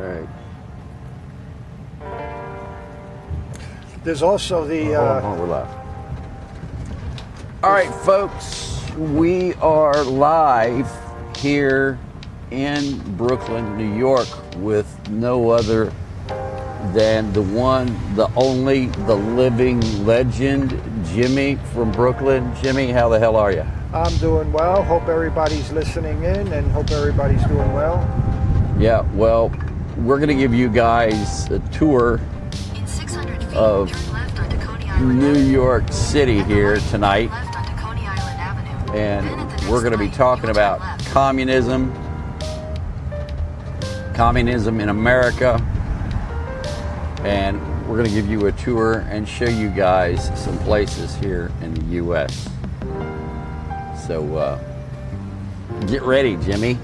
right. There's also the... Hold on, we're live. All right, folks, we are live here in Brooklyn, New York, with no other than the one, the only, the living legend, Jimmy from Brooklyn. Jimmy, how the hell are you? I'm doing well. Hope everybody's listening in and hope everybody's doing well. Yeah, well, we're going to give you guys a tour of New York City here tonight. And we're going to be talking about communism in America. And we're going to give you a tour and show you guys some places here in the U.S. So get ready, Jimmy.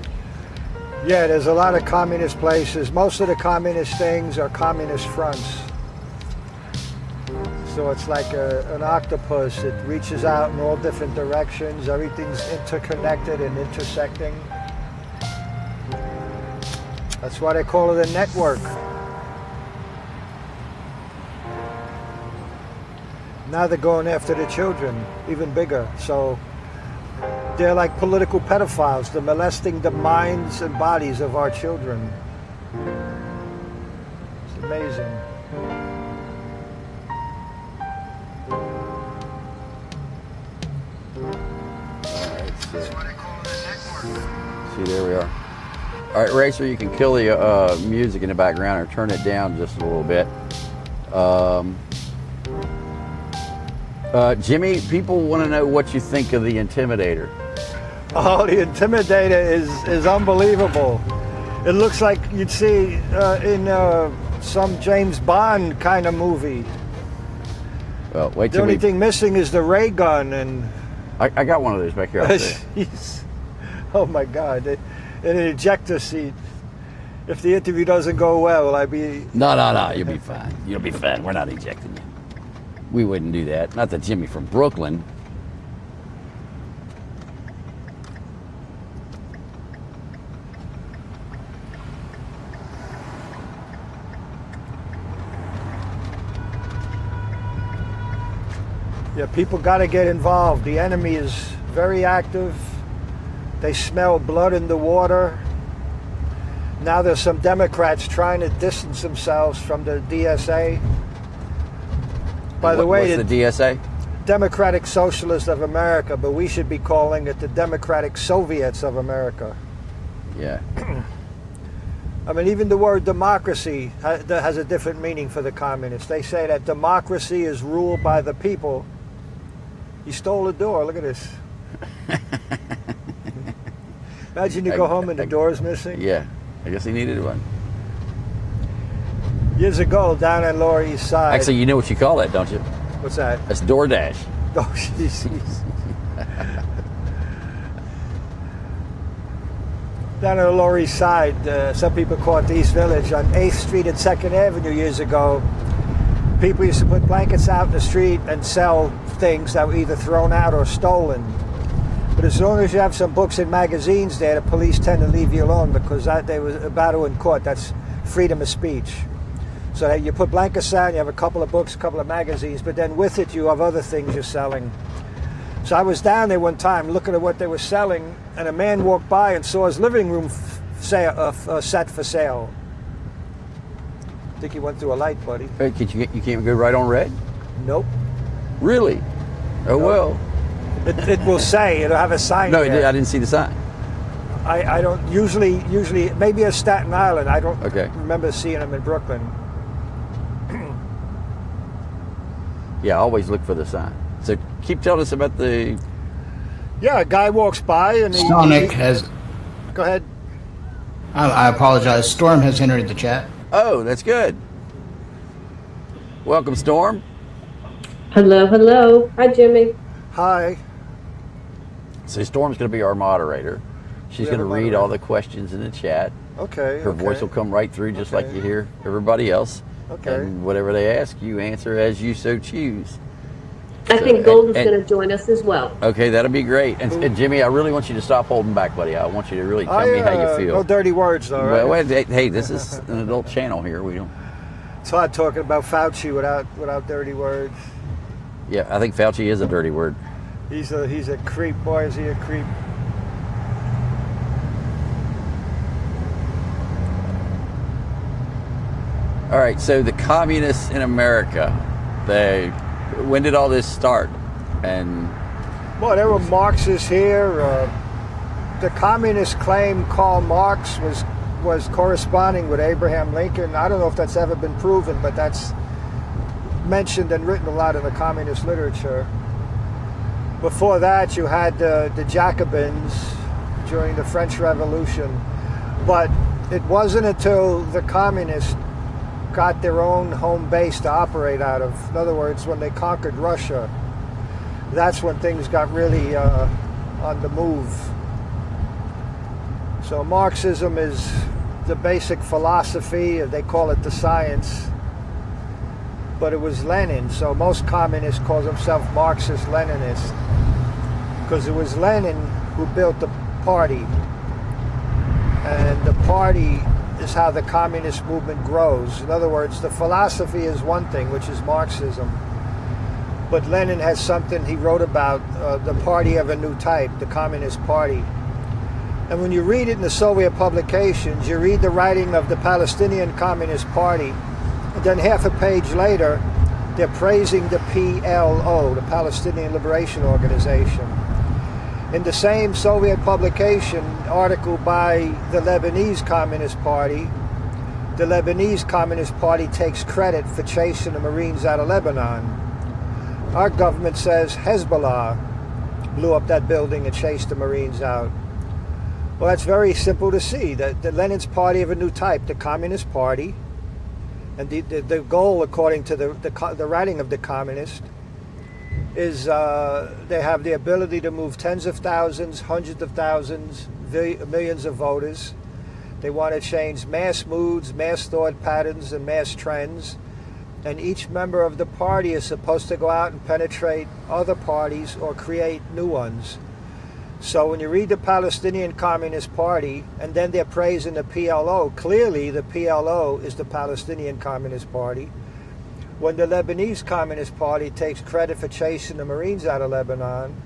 Yeah, there's a lot of communist places. Most of the communist things are communist fronts. So it's like an octopus. It reaches out in all different directions. Everything's interconnected and intersecting. That's why they call it a network. Now they're going after the children, even bigger. So they're like political pedophiles. They're molesting the minds and bodies of our children. It's amazing. See, there we are. All right, Racer, you can kill the music in the background or turn it down just a little bit. Jimmy, people want to know what you think of the Intimidator. Oh, the Intimidator is unbelievable. It looks like you'd see in some James Bond kind of movie. Well, wait The till only thing missing is the ray gun, and I got one of those back here. I'll say. oh my God, in an ejector seat. If the interview doesn't go well, will I be... No, you'll be fine. You'll be fine. We're not ejecting you. We wouldn't do that. Not the Jimmy from Brooklyn. Yeah, people got to get involved. The enemy is very active. They smell blood in the water. Now there's some Democrats trying to distance themselves from the DSA. By the way, what's the DSA? Democratic Socialists of America, but we should be calling it the Democratic Soviets of America. Yeah. I mean, even the word democracy has a different meaning for the communists. They say that democracy is ruled by the people. He stole a door. Look at this. Imagine you go home and the door's missing. Yeah, I guess he needed one. Years ago, down on Lower East Side. Actually, you know what you call that, don't you? What's that? That's DoorDash. Oh, jeez. Down on the Lower East Side, some people call it the East Village, on 8th Street and 2nd Avenue years ago, people used to put blankets out in the street and sell things that were either thrown out or stolen. But as long as you have some books and magazines there, the police tend to leave you alone because they were a battle in court. That's freedom of speech. So you put blankets out, you have a couple of books, a couple of magazines, but then with it you have other things you're selling. So I was down there one time looking at what they were selling, and a man walked by and saw his living room set for sale. I think he went through a light, buddy. Hey, you can't go right on red? Nope. Really? Oh, No. well. It will say, it'll have a sign No, there. I didn't see the sign. I don't, usually, maybe a Staten Island. I don't Okay. remember seeing them in Brooklyn. Yeah, always look for the sign. So keep telling us about the... Yeah, a guy walks by and Sonic has... Go ahead. I apologize. Storm has entered the chat. Oh, that's good. Welcome, Storm. Hello. Hi, Jimmy. Hi. So Storm's going to be our moderator. She's going to read all the questions in the chat. Okay. Her voice will come right through just like you hear everybody else. Okay. And whatever they ask, you answer as you so choose. I So, think Golden's and- going to join us as well. Okay, that'll be great. And Jimmy, I really want you to stop holding back, buddy. I want you to really tell me how you feel. No dirty words, though, right? Well, hey, this is an adult channel here. We don't. It's hard talking about Fauci without dirty words. Yeah, I think Fauci is a dirty word. He's a creep. Boy, is he a creep. All right, so the communists in America, when did all this start? And Well, there were Marxists here. The communists claim Karl Marx was corresponding with Abraham Lincoln. I don't know if that's ever been proven, but that's mentioned and written a lot in the communist literature. Before that, you had the Jacobins during the French Revolution. But it wasn't until the communists got their own home base to operate out of. In other words, when they conquered Russia, that's when things got really on the move. So Marxism is the basic philosophy. They call it the science. But it was Lenin. So most communists call themselves Marxist-Leninists because it was Lenin who built the party. And the party is how the communist movement grows. In other words, the philosophy is one thing, which is Marxism. But Lenin has something he wrote about, the party of a new type, the Communist Party. And when you read it in the Soviet publications, you read the writing of the Palestinian Communist Party, and then half a page later, they're praising the PLO, the Palestinian Liberation Organization. In the same Soviet publication, article by the Lebanese Communist Party, the Lebanese Communist Party takes credit for chasing the Marines out of Lebanon. Our government says Hezbollah blew up that building and chased the Marines out. Well, that's very simple to see. The Lenin's party of a new type, the Communist Party, and the goal, according to the writing of the communist, is they have the ability to move tens of thousands, hundreds of thousands, millions of voters. They want to change mass moods, mass thought patterns, and mass trends. And each member of the party is supposed to go out and penetrate other parties or create new ones. So when you read the Palestinian Communist Party, and then they're praising the PLO, clearly the PLO is the Palestinian Communist Party. When the Lebanese Communist Party takes credit for chasing the Marines out of Lebanon,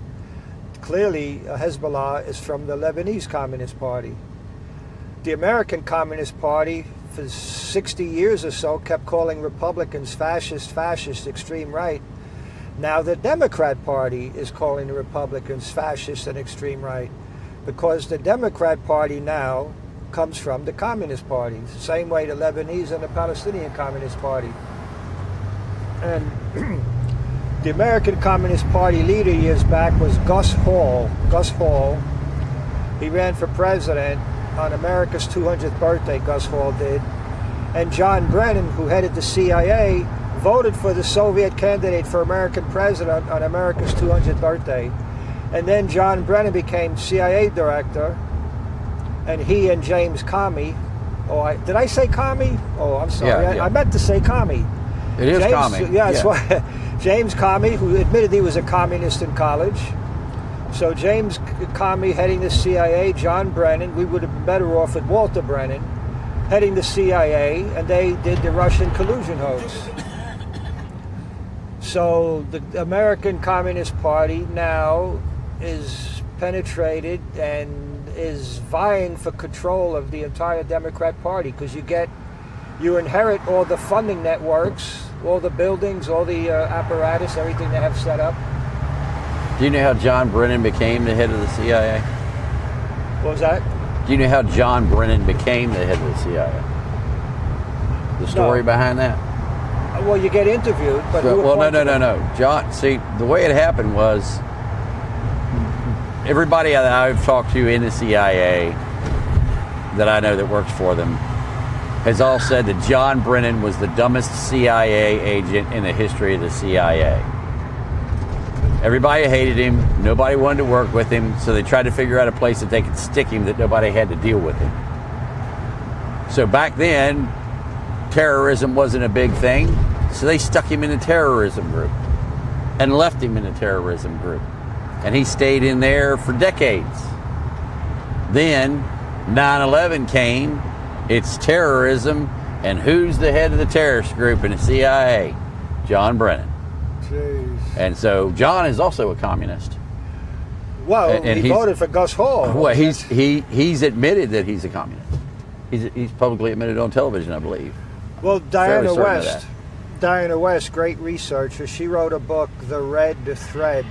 clearly Hezbollah is from the Lebanese Communist Party. The American Communist Party, for 60 years or so, kept calling Republicans fascist, extreme right. Now the Democrat Party is calling the Republicans fascist and extreme right, because the Democrat Party now comes from the Communist Party, same way the Lebanese and the Palestinian Communist Party. And the American Communist Party leader years back was Gus Hall. Gus Hall, he ran for president on America's 200th birthday, Gus Hall did. And John Brennan, who headed the CIA, voted for the Soviet candidate for American president on America's 200th birthday. And then John Brennan became CIA director, and he and James Comey, did I say Comey? Oh, I'm sorry, Yeah. I meant to say Comey. it is Comey. Yeah, that's why. James Comey, who admitted he was a communist in college. So James Comey heading the CIA, John Brennan, we would have been better off with Walter Brennan, heading the CIA, and they did the Russian collusion hoax. So the American Communist Party now is penetrated and is vying for control of the entire Democrat Party, because you inherit all the funding networks, all the buildings, all the apparatus, everything they have set up. Do you know how John Brennan became the head of the CIA? What was that? Do you know how John Brennan became the head of the CIA? The story behind that? Well, you get interviewed, but no. John, see, the way it happened was everybody that I've talked to in the CIA that I know that works for them has all said that John Brennan was the dumbest CIA agent in the history of the CIA. Everybody hated him. Nobody wanted to work with him, so they tried to figure out a place that they could stick him that nobody had to deal with him. So back then, terrorism wasn't a big thing, so they stuck him in the terrorism group. and left him in a terrorism group. And he stayed in there for decades. Then 9/11 came, it's terrorism, and who's the head of the terrorist group in the CIA? John Brennan. Jeez. And so John is also a communist. Well, And he voted for Gus Hall. Well, he's admitted that he's a communist. He's publicly admitted on television, I believe. Well, Fairly certain of that. Diana West, great researcher, she wrote a book, The Red Thread,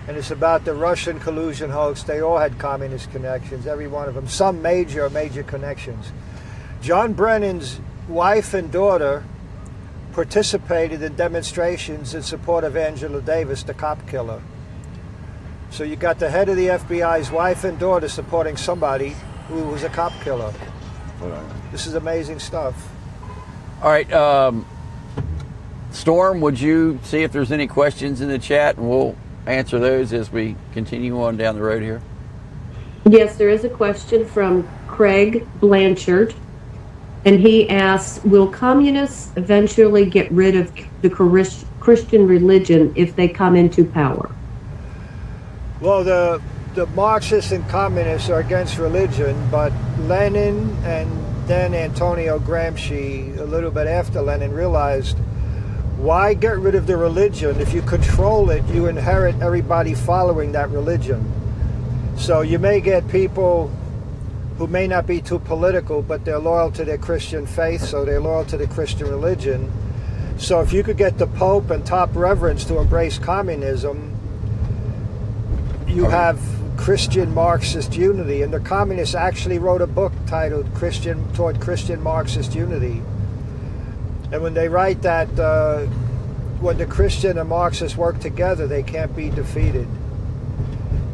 and it's about the Russian collusion hoax. They all had communist connections, every one of them, some major connections. John Brennan's wife and daughter participated in demonstrations in support of Angela Davis, the cop killer. So you got the head of the FBI's wife and daughter supporting somebody who was a cop killer. This is amazing stuff. All right, Storm, would you see if there's any questions in the chat, and we'll answer those as we continue on down the road here? Yes, there is a question from Craig Blanchard, and he asks, will communists eventually get rid of the Christian religion if they come into power? Well, the Marxists and communists are against religion, but Lenin and then Antonio Gramsci, a little bit after Lenin, realized, why get rid of the religion? If you control it, you inherit everybody following that religion. So you may get people who may not be too political, but they're loyal to their Christian faith, so they're loyal to the Christian religion. So if you could get the Pope and top reverends to embrace communism, you have Christian Marxist unity. And the communists actually wrote a book titled Toward Christian Marxist Unity. And when they write that, when the Christian and Marxists work together, they can't be defeated.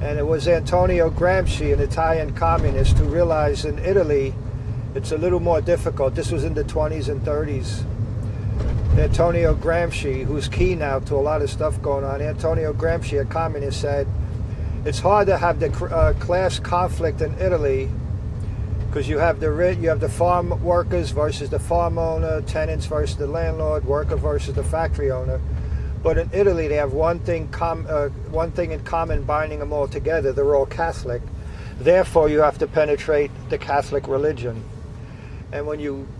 And it was Antonio Gramsci, an Italian communist, who realized in Italy it's a little more difficult. This was in the 20s and 30s. Antonio Gramsci, who's key now to a lot of stuff going on, Antonio Gramsci, a communist, said, it's hard to have the class conflict in Italy because you have the farm workers versus the farm owner, tenants versus the landlord, worker versus the factory owner. But in Italy, they have one thing in common binding them all together. They're all Catholic. Therefore, you have to penetrate the Catholic religion. And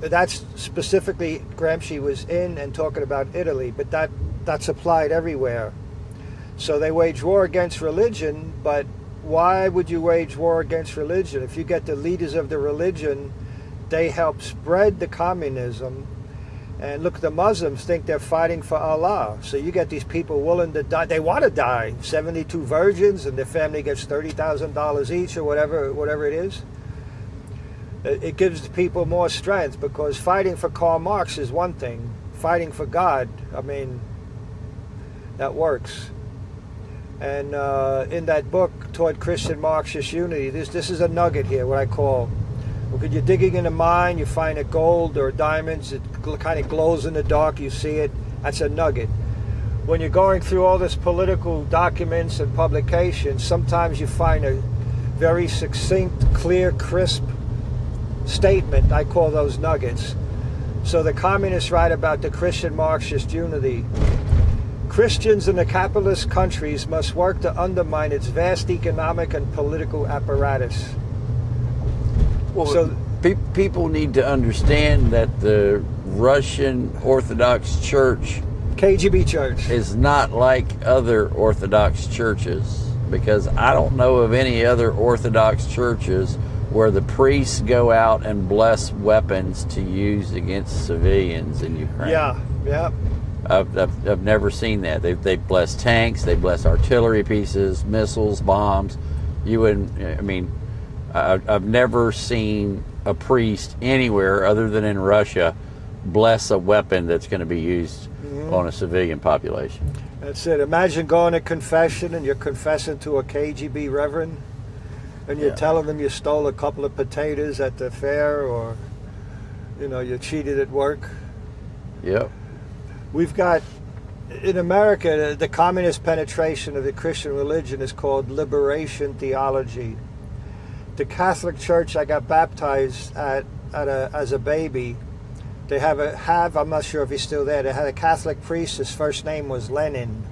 that's specifically Gramsci was in and talking about Italy, but that's applied everywhere. So they wage war against religion, but why would you wage war against religion? If you get the leaders of the religion, they help spread the communism. And look, the Muslims think they're fighting for Allah. So you get these people willing to die. They want to die. 72 virgins, and their family gets $30,000 each or whatever it is. It gives the people more strength, because fighting for Karl Marx is one thing. Fighting for God, I mean, that works. And in that book, Toward Christian Marxist Unity, this is a nugget here, what I call. When you're digging in a mine, you find a gold or diamonds, it kind of glows in the dark, you see it, that's a nugget. When you're going through all this political documents and publications, sometimes you find a very succinct, clear, crisp statement. I call those nuggets. So the communists write about the Christian Marxist unity. Christians in the capitalist countries must work to undermine its vast economic and political apparatus. Well, so people need to understand that the Russian Orthodox Church, KGB Church, is not like other Orthodox churches, because I don't know of any other Orthodox churches where the priests go out and bless weapons to use against civilians in Ukraine. Yeah. I've never seen that. They bless tanks, they bless artillery pieces, missiles, bombs. I've never seen a priest anywhere other than in Russia bless a weapon that's going to be used on a civilian population. That's it. Imagine going to confession and you're confessing to a KGB reverend and you're telling them you stole a couple of potatoes at the fair, or you cheated at work. Yep. We've got, in America, the communist penetration of the Christian religion is called liberation theology. The Catholic Church I got baptized at as a baby, they I'm not sure if he's still there, they had a Catholic priest, his first name was Lenin.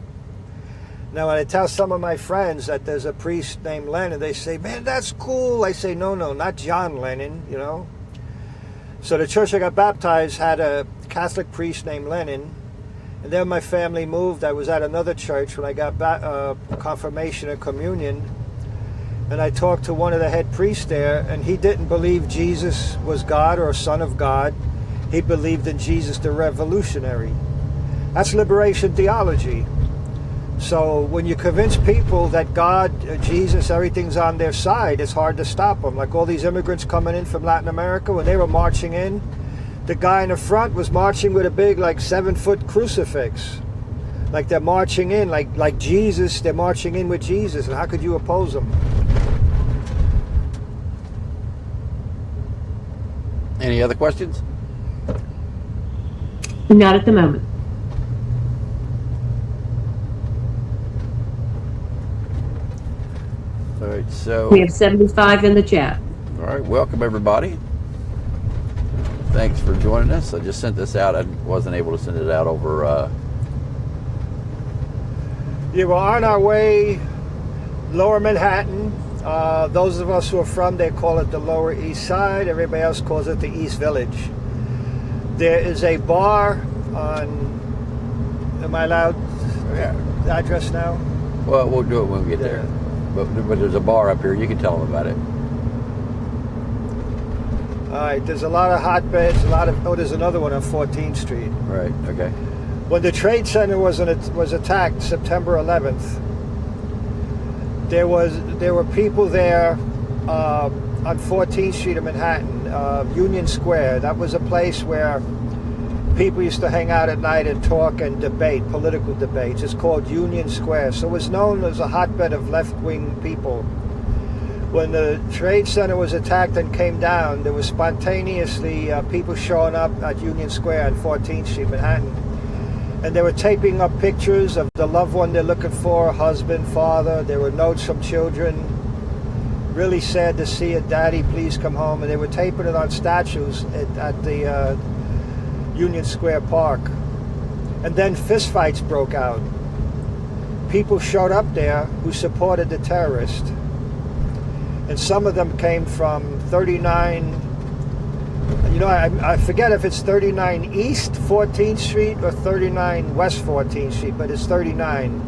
Now, when I tell some of my friends that there's a priest named Lennon, they say, man, that's cool. I say, no, not John Lennon, you know. So the church I got baptized had a Catholic priest named Lennon. And then my family moved. I was at another church when I got confirmation and communion. And I talked to one of the head priests there, and he didn't believe Jesus was God or a son of God. He believed in Jesus the revolutionary. That's liberation theology. So when you convince people that God, Jesus, everything's on their side, it's hard to stop them. Like all these immigrants coming in from Latin America, when they were marching in, the guy in the front was marching with a big, like 7-foot crucifix. Like they're marching in, like Jesus, they're marching in with Jesus. And how could you oppose them? Any other questions? Not at the moment. All right, so We have 75 in the chat. all right, welcome everybody. Thanks for joining us. I just sent this out. I wasn't able to send it out over. Yeah, we're on our way, Lower Manhattan. Those of us who are from, they call it the Lower East Side. Everybody else calls it the East Village. There is a bar on, am I allowed address now? Well, we'll do it when we get there. But there's a bar up here. You can tell them about it. All right, there's a lot of hotbeds, there's another one on 14th Street. Right, okay. When the Trade Center was attacked September 11th, there were people there on 14th Street in Manhattan, Union Square. That was a place where people used to hang out at night and talk and debate, political debates. It's called Union Square. So it was known as a hotbed of left-wing people. When the Trade Center was attacked and came down, there was spontaneously people showing up at Union Square on 14th Street, Manhattan. And they were taping up pictures of the loved one they're looking for, husband, father. There were notes from children. Really sad to see it, Daddy, please come home. And they were taping it on statues at the Union Square Park. And then fistfights broke out. People showed up there who supported the terrorists. And some of them came from 39, you know, I forget if it's 39 East 14th Street or 39 West 14th Street, but it's 39.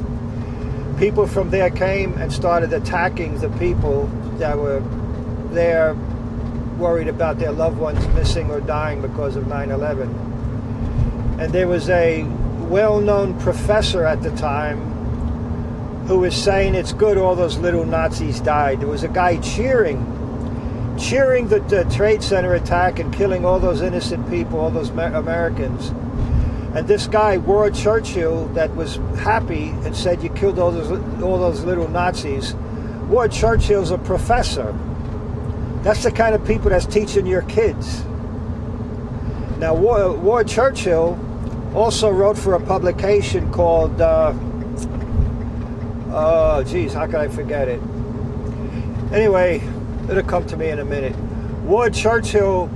People from there came and started attacking the people that were there worried about their loved ones missing or dying because of 9/11. And there was a well-known professor at the time who was saying it's good all those little Nazis died. There was a guy cheering the Trade Center attack and killing all those innocent people, all those Americans. And this guy, Ward Churchill, that was happy and said you killed all those little Nazis. Ward Churchill's a professor. That's the kind of people that's teaching your kids. Now, Ward Churchill also wrote for a publication called oh, geez, how could I forget it? Anyway, it'll come to me in a minute. Ward Churchill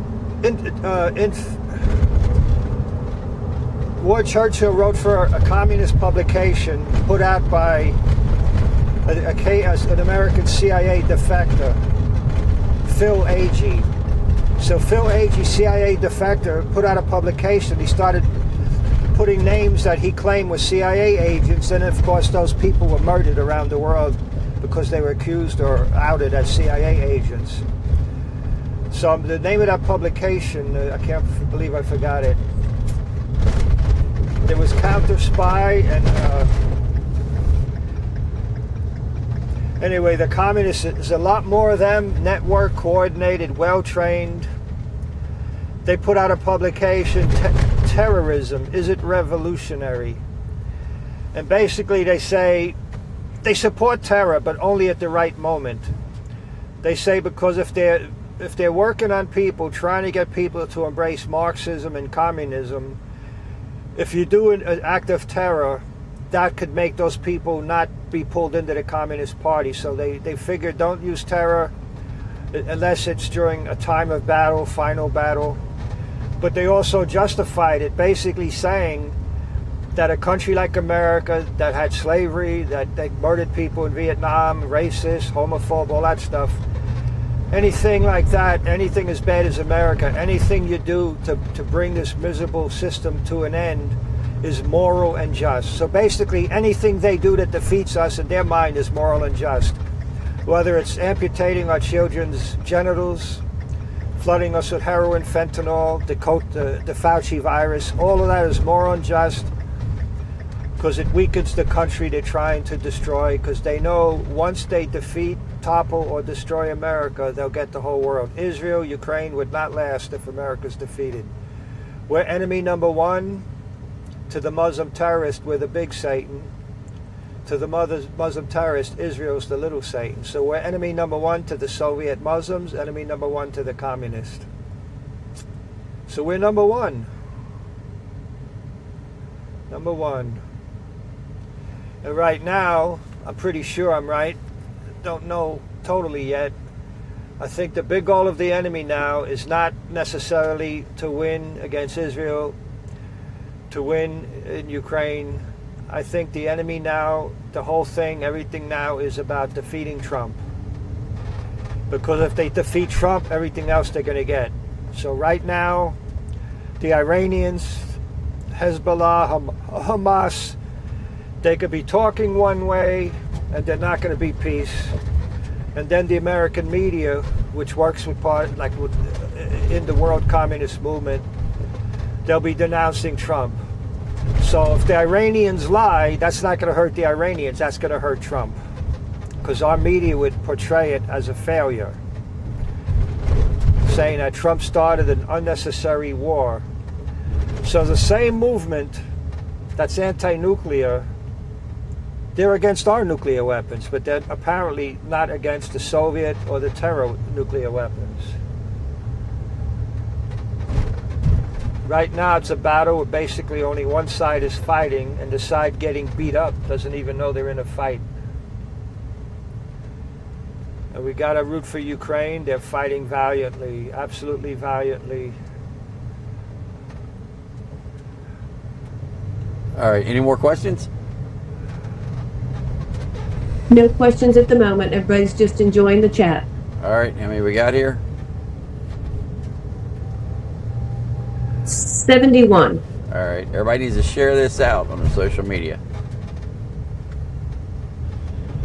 wrote for a communist publication put out by an American CIA defector, Phil Agee. So Phil Agee, CIA defector, put out a publication. He started putting names that he claimed were CIA agents, and of course those people were murdered around the world because they were accused or outed as CIA agents. So the name of that publication, I can't believe I forgot it. There was Counter Spy, and anyway, the communists, there's a lot more of them, network, coordinated, well-trained. They put out a publication, Terrorism, Is It Revolutionary? And basically they say they support terror, but only at the right moment. They say because if they're working on people, trying to get people to embrace Marxism and communism, if you do an act of terror, that could make those people not be pulled into the Communist Party. So they figure don't use terror unless it's during a time of battle, final battle. But they also justified it, basically saying that a country like America that had slavery, that they murdered people in Vietnam, racist, homophobe, all that stuff, anything like that, anything as bad as America, anything you do to bring this miserable system to an end is moral and just. So basically anything they do that defeats us in their mind is moral and just. Whether it's amputating our children's genitals, flooding us with heroin, fentanyl, the Fauci virus, all of that is moral and just because it weakens the country they're trying to destroy, because they know once they defeat, topple, or destroy America, they'll get the whole world. Israel, Ukraine would not last if America's defeated. We're enemy number one to the Muslim terrorist. We're the big Satan. To the Muslim terrorist, Israel's the little Satan. So we're enemy number one to the Soviet Muslims, enemy number one to the communists. So we're number one. Number one. And right now, I'm pretty sure I'm right. Don't know totally yet. I think the big goal of the enemy now is not necessarily to win against Israel, to win in Ukraine. I think the enemy now, the whole thing, everything now is about defeating Trump. Because if they defeat Trump, everything else they're going to get. So right now, the Iranians, Hezbollah, Hamas, they could be talking one way and they're not going to be peace. And then the American media, which works with in the world communist movement, they'll be denouncing Trump. So if the Iranians lie, that's not going to hurt the Iranians, that's going to hurt Trump. Because our media would portray it as a failure, saying that Trump started an unnecessary war. So the same movement that's anti-nuclear, they're against our nuclear weapons, but they're apparently not against the Soviet or the terror nuclear weapons. Right now it's a battle where basically only one side is fighting, and the side getting beat up doesn't even know they're in a fight. And we gotta root for Ukraine. They're fighting valiantly, absolutely valiantly. All right, any more questions? No questions at the moment. Everybody's just enjoying the chat. All right, how many we got here? 71. All right, everybody needs to share this out on the social media.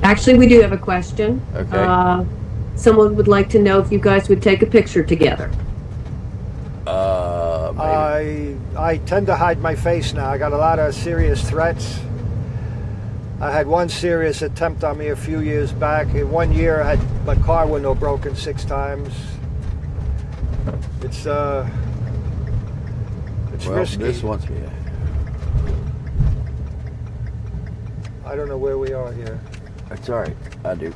Actually, we do have a question. Okay. Someone would like to know if you guys would take a picture together. Maybe. I tend to hide my face now. I got a lot of serious threats. I had one serious attempt on me a few years back. In 1 year, I had my car window broken 6 times. It's Well, risky. this one's yeah. I don't know where we are here. That's all right. I do.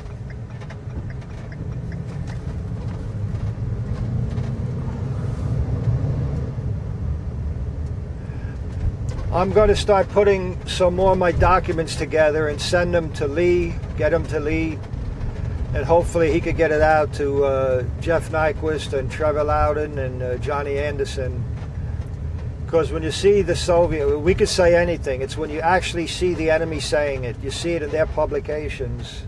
I'm going to start putting some more of my documents together and send them to Lee, get them to Lee, and hopefully he could get it out to Jeff Nyquist and Trevor Loudon and Johnny Anderson. Because when you see the Soviet, we could say anything. It's when you actually see the enemy saying it. You see it in their publications.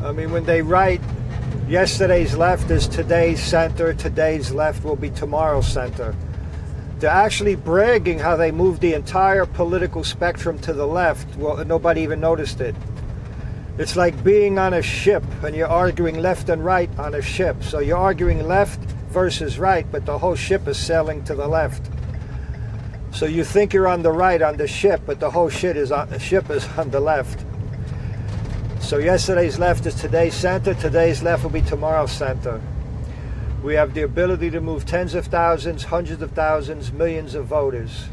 I mean, when they write, yesterday's left is today's center, today's left will be tomorrow's center. They're actually bragging how they moved the entire political spectrum to the left. Well, nobody even noticed it. It's like being on a ship and you're arguing left and right on a ship. So you're arguing left versus right, but the whole ship is sailing to the left. So you think you're on the right on the ship, but the whole ship is on the left. So yesterday's left is today's center, today's left will be tomorrow's center. We have the ability to move tens of thousands, hundreds of thousands, millions of voters.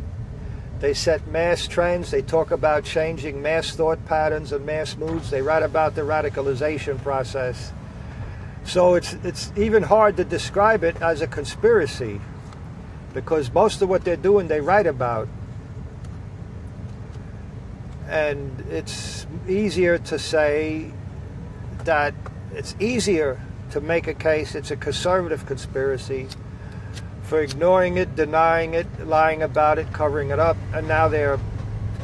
They set mass trends. They talk about changing mass thought patterns and mass moods. They write about the radicalization process. So it's even hard to describe it as a conspiracy, because most of what they're doing they write about. And it's easier to say that it's easier to make a case it's a conservative conspiracy for ignoring it, denying it, lying about it, covering it up, and now they're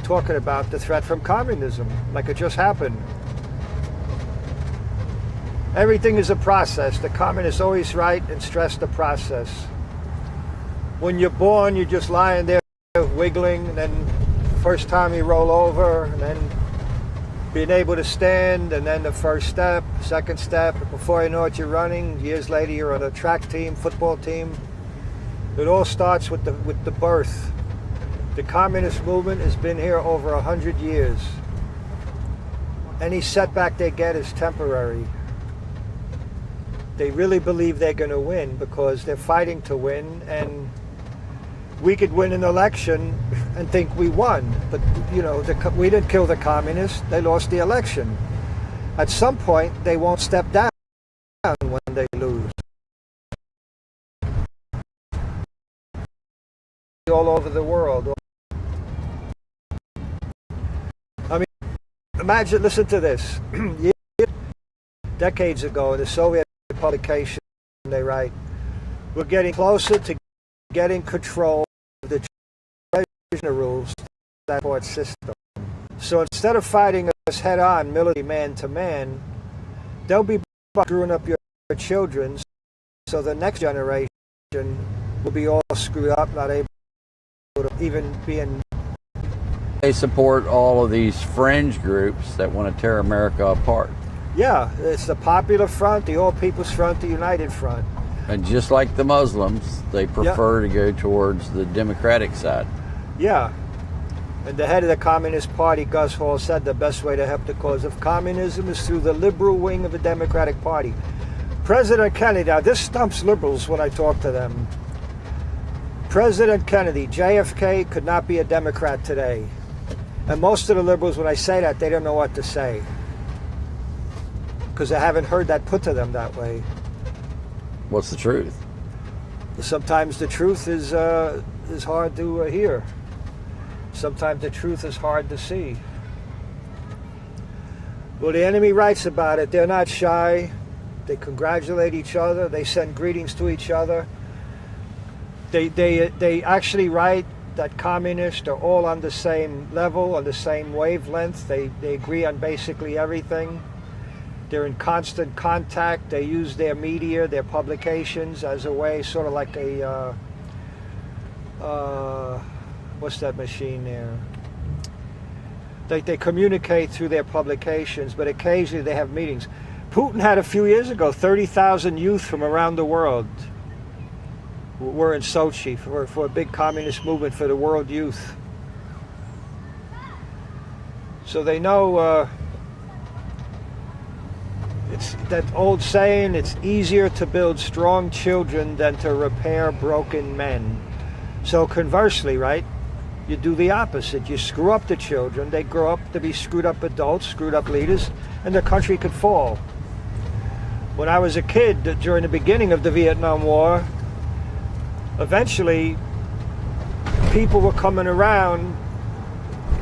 talking about the threat from communism, like it just happened. Everything is a process. The communists always write and stress the process. When you're born, you're just lying there wiggling, and then first time you roll over, and then being able to stand, and then the first step, second step, before you know it, you're running. Years later, you're on a track team, football team. It all starts with the birth. The communist movement has been here over 100 years. Any setback they get is temporary. They really believe they're going to win because they're fighting to win, and we could win an election and think we won. But, you know, we didn't kill the communists. They lost the election. At some point, they won't step down when they lose. All over the world. I mean, imagine, listen to this. Decades ago in the Soviet publication, they write, we're getting closer to getting control of the treasury rules transport system. So instead of fighting us head on, military man to man, they'll be screwing up your children, so the next generation will be all screwed up, not able to even be in. They support all of these fringe groups that want to tear America apart. Yeah, it's the Popular Front, the All People's Front, the United Front. And just like the Muslims, they prefer to go towards the Democratic side. Yeah. And the head of the Communist Party, Gus Hall, said the best way to help the cause of communism is through the liberal wing of the Democratic Party. President Kennedy, now this stumps liberals when I talk to them. President Kennedy, JFK could not be a Democrat today. And most of the liberals, when I say that, they don't know what to say. Because they haven't heard that put to them that way. What's the truth? Sometimes the truth is hard to hear. Sometimes the truth is hard to see. Well, the enemy writes about it. They're not shy. They congratulate each other. They send greetings to each other. They actually write that communists are all on the same level, on the same wavelength. They agree on basically everything. They're in constant contact. They use their media, their publications as a way, sort of like a, what's that machine there? They communicate through their publications, but occasionally they have meetings. Putin had a few years ago 30,000 youth from around the world were in Sochi for a big communist movement for the world youth. So they know it's that old saying, it's easier to build strong children than to repair broken men. So conversely, right, you do the opposite. You screw up the children, they grow up to be screwed up adults, screwed up leaders, and the country could fall. When I was a kid, during the beginning of the Vietnam War, eventually people were coming around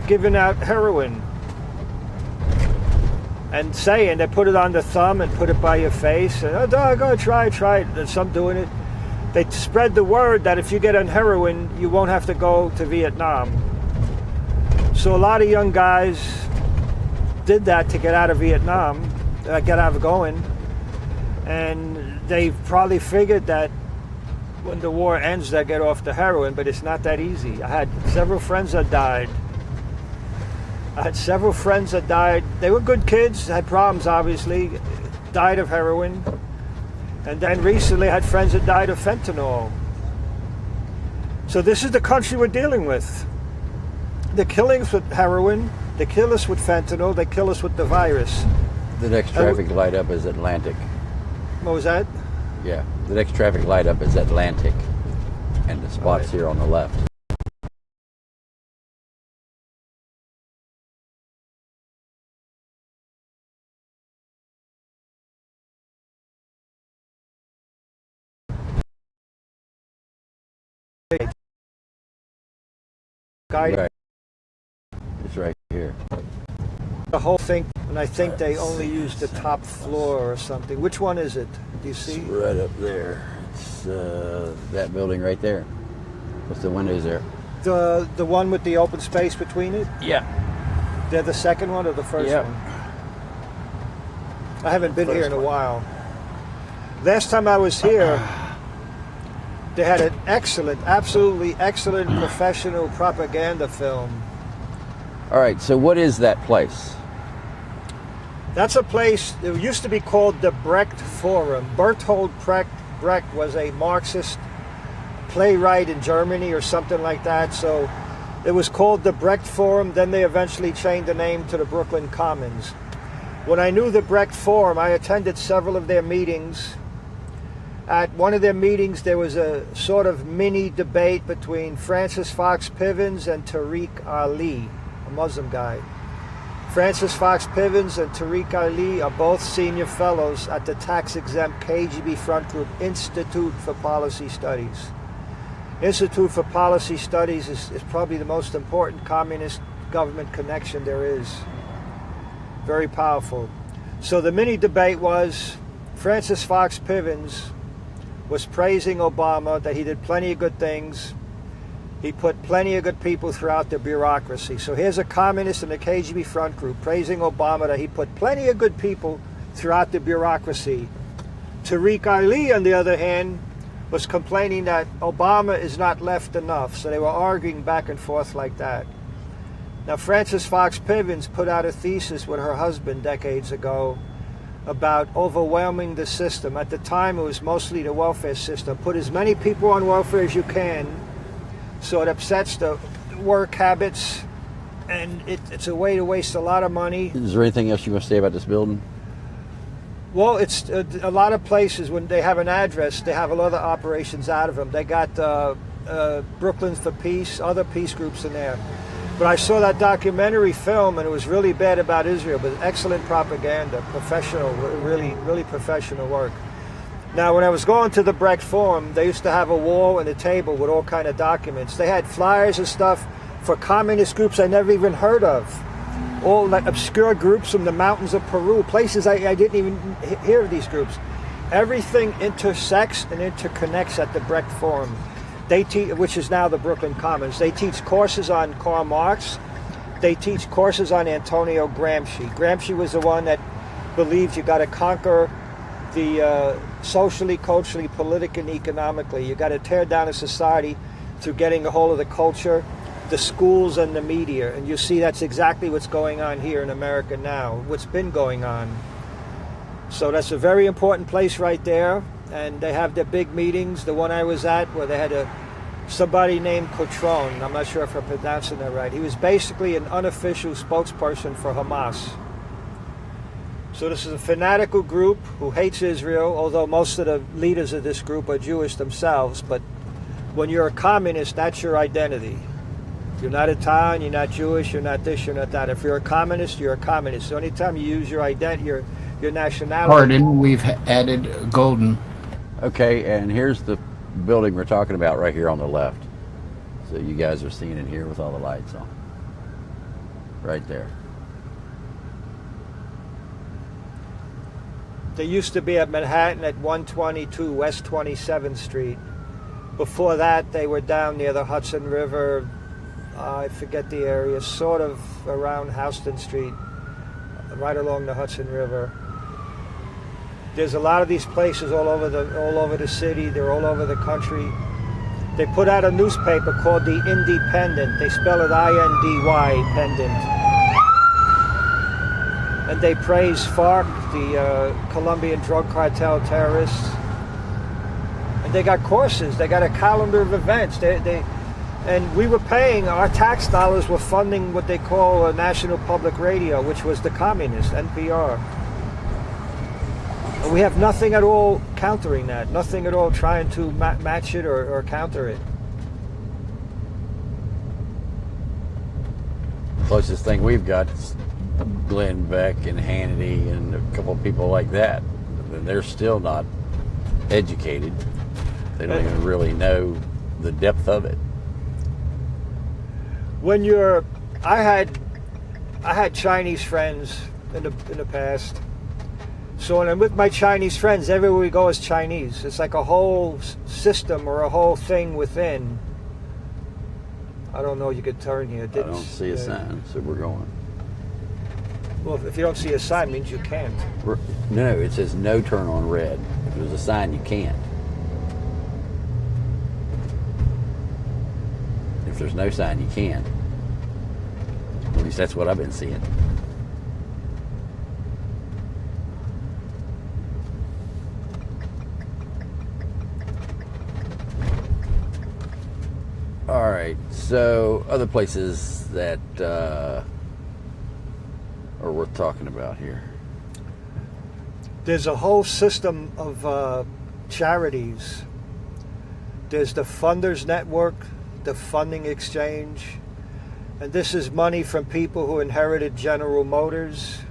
giving out heroin and saying, they put it on the thumb and put it by your face, and oh dog, go try it, and some doing it. They spread the word that if you get on heroin, you won't have to go to Vietnam. So a lot of young guys did that to get out of Vietnam, get out of going, and they probably figured that when the war ends, they'll get off the heroin, but it's not that easy. I had several friends that died. They were good kids, had problems obviously, died of heroin. And then recently I had friends that died of fentanyl. So this is the country we're dealing with. They kill us with heroin, they kill us with fentanyl, they kill us with the virus. The next traffic light up is Atlantic. What was that? Yeah, the next traffic light up is Atlantic. And the spot's here on the left. Right. It's right here. The whole thing, and I think they only used the top floor or something. Which one is it? Do you see? It's right up there. It's that building right there. What's the windows there? The one with the open space between it? Yeah. They're the second one or the first Yep. one? I haven't been First here in a one. while. Last time I was here, they had an excellent, absolutely excellent professional propaganda film. All right, so what is that place? That's a place, it used to be called the Brecht Forum. Bertolt Brecht was a Marxist playwright in Germany or something like that. So it was called the Brecht Forum. Then they eventually changed the name to the Brooklyn Commons. When I knew the Brecht Forum, I attended several of their meetings. At one of their meetings, there was a sort of mini debate between Francis Fox Pivens and Tariq Ali, a Muslim guy. Francis Fox Pivens and Tariq Ali are both senior fellows at the tax-exempt KGB Front Group Institute for Policy Studies. Institute for Policy Studies is probably the most important communist government connection there is. Very powerful. So the mini debate was Francis Fox Pivens was praising Obama, that he did plenty of good things. He put plenty of good people throughout the bureaucracy. So here's a communist in the KGB Front Group praising Obama that he put plenty of good people throughout the bureaucracy. Tariq Ali, on the other hand, was complaining that Obama is not left enough. So they were arguing back and forth like that. Now, Francis Fox Pivens put out a thesis with her husband decades ago about overwhelming the system. At the time, it was mostly the welfare system. Put as many people on welfare as you can, so it upsets the work habits, and it's a way to waste a lot of money. Is there anything else you want to say about this building? Well, it's a lot of places, when they have an address, they have a lot of operations out of them. They got Brooklyn for Peace, other peace groups in there. But I saw that documentary film, and it was really bad about Israel, but excellent propaganda, professional, really professional work. Now, when I was going to the Brecht Forum, they used to have a wall and a table with all kind of documents. They had flyers and stuff for communist groups I never even heard of. All like obscure groups from the mountains of Peru, places I didn't even hear of these groups. Everything intersects and interconnects at the Brecht Forum. They teach, which is now the Brooklyn Commons. They teach courses on Karl Marx. They teach courses on Antonio Gramsci. Gramsci was the one that believed you got to conquer the socially, culturally, politically, and economically. You got to tear down a society through getting a hold of the culture, the schools, and the media. And you see that's exactly what's going on here in America now, what's been going on. So that's a very important place right there. And they have their big meetings. The one I was at, where they had somebody named Cotron. I'm not sure if I'm pronouncing that right. He was basically an unofficial spokesperson for Hamas. So this is a fanatical group who hates Israel, although most of the leaders of this group are Jewish themselves. But when you're a communist, that's your identity. You're not Italian, you're not Jewish, you're not this, you're not that. If you're a communist, you're a communist. So anytime you use your identity, your nationality. Pardon, we've added golden. Okay, and here's the building we're talking about right here on the left. So you guys are seeing it here with all the lights on. Right there. They used to be at Manhattan at 122 West 27th Street. Before that, they were down near the Hudson River. I forget the area, sort of around Houston Street, right along the Hudson River. There's a lot of these places all over the city. They're all over the country. They put out a newspaper called The Independent. They spell it I-N-D-Y, pendant. And they praise FARC, the Colombian drug cartel terrorists. And they got courses. They got a calendar of events. And we were paying, our tax dollars were funding what they call a national public radio, which was the communist, NPR. We have nothing at all countering that, nothing at all trying to match it or counter it. Closest thing we've got is Glenn Beck and Hannity and a couple of people like that. And they're still not educated. They don't even really know the depth of it. When I had Chinese friends in the past. So when I'm with my Chinese friends, everywhere we go is Chinese. It's like a whole system or a whole thing within. I don't know. You could turn here. I don't see a sign, so we're going. Well, if you don't see a sign, it means you can't. No, it says no turn on red. If there's a sign, you can't. If there's no sign, you can. At least that's what I've been seeing. All right, so other places that are worth talking about here. There's a whole system of charities. There's the Funders Network, the Funding Exchange, and this is money from people who inherited General Motors,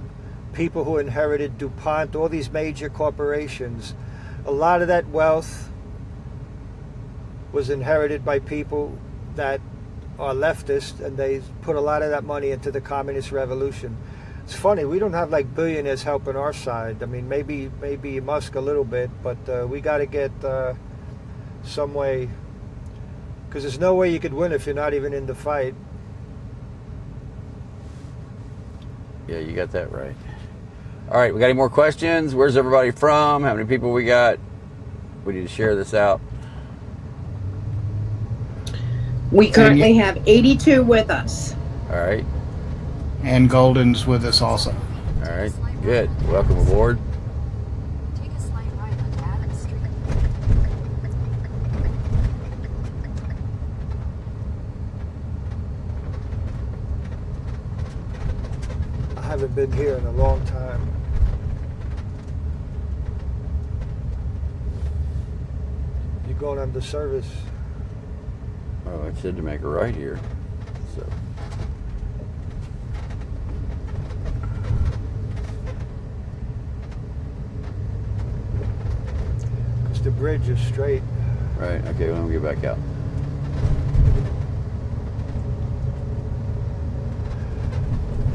people who inherited DuPont, all these major corporations. A lot of that wealth was inherited by people that are leftist, and they put a lot of that money into the communist revolution. It's funny, we don't have like billionaires helping our side. I mean, maybe Musk a little bit, but we got to get some way, because there's no way you could win if you're not even in the fight. Yeah, you got that right. All right, we got any more questions? Where's everybody from? How many people we got? We need to share this out. We currently have 82 with us. All right. And Golden's with us also. All right. Good. Welcome aboard. Take a slight right on Adams Street. I haven't been here in a long time. You're going under service. Oh, it said to make a right here. So. Because the bridge is straight. Right. Okay. Well, let me get back out.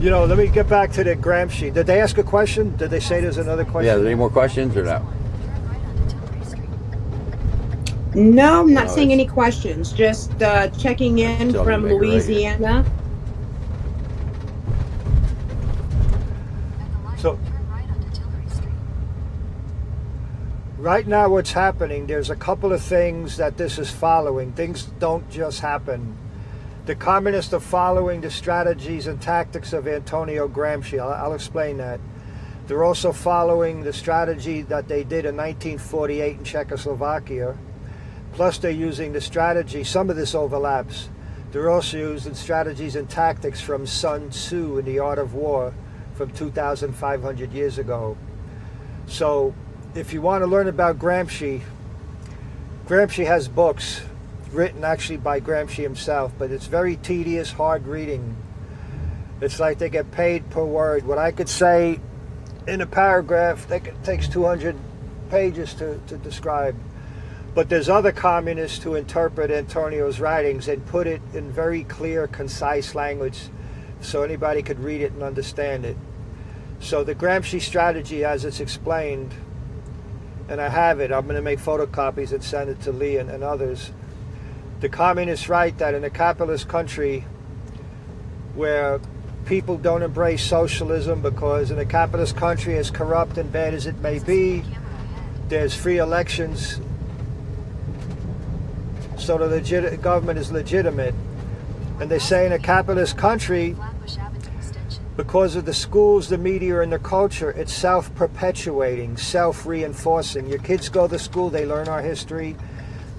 You know, let me get back to the Gramsci. Did they ask a question? Did they say there's another question? Yeah. Are there any more questions or no? Turn right onto Tilbury Street. No, I'm not No, seeing it's- any questions. Just checking in Tell me from to make it right here. Louisiana. At the light, So- turn right onto Tilbury Street. Right now, what's happening, there's a couple of things that this is following. Things don't just happen. The communists are following the strategies and tactics of Antonio Gramsci. I'll explain that. They're also following the strategy that they did in 1948 in Czechoslovakia. Plus, they're using the strategy, some of this overlaps. They're also using strategies and tactics from Sun Tzu in The Art of War from 2,500 years ago. So, if you want to learn about Gramsci, Gramsci has books written actually by Gramsci himself, but it's very tedious, hard reading. It's like they get paid per word. What I could say in a paragraph, it takes 200 pages to describe. But there's other communists who interpret Antonio's writings and put it in very clear, concise language so anybody could read it and understand it. So the Gramsci strategy, as it's explained, and I have it, I'm going to make photocopies and send it to Lee and others. The communists write that in a capitalist country where people don't embrace socialism because in a capitalist country, as corrupt and bad as it may be, there's free elections, so the government is legitimate. And they say in a capitalist country, Flatbush Avenue Extension. because of the schools, the media, and the culture, it's self-perpetuating, self-reinforcing. Your kids go to school, they learn our history.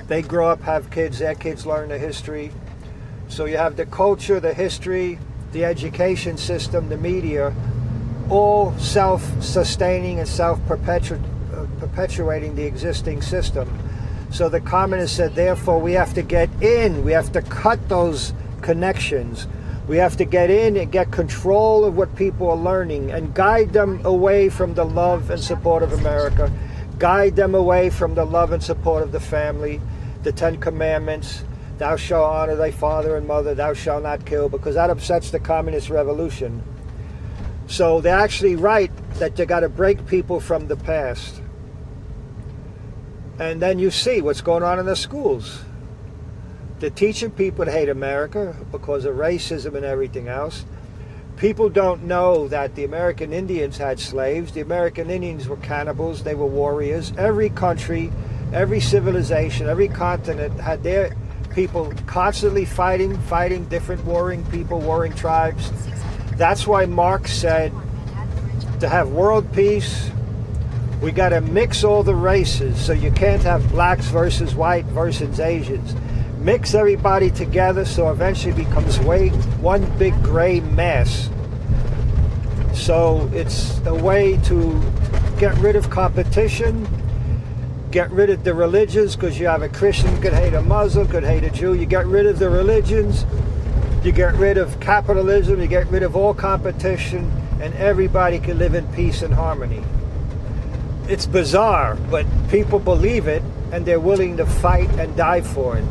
They grow up, have kids, their kids learn the history. So you have the culture, the history, the education system, the media, all self-sustaining and self-perpetuating the existing system. So the communists said, therefore, we have to get in. We have to cut those connections. We have to get in and get control of what people are learning and guide them away from the love and support of America, guide them away from the love and support of the family, the 10 Commandments, thou shalt honor thy father and mother, thou shalt not kill, because that upsets the communist revolution. So they actually write that you got to break people from the past. And then you see what's going on in the schools. They're teaching people to hate America because of racism and everything else. People don't know that the American Indians had slaves. The American Indians were cannibals. They were warriors. Every country, every civilization, every continent had their people constantly fighting different warring people, warring tribes. That's why Marx said to have world peace, we got to mix all the races. So you can't have blacks versus white versus Asians. Mix everybody together so eventually it becomes one big gray mess. So it's a way to get rid of competition, get rid of the religions, because you have a Christian could hate a Muslim, could hate a Jew. You get rid of the religions, you get rid of capitalism, you get rid of all competition, and everybody can live in peace and harmony. It's bizarre, but people believe it, and they're willing to fight and die for it.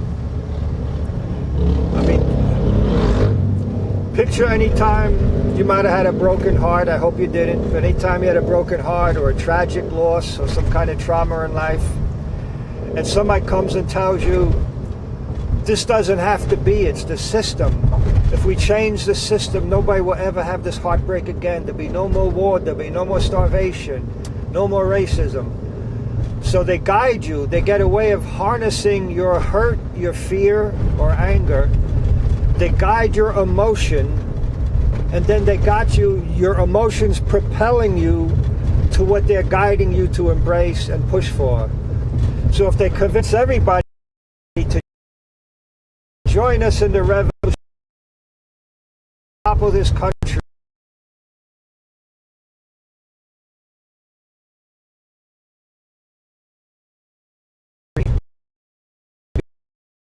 I mean, picture any time you might have had a broken heart. I hope you didn't. But any time you had a broken heart or a tragic loss or some kind of trauma in life, and somebody comes and tells you, this doesn't have to be, it's the system. If we change the system, nobody will ever have this heartbreak again. There'll be no more war, there'll be no more starvation, no more racism. So they guide you. They get a way of harnessing your hurt, your fear, or anger. They guide your emotion, and then they got you, your emotions propelling you to what they're guiding you to embrace and push for. So if they convince everybody to join us in the revolution, topple this country,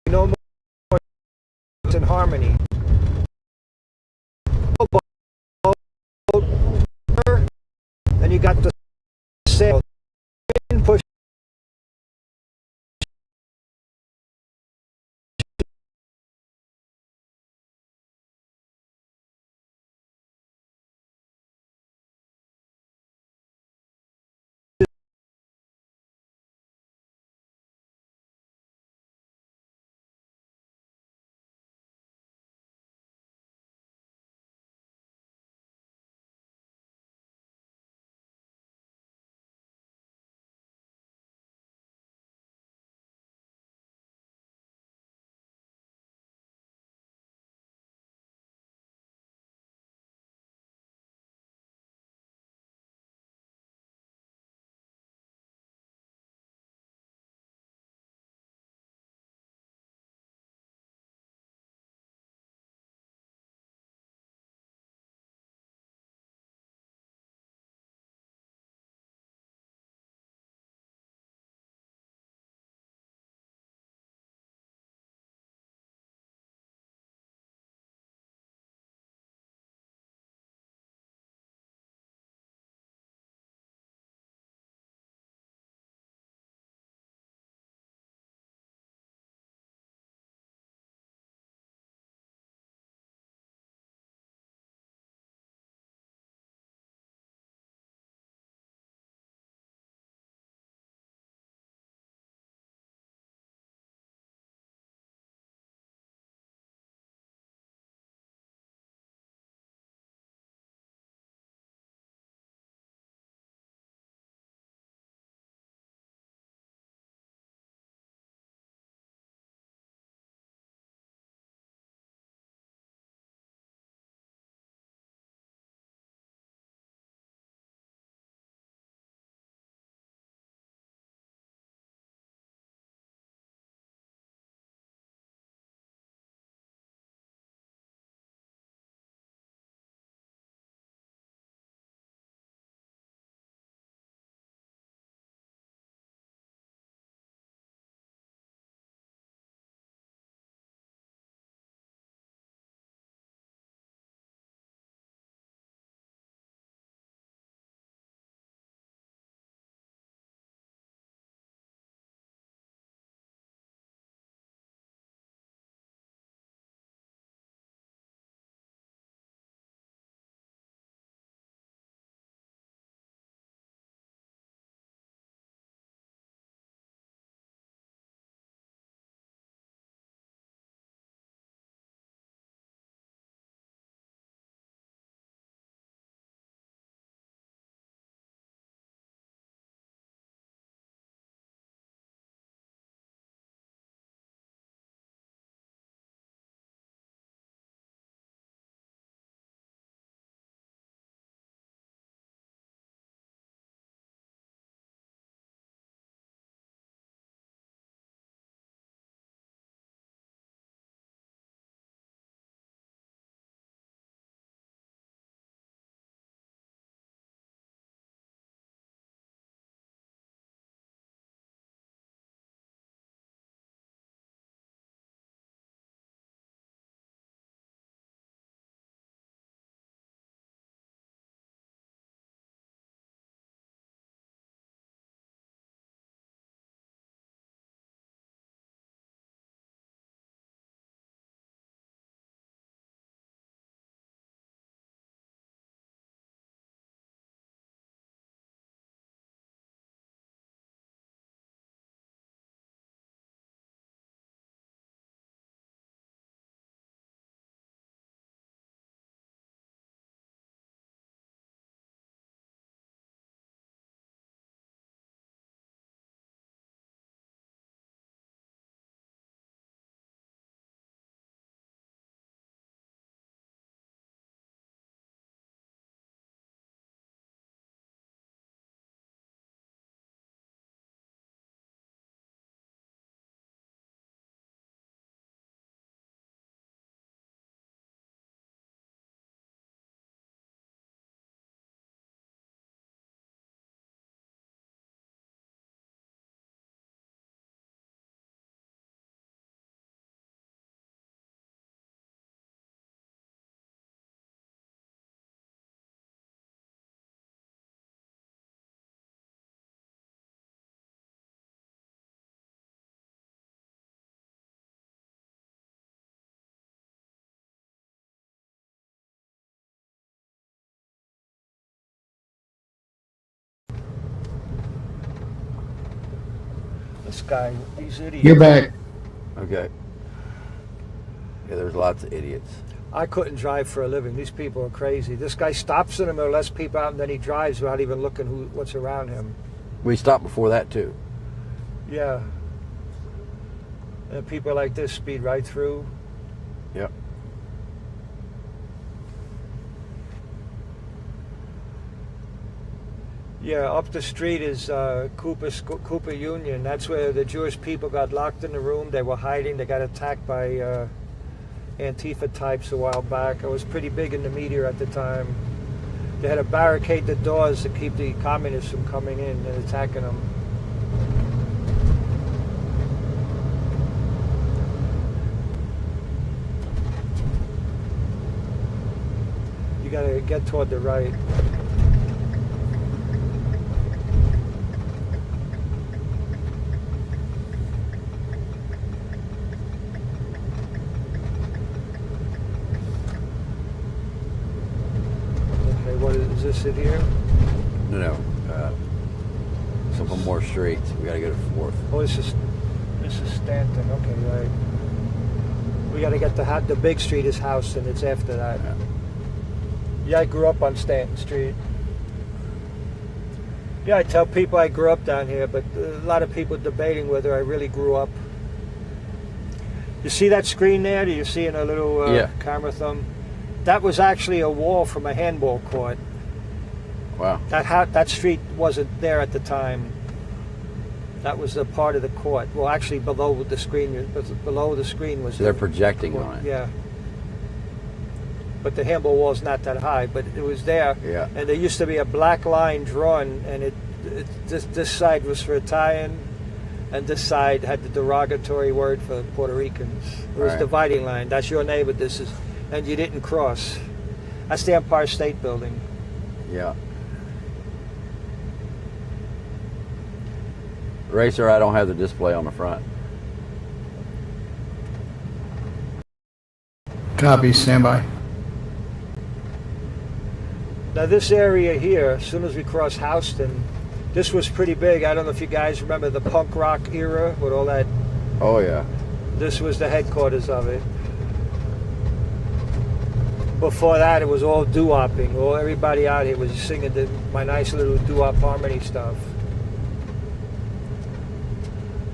no more in harmony. And you got the sail push This guy, these idiots. You're back. Okay. Yeah, there's lots of idiots. I couldn't drive for a living. These people are crazy. This guy stops in the middle, lets people out, and then he drives without even looking what's around him. We stopped before that too. Yeah. And people like this speed right through. Yep. Yeah, up the street is Cooper Union. That's where the Jewish people got locked in the room. They were hiding. They got attacked by Antifa types a while back. It was pretty big in the media at the time. They had to barricade the doors to keep the communists from coming in and attacking them. You gotta get toward the right. Okay, what is this it here? No. Some more streets. We gotta go to 4th. Oh, this is Stanton. Okay, right. We got to get the big street is Houston. It's after that. Yeah, I grew up on Stanton Street. Yeah, I tell people I grew up down here, but a lot of people debating whether I really grew up. You see that screen there? Do you see in a little camera thumb? That was actually a wall from a handball court. Wow. That street wasn't there at the time. That was a part of the court. Well, actually, below the screen was. So they're projecting on it. Yeah. But the handball wall's not that high, but it was there. Yeah. And there used to be a black line drawn, and this side was for Italian, and this side had the derogatory word for Puerto Ricans. It was Right. dividing line. That's your neighbor. This is, and you didn't cross. That's the Empire State Building. Yeah. Racer, I don't have the display on the front. Copy, standby. Now this area here, as soon as we cross Houston, this was pretty big. I don't know if you guys remember the punk rock era with all that. Oh yeah. This was the headquarters of it. Before that, it was all doo-wopping. Well, everybody out here was singing my nice little doo-wop harmony stuff.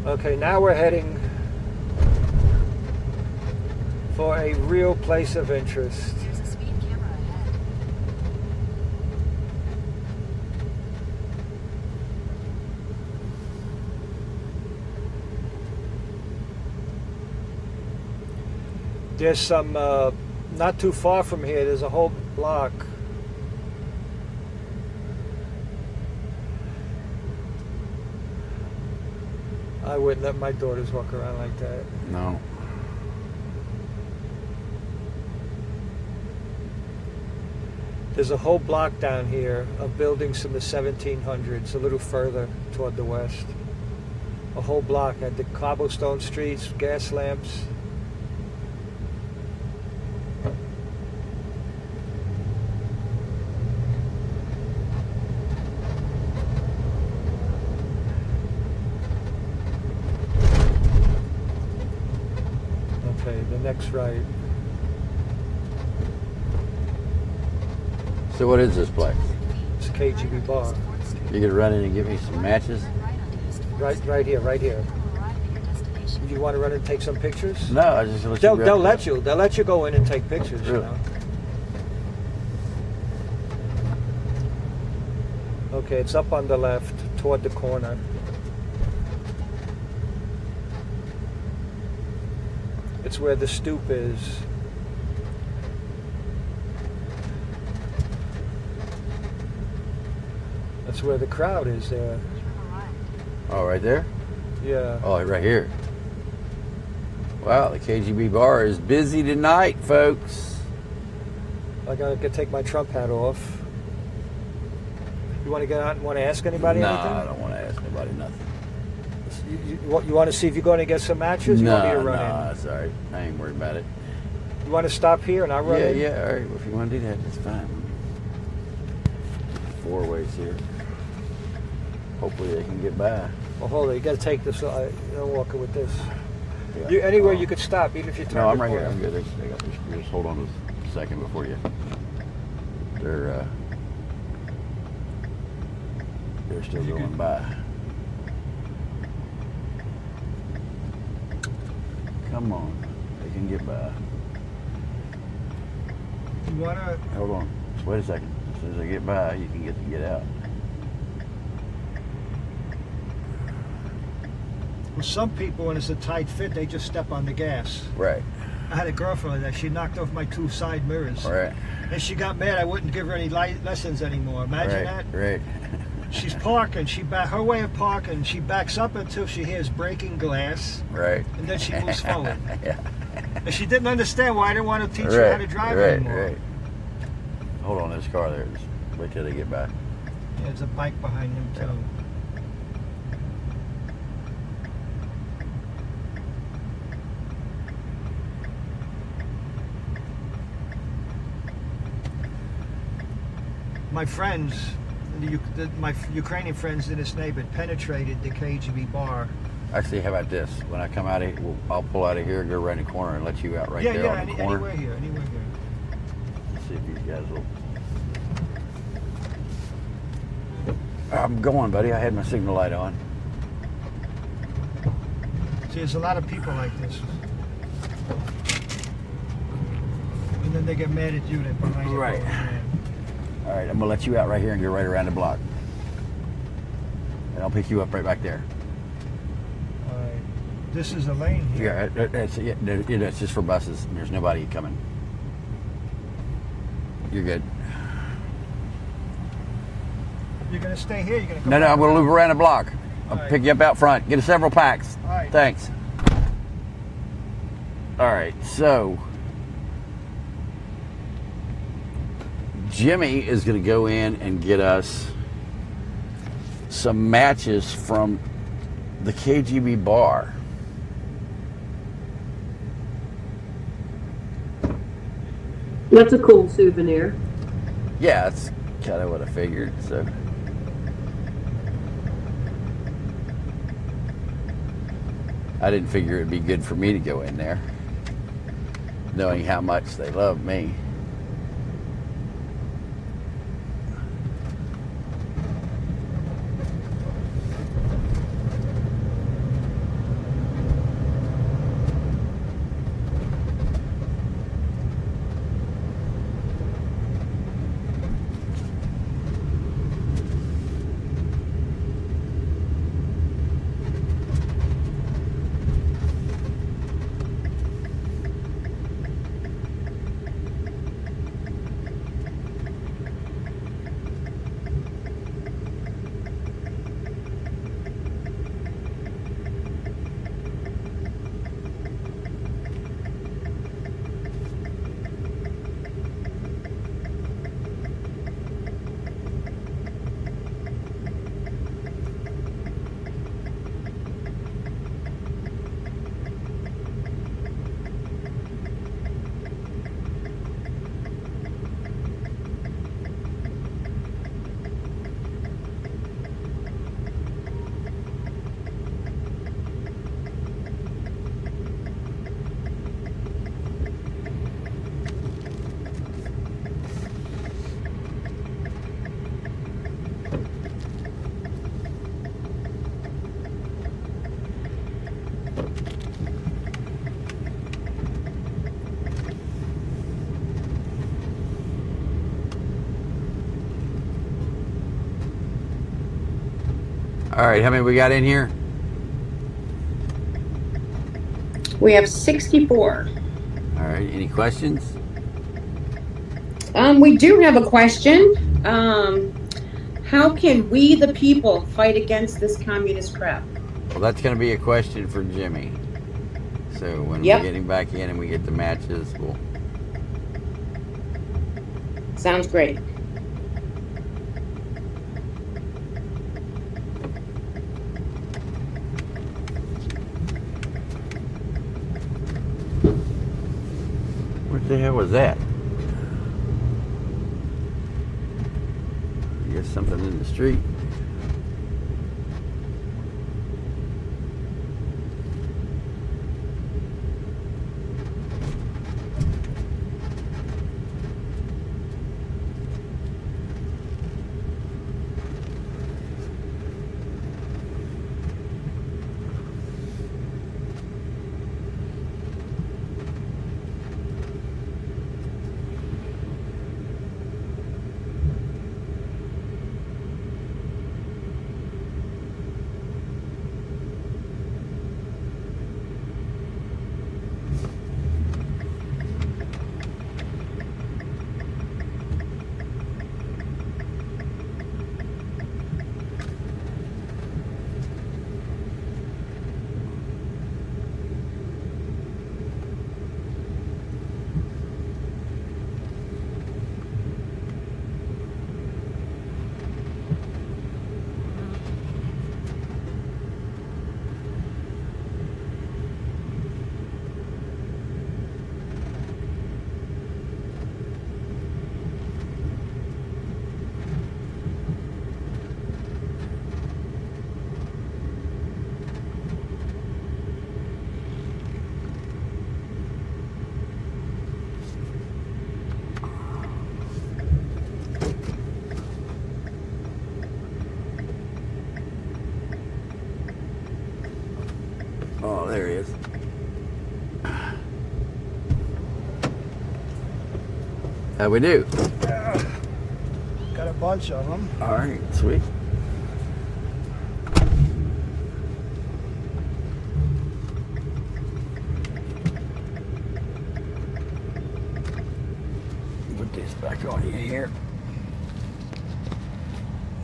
Okay, now we're heading for a real place of interest. There's a speed camera ahead. There's some, not too far from here, there's a whole block. I wouldn't let my daughters walk around like that. No. There's a whole block down here of buildings from the 1700s, a little further toward the west. A whole block had the cobblestone streets, gas lamps. Okay, the next right. So what is this place? It's KGB bar. You could run in and give me some matches? Right here, right here. You want to run and take some pictures? No, I just let you They'll grab let that. you. They'll let you go in and take pictures. You Really? know. Okay, it's up on the left toward the corner. It's where the stoop is. That's where the crowd is there. Oh, right there? Yeah. Oh, right here. Wow, the KGB bar is busy tonight, folks. I gotta take my Trump hat off. You want to get out and want to ask anybody No, anything? I don't want to ask nobody nothing. You want to see if you're going to get some matches? You want me to No, run in? that's all right. I ain't worried about it. You want to stop here and I'll run in? Yeah, all right. Well, if you want to do that, that's fine. 4 ways here. Hopefully they can get by. Well, hold on. You got to take this. I'll walk it with this. Yeah. You, anywhere you could stop, even if you turn. No, I'm the right here. corner. I'm good. Just hold on a second before you. They're still going by. Come on, they can get by. You wanna? Hold on. Just wait a second. As soon as they get by, you can get out. Well, some people, when it's a tight fit, they just step on the gas. Right. I had a girlfriend like that. She knocked off my 2 side mirrors. Right. And she got mad. I wouldn't give her any lessons anymore. Imagine Right. that. Right. She's parking. Her way of parking. She backs up until she hears breaking glass, Right. and then she moves forward. Yeah. And she didn't understand why I didn't want to teach her how to drive anymore. Right. Hold on, this car there. Just wait till they get by. Yeah, there's a bike behind him too. My friends, my Ukrainian friends in this neighborhood penetrated the KGB bar. Actually, how about this? When I come out of here, I'll pull out of here and go right in the corner and let you out right there on the corner. Anywhere here. Let's see if these guys will. I'm going, buddy. I had my signal light on. See, there's a lot of people like this. And then they get mad at you. They're behind you. Right. All right, I'm gonna let you out right here and go right around the block, and I'll pick you up right back there. All right. This is a lane here. Yeah, it's just for buses. There's nobody coming. You're good. You're gonna stay here. You're gonna go. No, I'm gonna loop around the block. I'll All right. pick you up out front. Get several packs. All right. Thanks. All right, so Jimmy is going to go in and get us some matches from the KGB bar. That's a cool souvenir. Yeah, that's kind of what I figured. So I didn't figure it'd be good for me to go in there, knowing how much they love me. All right, how many we got in here? We have 64. All right, any questions? We do have a question. How can we, the people, fight against this communist crap? Well, that's going to be a question for Jimmy. So when we Yep. get him back in and we get the matches, we'll... Sounds great. What the hell was that? I guess something in the street. Oh, there he is. How we do? Got a bunch of them. All right, sweet. Put this back on you here.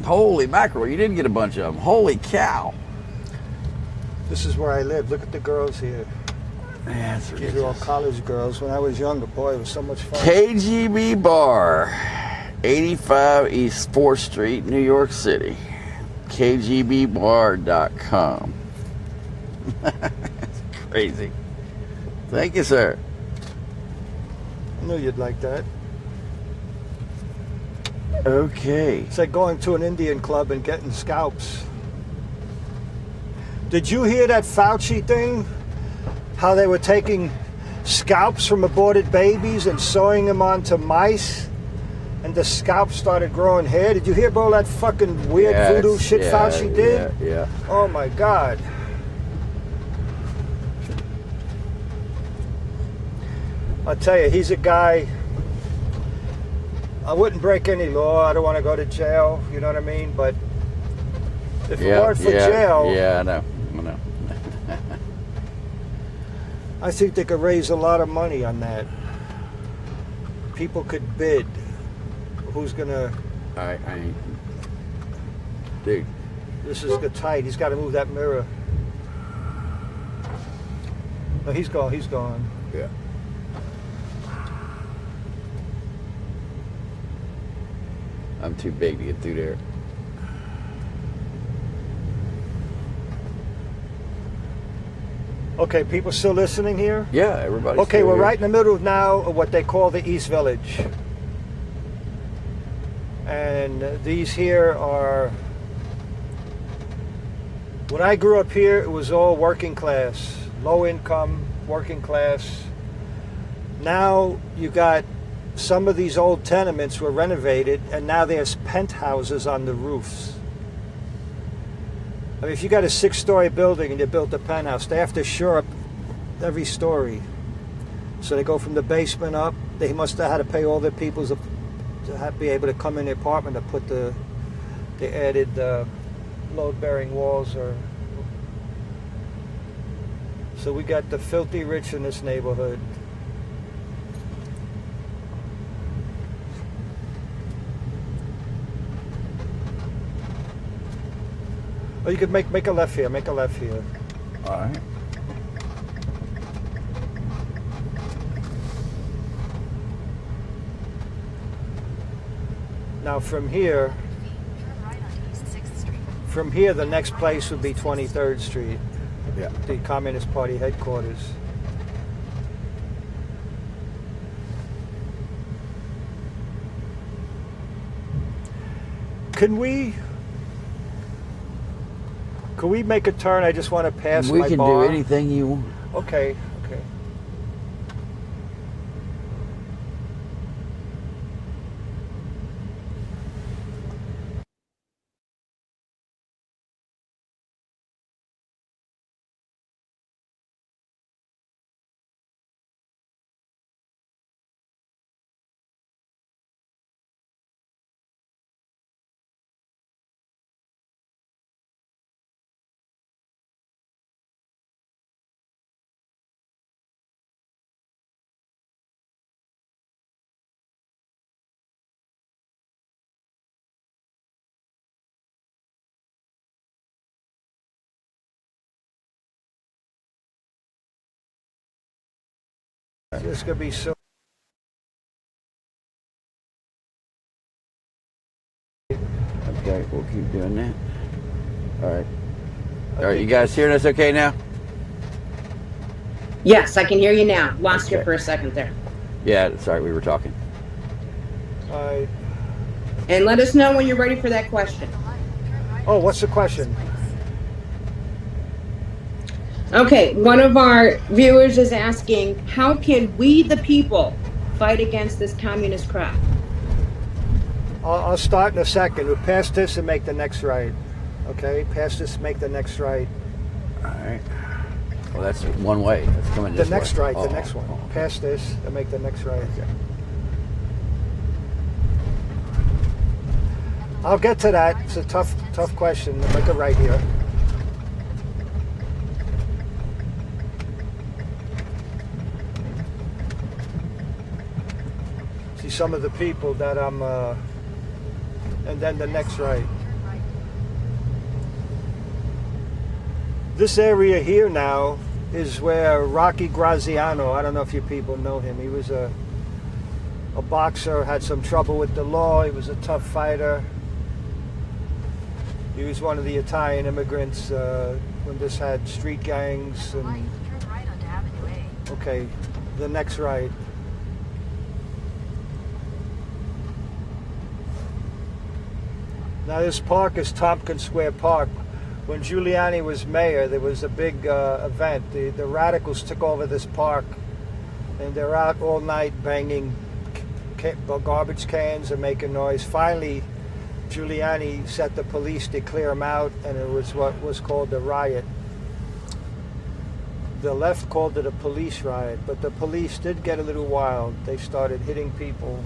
Holy mackerel, you did get a bunch of them. Holy cow. This is where I live. Look at the girls here. Yeah, that's These are all ridiculous. college girls. When I was younger, boy, it was so much fun. KGB Bar, 85 East 4th Street, New York City. KGBbar.com. That's crazy. Thank you, sir. I knew you'd like that. Okay. It's like going to an Indian club and getting scalps. Did you hear that Fauci thing? How they were taking scalps from aborted babies and sewing them onto mice, and the scalps started growing hair. Did you hear about all that fucking weird voodoo shit Fauci did? Yeah. Oh my God. I'll tell you, he's a guy. I wouldn't break any law. I don't want to go to jail. You know what I mean? But if it weren't for jail, Yeah, I know. I think they could raise a lot of money on that. People could bid. Who's gonna? I ain't. Dude. This is tight. He's got to move that mirror. No, he's gone. He's gone. Yeah. I'm too big to get through there. Okay, people still listening here? Yeah, everybody. Okay, we're right in the middle now of what they call the East Village. And these here are... When I grew up here, it was all working class. Low income, working class. Now you got some of these old tenements were renovated, and now there's penthouses on the roofs. I mean, if you got a 6-story building and you built a penthouse, they have to shore up every story. So they go from the basement up. They must have had to pay all their people to be able to come in the apartment to put the added load-bearing walls. So we got the filthy rich in this neighborhood. Oh, you could make a left here. Make a left here. All right. Now from here, Turn right onto East 6th Street. from here, the next place would be 23rd Street, Yeah. the Communist Party headquarters. Can we make a turn? I just want to pass We my can bar. do anything you want. Okay. This could be so. Okay, we'll keep doing that. All right. All right, you guys hearing us okay now? Yes, I can hear you now. Lost you Okay. for a second there. Yeah, sorry, we were talking. And let us know when you're ready for that question. The light. Turn right Oh, onto what's the East question? Place. Okay, one of our viewers is asking, how can we, the people, fight against this communist crap? I'll start in a second. We'll pass this and make the next right. Okay, pass this, make the next right. All right. Well, that's one way. That's coming The this next way. right, Oh, the next one. oh. Past this and make the next right. I'll get to that. It's a tough question. Make a right here. See some of the people that I'm, and then the next right. This area here now is where Rocky Graziano, I don't know if you people know him, he was a boxer, had some trouble with the law, he was a tough fighter. He was one of the Italian immigrants when this had street gangs. And, Light, turn right onto Avenue A. okay, the next right. Now this park is Tompkins Square Park. When Giuliani was mayor, there was a big event. The radicals took over this park, and they're out all night banging garbage cans and making noise. Finally, Giuliani set the police to clear them out, and it was what was called a riot. The left called it a police riot, but the police did get a little wild. They started hitting people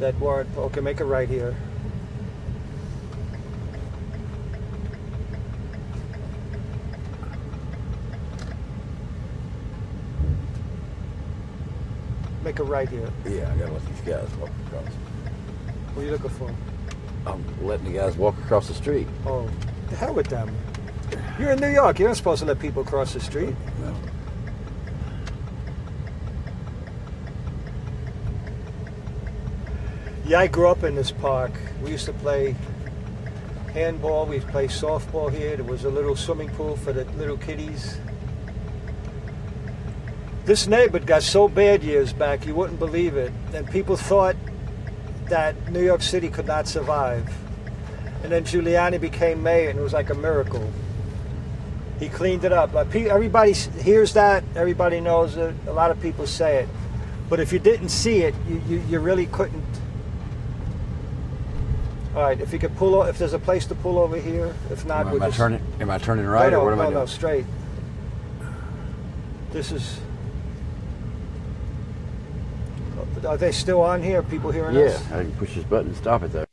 that weren't. Okay, make a right here. Make a right here. Yeah, I gotta let these guys walk across. What are you looking for? I'm letting the guys walk across the street. Oh, the hell with them. You're in New York. You're not supposed to let people cross the street. No. Yeah, I grew up in this park. We used to play handball. We used to play softball here. There was a little swimming pool for the little kiddies. This neighborhood got so bad years back, you wouldn't believe it. And people thought that New York City could not survive. And then Giuliani became mayor, and it was like a miracle. He cleaned it up. Everybody hears that. Everybody knows it. A lot of people say it. But if you didn't see it, you really couldn't. All right, if you could pull, if there's a place to pull over here. If not, Am we'll I just turning? Am I turning right, no, or what am I no, doing? no, straight. This is. Are they still on here? People hearing Yeah, us? I can push this button and stop it though.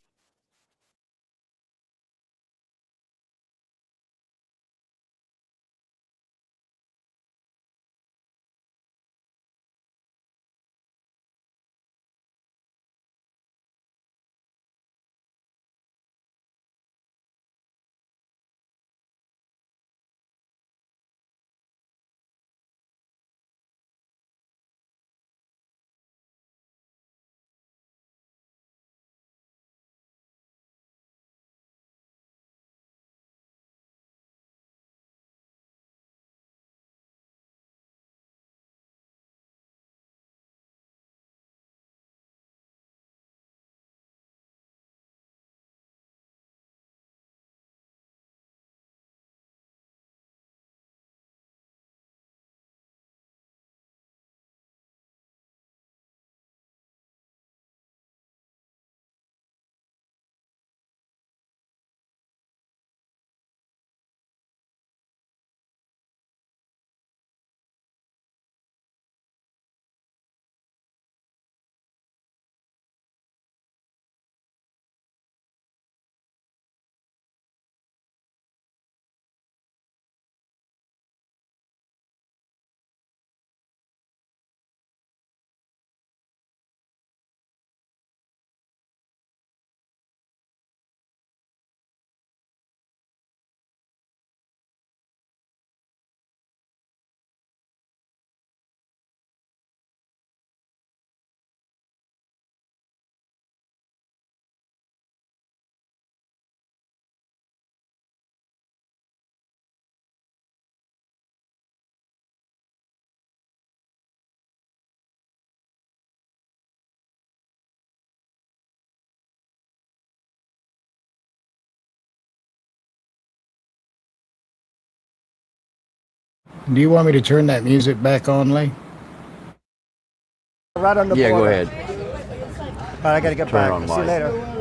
Do you want me to turn that music back on, Lee? Right on the Yeah, go border. ahead. All right, I gotta get Turn back. it on See you live. later.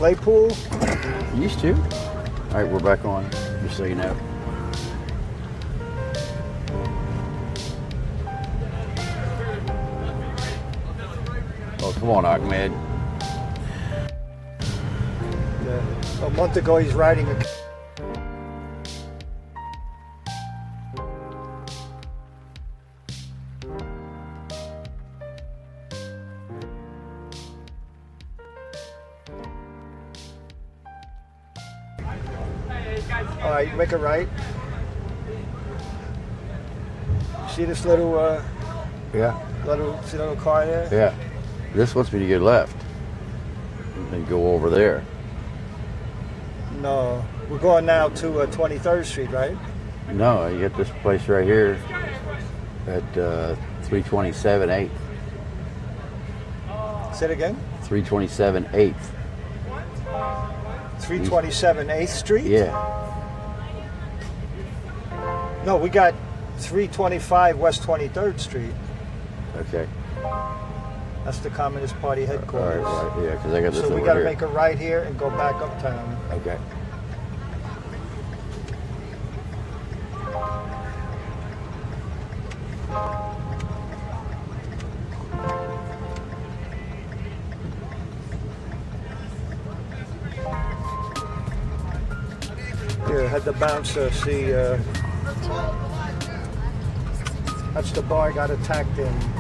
play pool? Used to. All right, we're back on, just so you know. Oh, come on, Ahmed. A month ago, he's riding a. All right, you make a right. See this little, Yeah. see the little car there? Yeah. This wants me to get left and go over there. No, we're going now to 23rd Street, right? No, you get this place right here at 327 8th. Say it again. 327 8th. 327 8th Street? Yeah. No, we got 325 West 23rd Street. Okay. That's the Communist Party All headquarters. right. Yeah, because I got this So we over got to here. make a right here and go back uptown. Okay. Here, had the bouncer see. That's the bar got attacked in.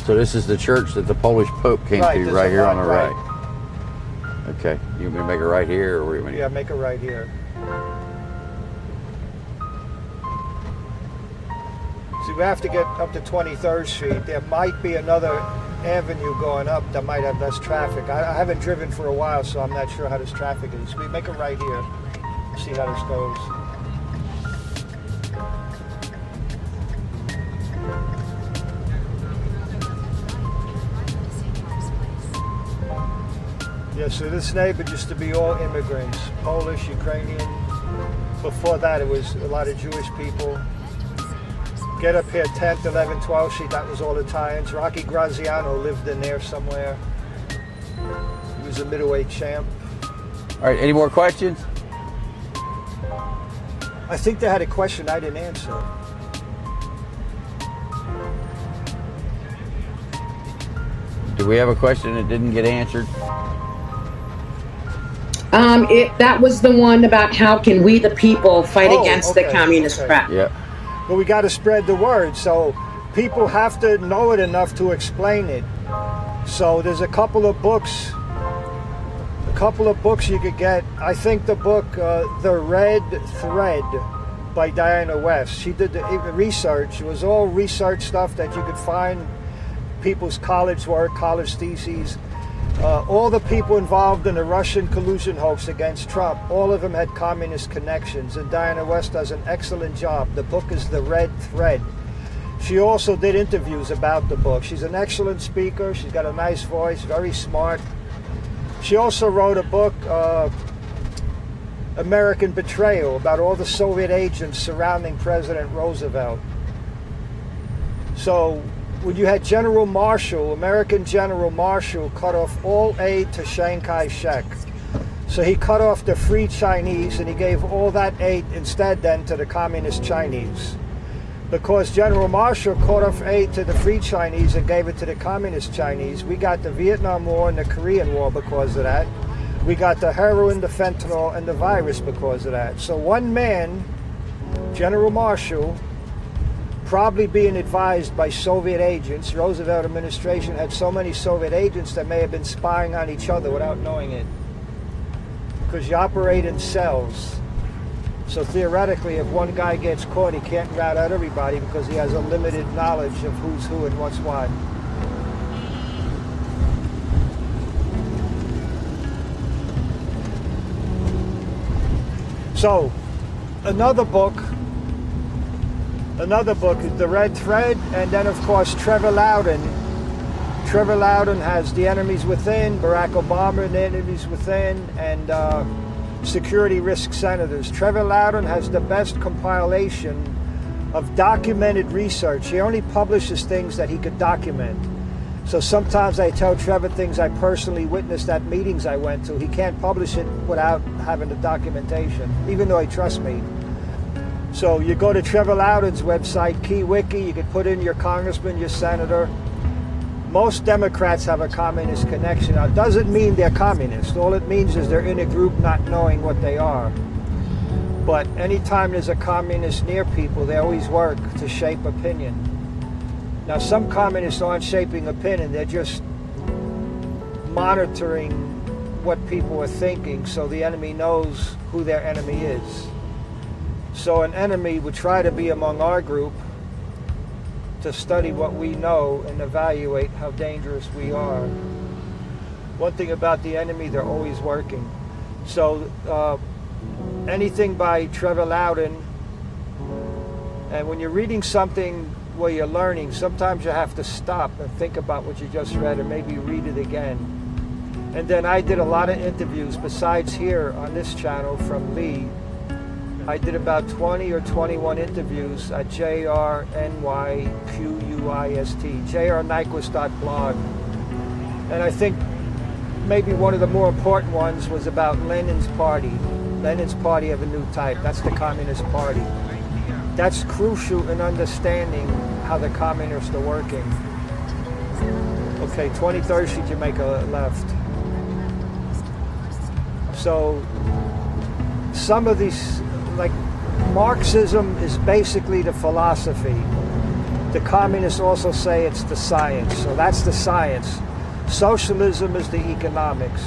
So this is the church that the Polish Pope came Right, to there's right a here on the right. right. Okay. You want me to make it right here or where you want Yeah, make a right here. See, we have to get up to 23rd Street. There might be another avenue going up that might have less traffic. I haven't driven for a while, so I'm not sure how this traffic is. We make a right here. See how this goes. Yeah, so this neighborhood used to be all immigrants, Polish, Ukrainian. Before that, it was a lot of Jewish people. Get up here, 10th, 11th, 12th Street, that was all Italians. Rocky Graziano lived in there somewhere. He was a middleweight champ. All right, any more questions? I think they had a question I didn't answer. Do we have a question that didn't get answered? That was the one about how can we the people fight Oh, against the okay, communist okay. crap. Yeah. But we got to spread the word, so people have to know it enough to explain it. So there's a couple of books you could get. I think the book The Red Thread by Diana West. She did the research. It was all research stuff that you could find, people's college work, college theses. All the people involved in the Russian collusion hoax against Trump, all of them had communist connections, and Diana West does an excellent job. The book is The Red Thread. She also did interviews about the book. She's an excellent speaker. She's got a nice voice, very smart. She also wrote a book, American Betrayal, about all the Soviet agents surrounding President Roosevelt. So when you had General Marshall, American General Marshall, cut off all aid to Chiang Kai-shek. So he cut off the free Chinese and he gave all that aid instead then to the communist Chinese. Because General Marshall cut off aid to the free Chinese and gave it to the communist Chinese, we got the Vietnam War and the Korean War because of that. We got the heroin, the fentanyl, and the virus because of that. So one man, General Marshall, probably being advised by Soviet agents. Roosevelt administration had so many Soviet agents that may have been spying on each other without knowing it. Because you operate in cells. So theoretically, if one guy gets caught, he can't rat out everybody because he has a limited knowledge of who's who and what's what. So, another book is The Red Thread, and then of course Trevor Loudon. Trevor Loudon has The Enemies Within, Barack Obama and The Enemies Within, and Security Risk Senators. Trevor Loudon has the best compilation of documented research. He only publishes things that he could document. So sometimes I tell Trevor things I personally witnessed at meetings I went to. He can't publish it without having the documentation, even though he trusts me. So you go to Trevor Loudon's website, KeyWiki, you can put in your congressman, your senator. Most Democrats have a communist connection. Now, it doesn't mean they're communist. All it means is they're in a group not knowing what they are. But anytime there's a communist near people, they always work to shape opinion. Now, some communists aren't shaping opinion. They're just monitoring what people are thinking so the enemy knows who their enemy is. So an enemy would try to be among our group to study what we know and evaluate how dangerous we are. One thing about the enemy, they're always working. So anything by Trevor Loudon, and when you're reading something where you're learning, sometimes you have to stop and think about what you just read, or maybe read it again. And then I did a lot of interviews besides here on this channel from Lee. I did about 20 or 21 interviews at JRNYQUIST, jrnyquist.blog. And I think maybe one of the more important ones was about Lenin's party of a new type. That's the Communist Party. That's crucial in understanding how the communists are working. Okay, 23rd Street, Jamaica left. So some of these, like Marxism is basically the philosophy. The communists also say it's the science, so that's the science. Socialism is the economics.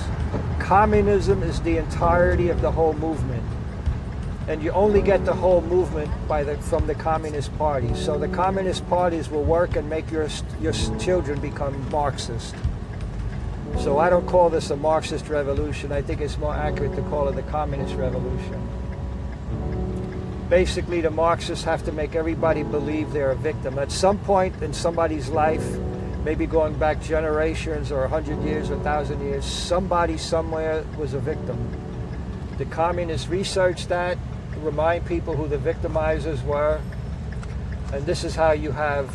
Communism is the entirety of the whole movement. And you only get the whole movement from the Communist Party. So the Communist parties will work and make your children become Marxist. So I don't call this a Marxist revolution. I think it's more accurate to call it the Communist Revolution. Basically, the Marxists have to make everybody believe they're a victim. At some point in somebody's life, maybe going back generations or 100 years or 1,000 years, somebody somewhere was a victim. The communists researched that, remind people who the victimizers were, and this is how you have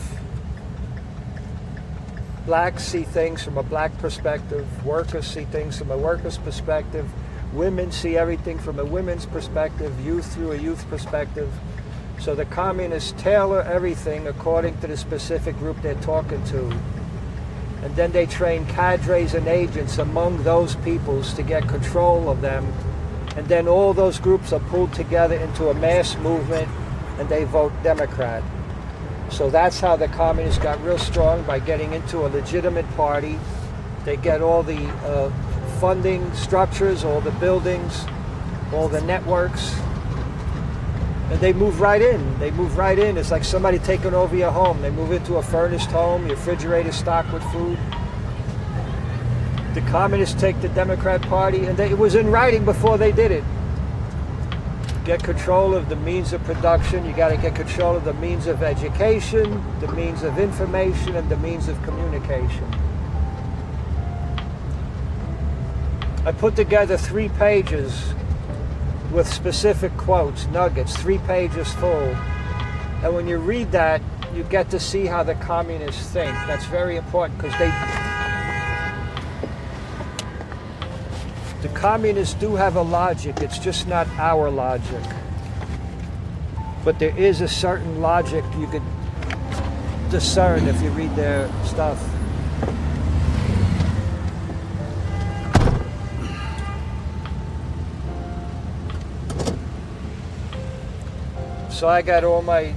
blacks see things from a black perspective, workers see things from a worker's perspective, women see everything from a women's perspective, youth through a youth perspective. So the communists tailor everything according to the specific group they're talking to. And then they train cadres and agents among those peoples to get control of them. And then all those groups are pulled together into a mass movement and they vote Democrat. So that's how the communists got real strong, by getting into a legitimate party. They get all the funding structures, all the buildings, all the networks, and they move right in. They move right in. It's like somebody taking over your home. They move into a furnished home, your refrigerator stocked with food. The communists take the Democrat Party, and it was in writing before they did it. Get control of the means of production. You got to get control of the means of education, the means of information, and the means of communication. I put together 3 pages with specific quotes, nuggets, 3 pages full. And when you read that, you get to see how the communists think. That's very important, because the communists do have a logic. It's just not our logic. But there is a certain logic you could discern if you read their stuff. So I got all my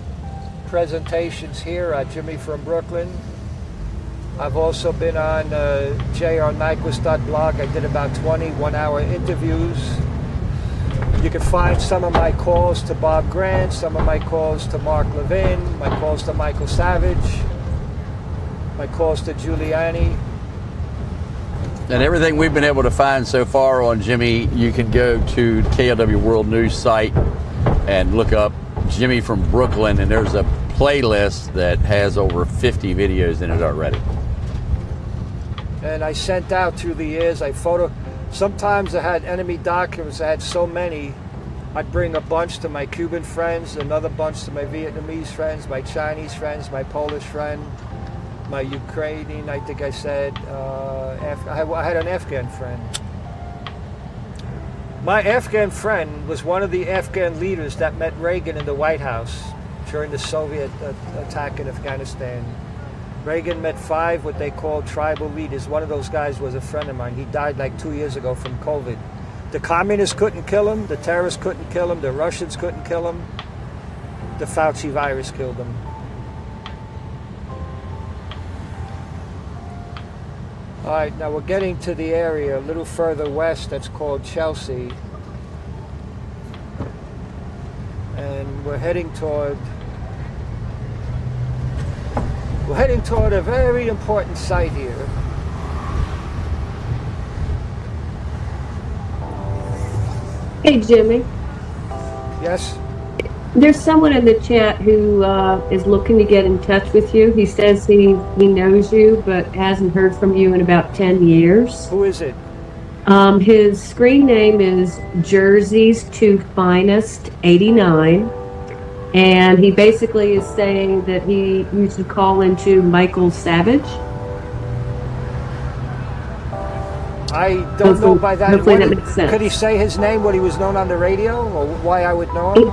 presentations here at Jimmy from Brooklyn. I've also been on jrnyquist.blog. I did about 20 one-hour interviews. You can find some of my calls to Bob Grant, some of my calls to Mark Levin, my calls to Michael Savage, my calls to Giuliani. And everything we've been able to find so far on Jimmy, you can go to KLW World News site and look up Jimmy from Brooklyn, and there's a playlist that has over 50 videos in it already. And I sent out through the years, sometimes I had enemy documents, I had so many, I'd bring a bunch to my Cuban friends, another bunch to my Vietnamese friends, my Chinese friends, my Polish friend, my Ukrainian, I think I said, I had an Afghan friend. My Afghan friend was one of the Afghan leaders that met Reagan in the White House during the Soviet attack in Afghanistan. Reagan met 5 what they called tribal leaders. One of those guys was a friend of mine. He died like 2 years ago from COVID. The communists couldn't kill him, the terrorists couldn't kill him, the Russians couldn't kill him. The Fauci virus killed him. All right, now we're getting to the area a little further west that's called Chelsea. And we're heading toward a very important site here. Hey, Jimmy. Yes? There's someone in the chat who is looking to get in touch with you. He says he knows you, but hasn't heard from you in about 10 years. Who is it? His screen name is Jersey's Two Finest 89. And he basically is saying that he used to call into Michael Savage. I don't know by that. Hopefully that makes sense. Could he say his name, what he was known on the radio, or why I would know him?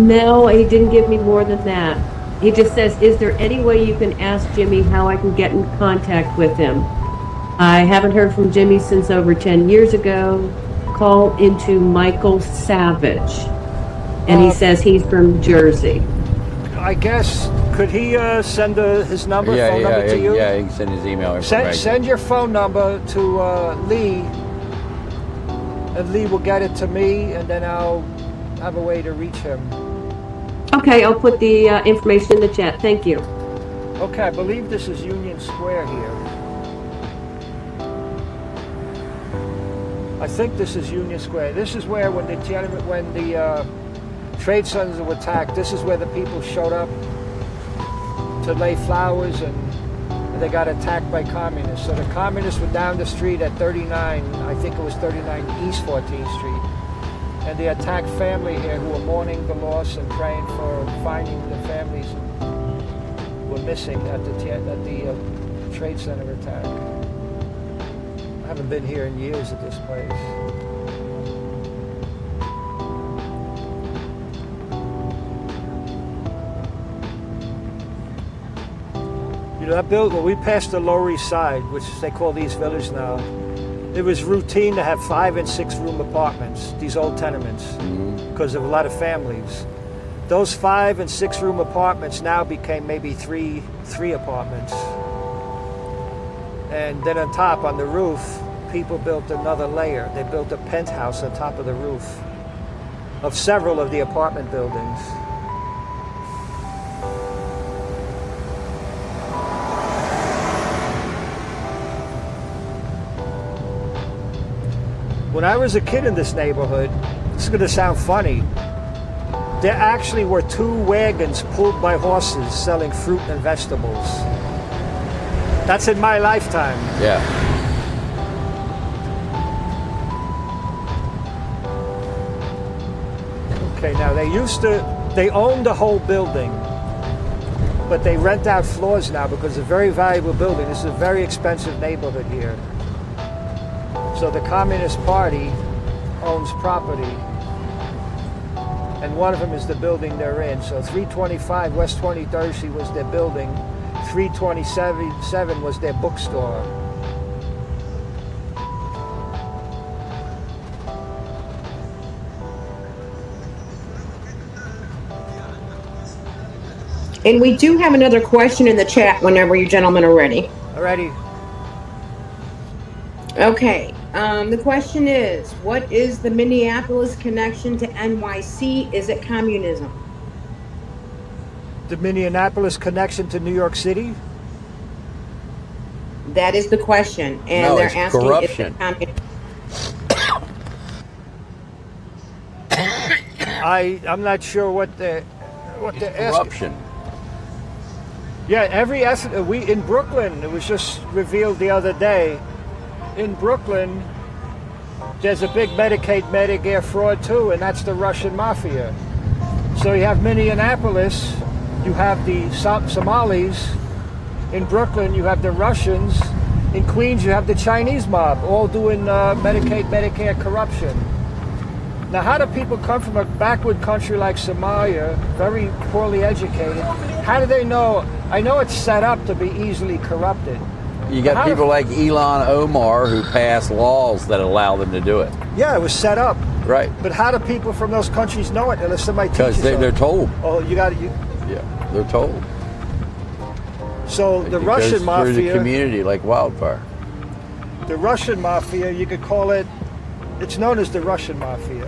No, he didn't give me more than that. He just says, is there any way you can ask Jimmy how I can get in contact with him? I haven't heard from Jimmy since over 10 years ago. Call into Michael Savage. And he says he's from Jersey. I guess, could he send his phone number to you? Yeah, he can send his email information. Send your phone number to Lee, and Lee will get it to me, and then I'll have a way to reach him. Okay, I'll put the information in the chat. Thank you. Okay, I believe this is Union Square here. I think this is Union Square. This is where when the Trade Centers were attacked, this is where the people showed up to lay flowers, and they got attacked by communists. So the communists were down the street at 39, I think it was 39 East 14th Street. And they attacked family here who were mourning the loss and praying for finding the families who were missing at the Trade Center attack. I haven't been here in years at this place. You know, that building, when we passed the Lower East Side, which they call East Village now, it was routine to have 5 and 6 room apartments, these old tenements, because of a lot of families. Those 5 and 6 room apartments now became maybe three apartments. And then on top, on the roof, people built another layer. They built a penthouse on top of the roof of several of the apartment buildings. When I was a kid in this neighborhood, this is going to sound funny, there actually were 2 wagons pulled by horses selling fruit and vegetables. That's in my lifetime. Yeah. Okay, now they owned the whole building, but they rent out floors now because it's a very valuable building. This is a very expensive neighborhood here. So the Communist Party owns property, and one of them is the building they're in. So 325 West 23rd Street was their building, 327 was their bookstore. And we do have another question in the chat whenever you gentlemen are ready. Alrighty. Okay. The question is, what is the Minneapolis connection to NYC? Is it communism? The Minneapolis connection to New York City? That is the question, and No, they're it's asking corruption. if the communist. I'm not sure what they're It's asking. corruption. Yeah, we in Brooklyn. It was just revealed the other day. In Brooklyn, there's a big Medicaid, Medicare fraud too, and that's the Russian mafia. So you have Minneapolis, you have the Somalis. In Brooklyn, you have the Russians. In Queens, you have the Chinese mob, all doing Medicaid, Medicare corruption. Now, how do people come from a backward country like Somalia, very poorly educated? How do they know? I know it's set up to be easily corrupted. You got people like Elon Omar who pass laws that allow them to do it. Yeah, it was set up. Right. But how do people from those countries know it unless somebody teaches Because they're them? told. Oh, you got it. Yeah, they're told. So the It Russian goes through the mafia, community like wildfire. the Russian mafia, you could call it. It's known as the Russian mafia,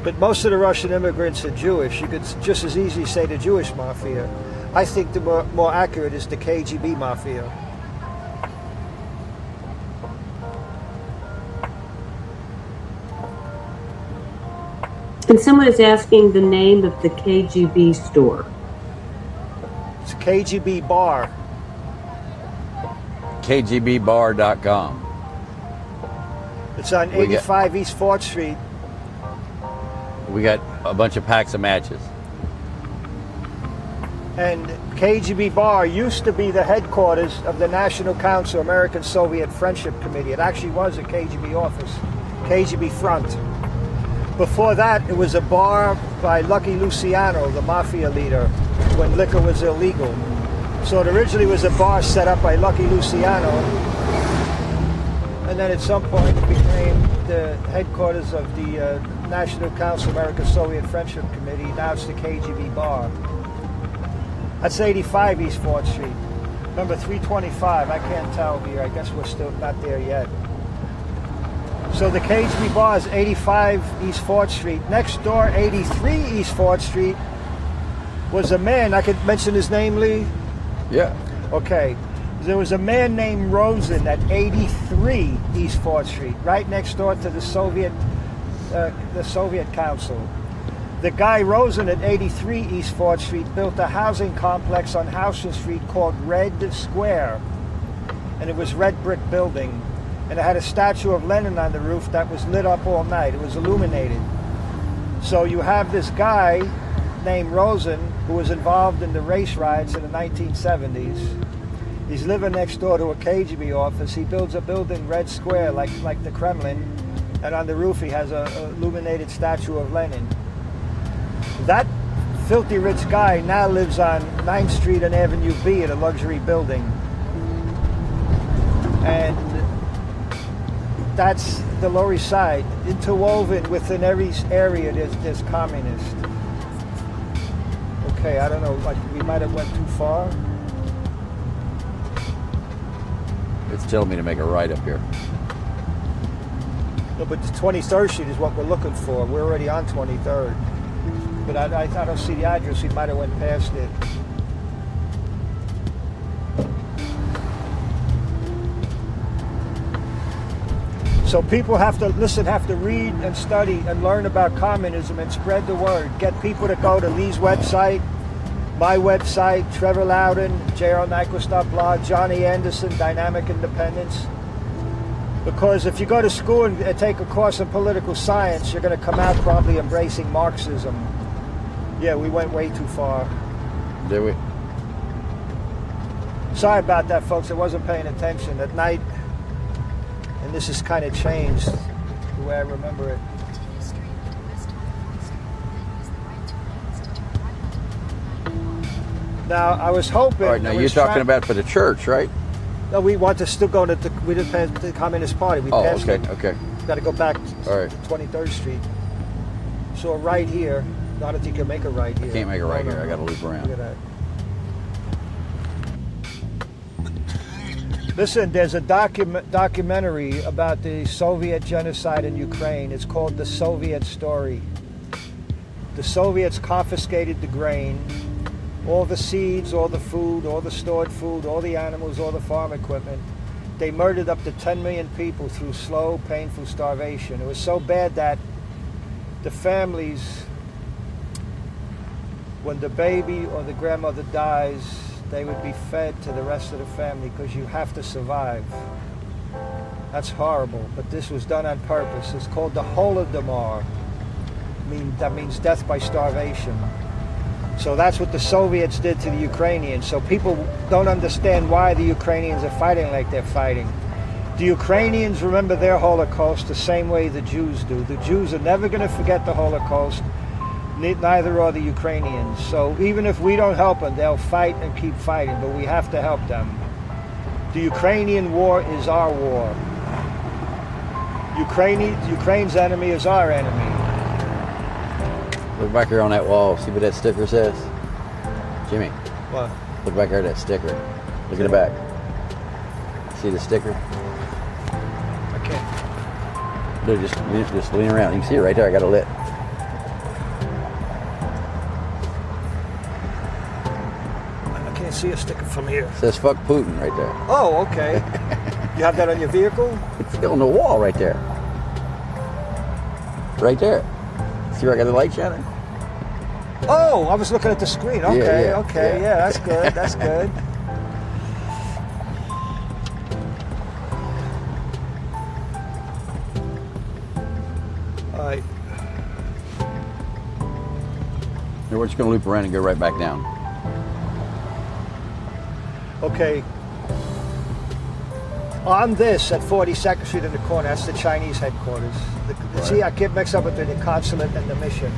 but most of the Russian immigrants are Jewish. You could just as easily say the Jewish mafia. I think the more accurate is the KGB mafia. And someone is asking the name of the KGB store. It's a KGB bar. KGBbar.com. It's on We got- 85 East 4th Street. We got a bunch of packs of matches. And KGB Bar used to be the headquarters of the National Council American Soviet Friendship Committee. It actually was a KGB office, KGB front. Before that, it was a bar by Lucky Luciano, the mafia leader, when liquor was illegal. So it originally was a bar set up by Lucky Luciano, and then at some point it became the headquarters of the National Council American Soviet Friendship Committee. Now it's the KGB Bar. That's 85 East 4th Street. Number 325, I can't tell here. I guess we're still not there yet. So the KGB Bar is 85 East 4th Street. Next door, 83 East 4th Street, was a man. I could mention his name, Lee? Yeah. Okay. There was a man named Rosen at 83 East 4th Street, right next door to the Soviet Council. The guy Rosen at 83 East 4th Street built a housing complex on Houston Street called Red Square. And it was red brick building. And it had a statue of Lenin on the roof that was lit up all night. It was illuminated. So you have this guy named Rosen who was involved in the race riots in the 1970s. He's living next door to a KGB office. He builds a building, Red Square, like the Kremlin. And on the roof he has a illuminated statue of Lenin. That filthy rich guy now lives on 9th Street and Avenue B in a luxury building. And that's the Lower East Side. Interwoven within every area, there's communist. Okay, I don't know, like we might have went too far. It's telling me to make a right up here. No, but the 23rd Street is what we're looking for. We're already on 23rd. But I don't see the address. We might have went past it. So people have to listen, have to read and study and learn about communism and spread the word. Get people to go to Lee's website, my website, Trevor Loudon, J.R. Nyquist blog, Johnny Anderson, Dynamic Independence. Because if you go to school and take a course in political science, you're going to come out probably embracing Marxism. Yeah, we went way too far. Did we? Sorry about that, folks. I wasn't paying attention. At night, and this has kind of changed the way I remember it. Now, I was hoping... All right, now you're talking about for the church, right? No, we want to still go to we didn't pass the Communist Party. We Oh, passed okay, it. okay. Got to go back All right. to 23rd Street. So right here, I don't think you can make a right here. Can't make a right No, here. no, I got to no. loop around. Look at that. Listen, there's a documentary about the Soviet genocide in Ukraine. It's called The Soviet Story. The Soviets confiscated the grain, all the seeds, all the food, all the stored food, all the animals, all the farm equipment. they murdered up to 10 million people through slow, painful starvation. It was so bad that the families, when the baby or the grandmother dies, they would be fed to the rest of the family because you have to survive. That's horrible, but this was done on purpose. It's called the Holodomor. That means death by starvation. So that's what the Soviets did to the Ukrainians. So people don't understand why the Ukrainians are fighting like they're fighting. The Ukrainians remember their Holocaust the same way the Jews do. The Jews are never going to forget the Holocaust. Neither are the Ukrainians. So even if we don't help them, they'll fight and keep fighting, but we have to help them. The Ukrainian war is our war. Ukraine's enemy is our enemy. Look back here on that wall. See what that sticker says? Jimmy, What? look back here at that sticker. Look at the back. See the sticker? I can't. Dude, just lean around. You can see it right there. I got it lit. I can't see a sticker from here. It says fuck Putin right there. Oh, okay. You have that on your vehicle? It's on the wall right there. Right there. See where I got the light shining? Oh, I was looking at the screen. Okay, yeah, okay, yeah. that's good. That's good. All right. Now we're just going to loop around and go right back down. Okay. On this, at 42nd Street in the corner, that's the Chinese headquarters. Right. See, I get mixed up between the consulate and the mission.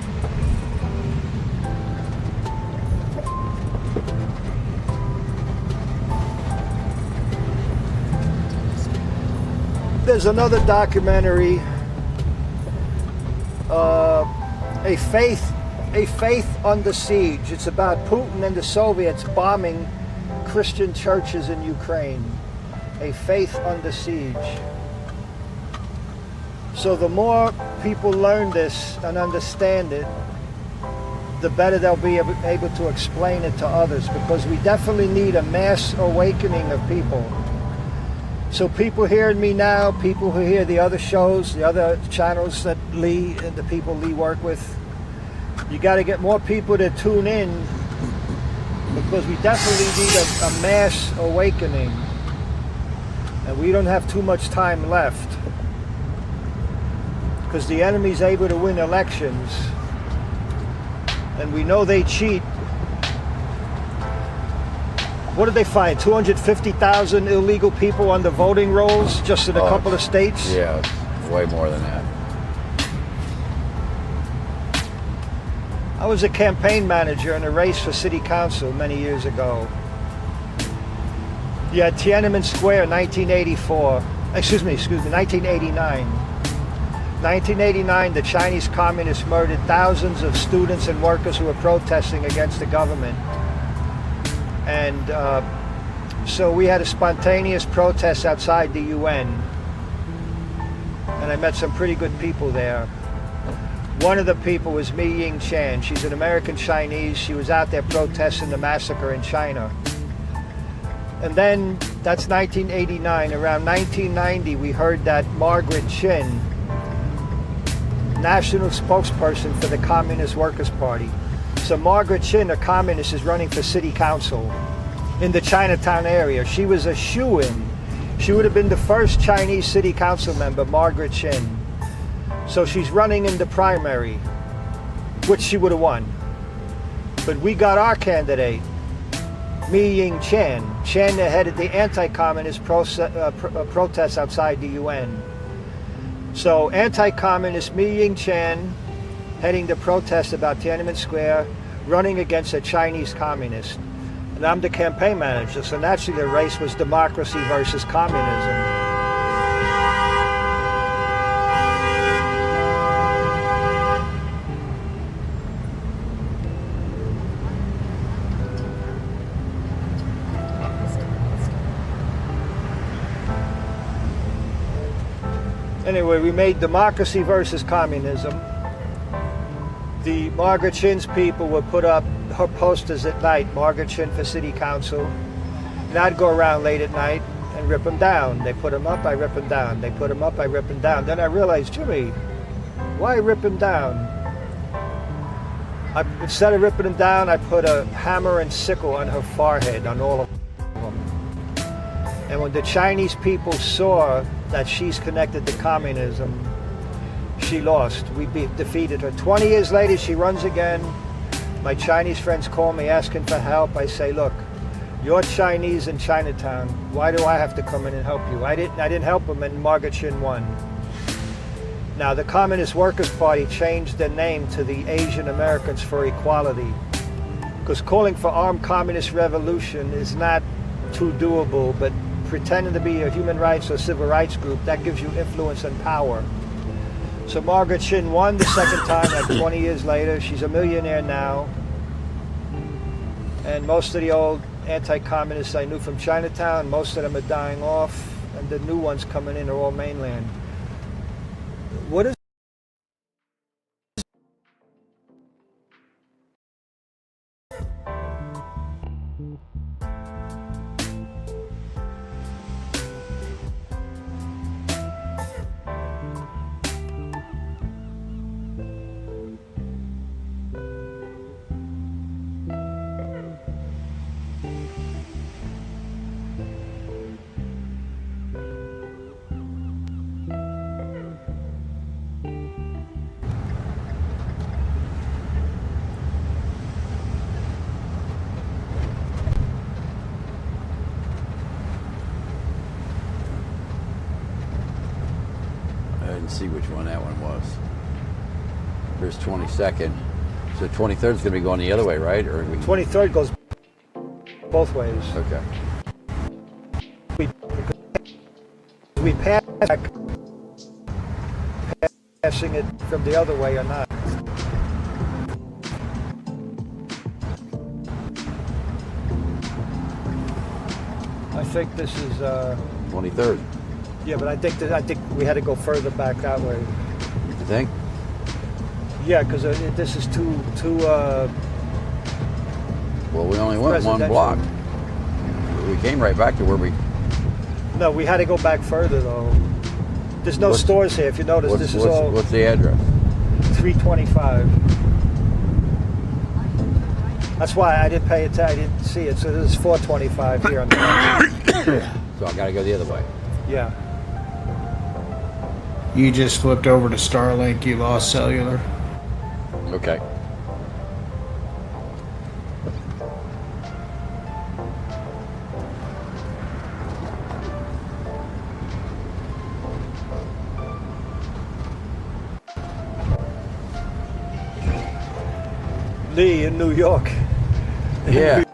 There's another documentary, A Faith Under Siege. It's about Putin and the Soviets bombing Christian churches in Ukraine. A Faith Under Siege. So the more people learn this and understand it, the better they'll be able to explain it to others, because we definitely need a mass awakening of people. So people hearing me now, people who hear the other shows, the other channels that Lee and the people Lee work with, you got to get more people to tune in, because we definitely need a mass awakening. And we don't have too much time left, because the enemy's able to win elections, and we know they cheat. What did they find? 250,000 illegal people on the voting rolls just in a couple of states? Yeah, it's way more than that. I was a campaign manager in a race for city council many years ago. You had Tiananmen Square, 1989. 1989, the Chinese communists murdered thousands of students and workers who were protesting against the government. And so we had a spontaneous protest outside the UN. And I met some pretty good people there. One of the people was Mi Ying Chan. She's an American Chinese. She was out there protesting the massacre in China. And then, that's 1989. Around 1990, we heard that Margaret Chin, national spokesperson for the Communist Workers' Party. So Margaret Chin, a communist, is running for city council in the Chinatown area. She was a shoo-in. She would have been the first Chinese city council member, Margaret Chin. So she's running in the primary, which she would have won. But we got our candidate, Mi Ying Chan. Chan headed the anti-communist protests outside the UN. So anti-communist Mi Ying Chan heading the protest about Tiananmen Square, running against a Chinese communist. And I'm the campaign manager, so naturally the race was democracy versus communism. Anyway, we made democracy versus communism. The Margaret Chin's people would put up her posters at night, Margaret Chin for city council. And I'd go around late at night and rip them down. They put them up, I rip them down. They put them up, I rip them down. Then I realized, Jimmy, why rip them down? Instead of ripping them down, I put a hammer and sickle on her forehead, on all of them. And when the Chinese people saw that she's connected to communism, she lost. We defeated her. 20 years later, she runs again. My Chinese friends call me asking for help. I say, look, you're Chinese in Chinatown. Why do I have to come in and help you? I didn't help them, and Margaret Chin won. Now, the Communist Workers' Party changed their name to the Asian Americans for Equality, because calling for armed communist revolution is not too doable, but pretending to be a human rights or civil rights group, that gives you influence and power. So Margaret Chin won the second time, like 20 years later. She's a millionaire now. And most of the old anti-communists I knew from Chinatown, most of them are dying off, and the new ones coming in are all mainland. What is See which one that one was. There's 22nd. So 23rd is going to be going the other way, right? Or 23rd goes both ways. Okay. We passing it from the other way or not. I think this is 23rd. yeah, but I think we had to go further back that way. You think? Yeah, because this is too. Well, we only went one block. We came right back to where we. No, we had to go back further though. There's no stores here. If you notice, this is all. What's the address? 325. That's why I didn't pay attention. I didn't see it. So this is 425 here on the right. So I got to go the other way. Yeah. You just flipped over to Starlink, you lost cellular. Okay. Lee in New York. Yeah.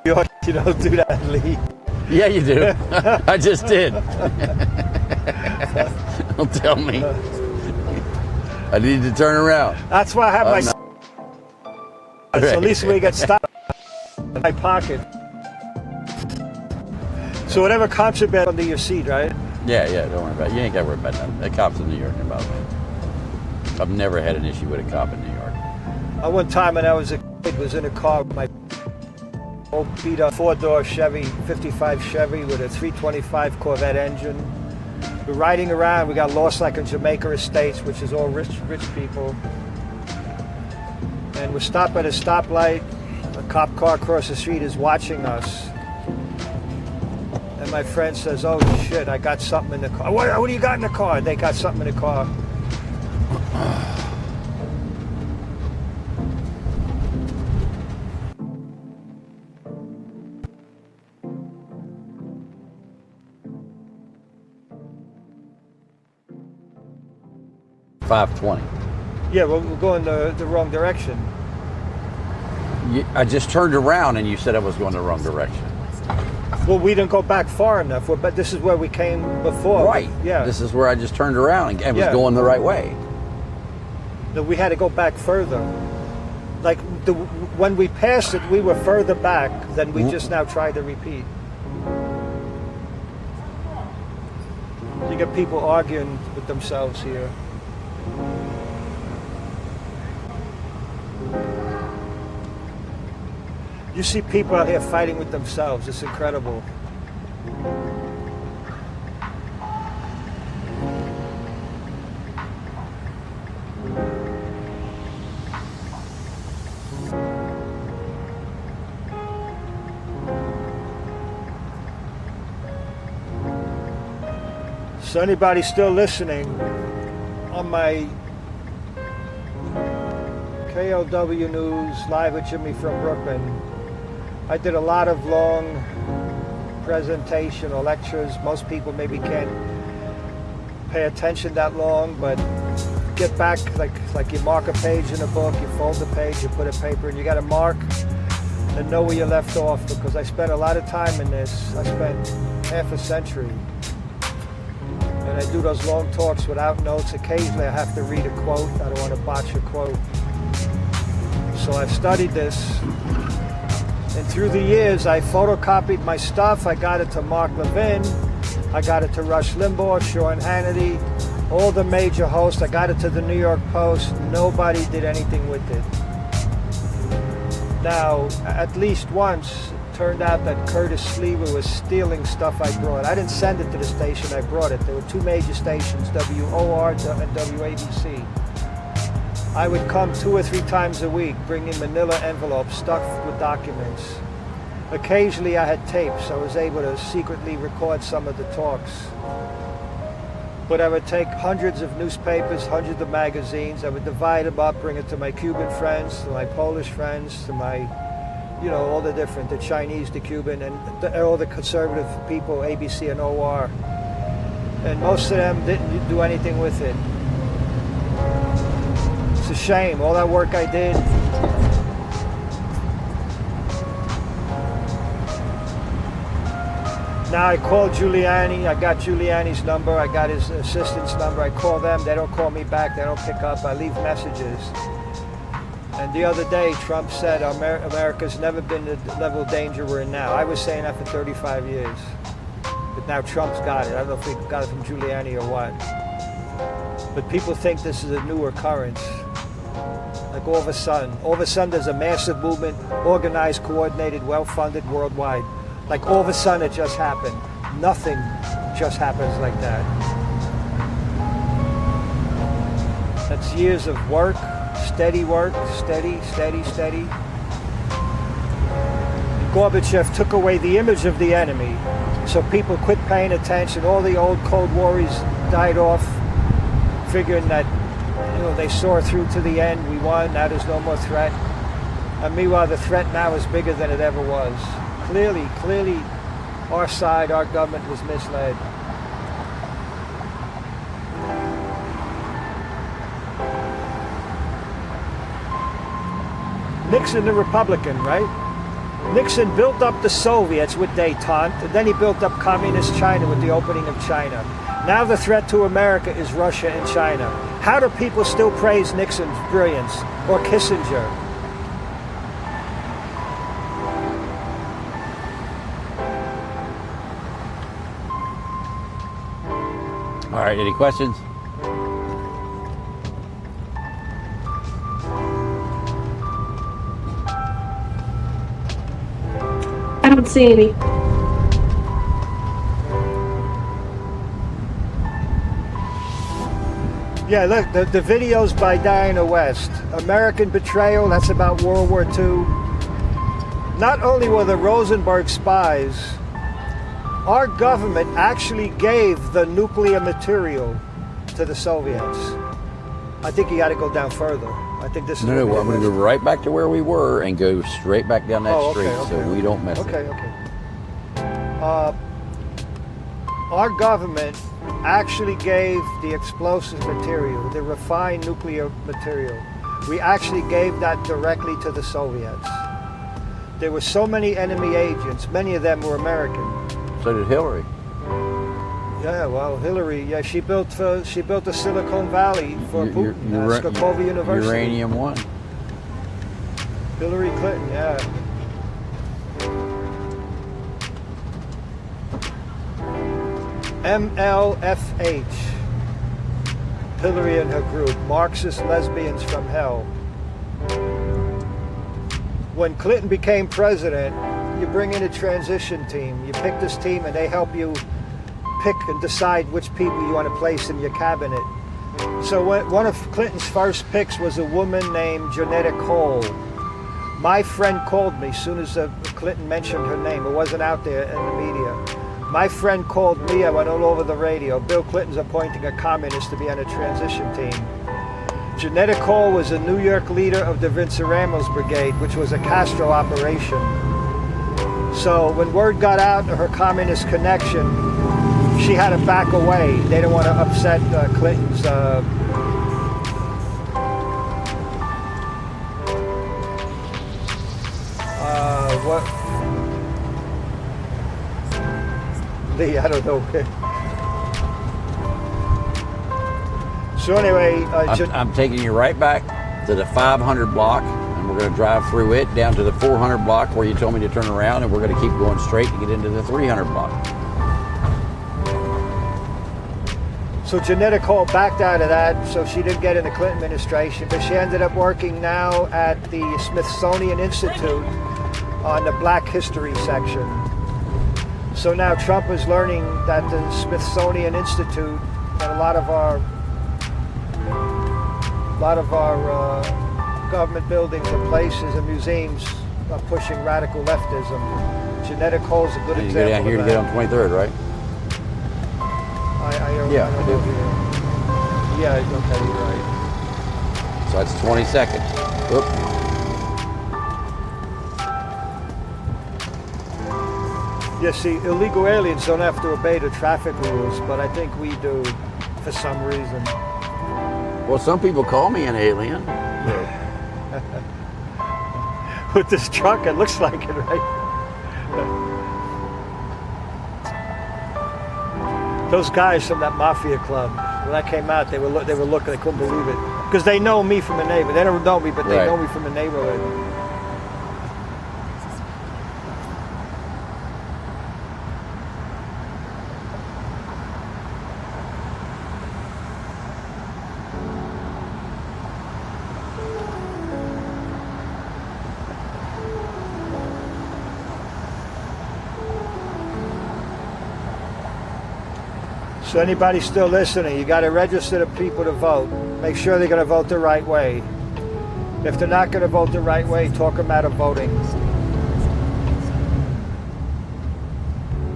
New York, you don't do that, Lee. Yeah, you do. I just did. Don't tell me. I need to turn around. That's why I have my. Right. So at least we get stopped in my pocket. So whatever contraband under your seat, right? Yeah, don't worry about it. You ain't got to worry about that. The cops in New York about me. I've never had an issue with a cop in New York. One time when I was a kid, was in a car with my old beat up 4-door Chevy, 55 Chevy with a 325 Corvette engine. We're riding around, we got lost like in Jamaica Estates, which is all rich people. And we're stopped at a stoplight. A cop car across the street is watching us. And my friend says, oh shit, I got something in the car. What do you got in the car? They got something in the car. $5.20. Yeah, well, we're going the wrong direction. I just turned around and you said I was going the wrong direction. Well, we didn't go back far enough, but this is where we came before. Right. Yeah. This is where I just turned around and was going the right way. No, we had to go back further. Like when we passed it, we were further back than we just now tried to repeat. You get people arguing with themselves here. You see people out here fighting with themselves. It's incredible. So anybody still listening, on my KOW News, live with Jimmy from Brooklyn, I did a lot of long presentation or lectures. Most people maybe can't pay attention that long, but get back, like you mark a page in a book, you fold the page, you put a paper, and you got to mark and know where you left off, because I spent a lot of time in this. I spent half a century. And I do those long talks without notes. Occasionally I have to read a quote. I don't want to botch a quote. So I've studied this. And through the years, I photocopied my stuff. I got it to Mark Levin. I got it to Rush Limbaugh, Sean Hannity, all the major hosts. I got it to the New York Post. Nobody did anything with it. Now, at least once, turned out that Curtis Sleever was stealing stuff I brought. I didn't send it to the station, I brought it. There were two major stations, WOR and WABC. I would come 2 or 3 times a week, bringing manila envelopes stuffed with documents. Occasionally I had tapes. I was able to secretly record some of the talks. But I would take hundreds of newspapers, hundreds of magazines. I would divide them up, bring it to my Cuban friends, to my Polish friends, to my, all the different, the Chinese, the Cuban, and all the conservative people, ABC and OR. And most of them didn't do anything with it. It's a shame, all that work I did. Now I called Giuliani, I got Giuliani's number, I got his assistant's number, I call them, they don't call me back, they don't pick up, I leave messages. And the other day, Trump said America's never been the level of danger we're in now. I was saying that for 35 years. But now Trump's got it. I don't know if he got it from Giuliani or what. But people think this is a new occurrence. Like all of a sudden there's a massive movement, organized, coordinated, well-funded worldwide. Like all of a sudden it just happened. Nothing just happens like that. That's years of work, steady, steady. Gorbachev took away the image of the enemy, so people quit paying attention. All the old Cold Wars died off, figuring that they saw through to the end. We won. Now there's no more threat. And meanwhile, the threat now is bigger than it ever was. Clearly, our side, our government was misled. Nixon, the Republican, right? Nixon built up the Soviets with détente, and then he built up communist China with the opening of China. Now the threat to America is Russia and China. How do people still praise Nixon's brilliance or Kissinger? All right, any questions? I don't see any. Yeah, look, the videos by Diana West. American Betrayal, that's about World War II. Not only were the Rosenberg spies, our government actually gave the nuclear material to the Soviets. I think you got to go down further. I think this is... No, I'm going to go right back to where we were and go straight back down that street so we don't mess it. Okay. Our government actually gave the explosive material, the refined nuclear material. We actually gave that directly to the Soviets. There were so many enemy agents, many of them were American. So did Hillary. Yeah, well, Hillary, she built the Silicon Valley for Putin, Skopova University. Uranium One. Hillary Clinton, yeah. MLFH, Hillary and her group, Marxist lesbians from hell. When Clinton became president, you bring in a transition team. You pick this team and they help you pick and decide which people you want to place in your cabinet. So one of Clinton's first picks was a woman named Janetta Cole. My friend called me as soon as Clinton mentioned her name. It wasn't out there in the media. My friend called me, I went all over the radio. Bill Clinton's appointing a communist to be on a transition team. Janetta Cole was a New York leader of the Vinceramos Brigade, which was a Castro operation. So when word got out of her communist connection, she had to back away. They didn't want to upset Clinton's what? Lee, I don't know. So anyway, I'm taking you right back to the 500 block, and we're going to drive through it down to the 400 block where you told me to turn around, and we're going to keep going straight to get into the 300 block. So Janetta Cole backed out of that, so she didn't get in the Clinton administration, but she ended up working now at the Smithsonian Institute on the Black History section. So now Trump is learning that the Smithsonian Institute and a lot of our government buildings and places and museums are pushing radical leftism. Janetta Cole's a good And you example go down here of to that. get on 23rd, right? I don't Yeah, I know do. here. Yeah, okay, you're right. So that's 22nd. Oop. Yeah, see, illegal aliens don't have to obey the traffic rules, but I think we do for some reason. Well, some people call me an alien. With this truck, it looks like it, right? Those guys from that mafia club, when I came out, they were looking, they couldn't believe it. Because they know me from a neighbor. They don't know me, but they Right. know me from a neighborhood. So anybody still listening, you got to register the people to vote. Make sure they're going to vote the right way. If they're not going to vote the right way, talk them out of voting.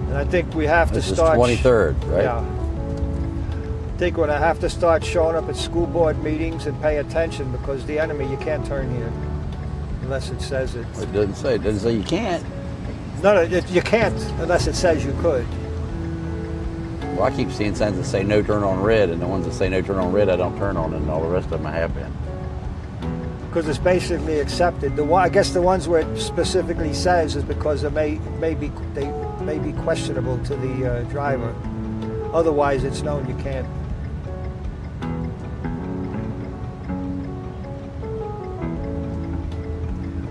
And I think we have This to is start. 23rd, right? Yeah. I think we're going to have to start showing up at school board meetings and pay attention, because the enemy, you can't turn here unless it says it. It doesn't say. It doesn't say you can't. No, you can't unless it says you could. Well, I keep seeing signs that say no turn on red, and the ones that say no turn on red, I don't turn on, and all the rest of them I have been. Because it's basically accepted. I guess the ones where it specifically says is because it may be questionable to the driver. Otherwise, it's known you can't.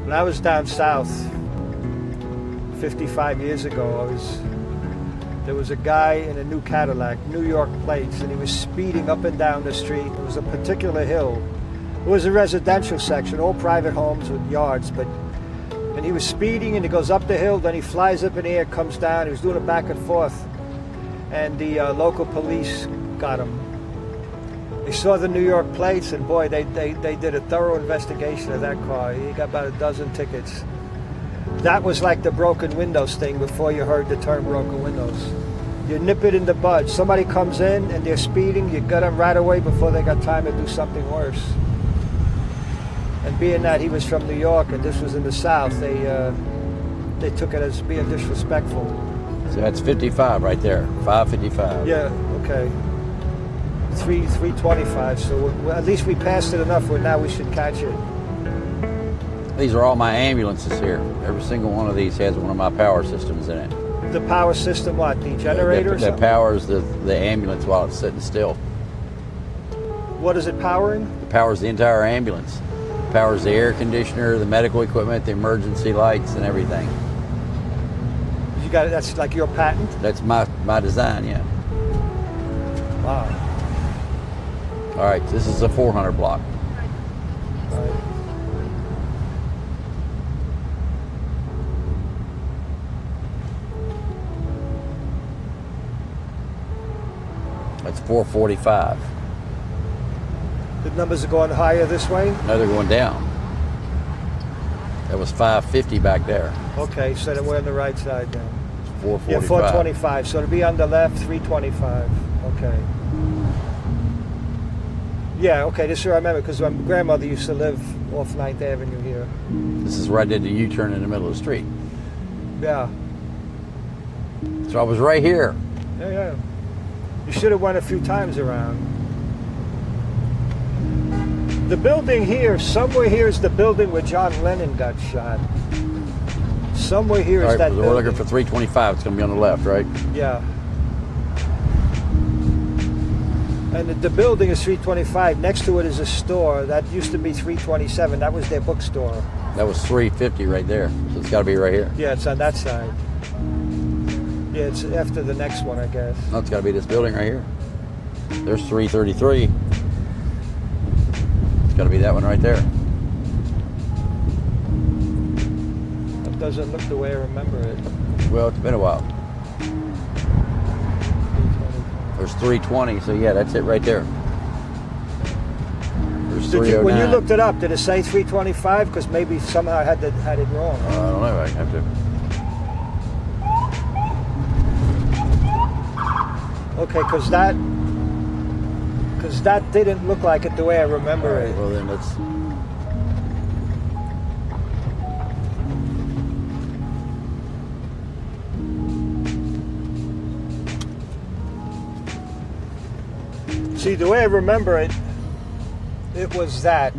When I was down south 55 years ago, there was a guy in a new Cadillac, New York plates, and he was speeding up and down the street. It was a particular hill. It was a residential section, all private homes with yards, and he was speeding, and he goes up the hill, then he flies up in the air, comes down. He was doing it back and forth, and the local police got him. They saw the New York plates, and boy, they did a thorough investigation of that car. He got about a dozen tickets. That was like the broken windows thing before you heard the term broken windows. You nip it in the bud. Somebody comes in and they're speeding, you got them right away before they got time to do something worse. And being that he was from New York and this was in the South, they took it as being disrespectful. So that's 55 right there. 555. Yeah, okay. 325, so at least we passed it enough where now we should catch it. These are all my ambulances here. Every single one of these has one of my power systems in it. The power system, what, the generator or That something? powers the ambulance while it's sitting still. What is it powering? It powers the entire ambulance. It powers the air conditioner, the medical equipment, the emergency lights, and everything. You got it, that's like your patent? That's my design, yeah. Wow. All right, this is a 400 block. All right. That's 445. The numbers are going higher this way? No, they're going down. That was 550 back there. Okay, so then we're on the right side then. 445. Yeah, 425. So to be on the left, 325. Okay. Yeah, okay, this year I remember because my grandmother used to live off 9th Avenue here. This is right at the U-turn in the middle of the street. Yeah. So I was right here. Yeah, yeah. You should have went a few times around. The building here, somewhere here is the building where John Lennon got shot. Somewhere here is All right, that so building. we're looking for 325. It's going to be on the left, right? Yeah. And the building is 325. Next to it is a store. That used to be 327. That was their bookstore. That was 350 right there. So it's got to be right here. Yeah, it's on that side. Yeah, it's after the next one, I guess. No, it's got to be this building right here. There's 333. It's got to be that one right there. It doesn't look the way I remember it. Well, it's been a while. There's 320, so yeah, that's it right there. There's Did you, when you 309. looked it up, did it say 325? Because maybe somehow I had it wrong. I don't know. I have to. Okay, because that didn't look like it the way I remember All right, it. well then let's. See, the way I remember it, it was that.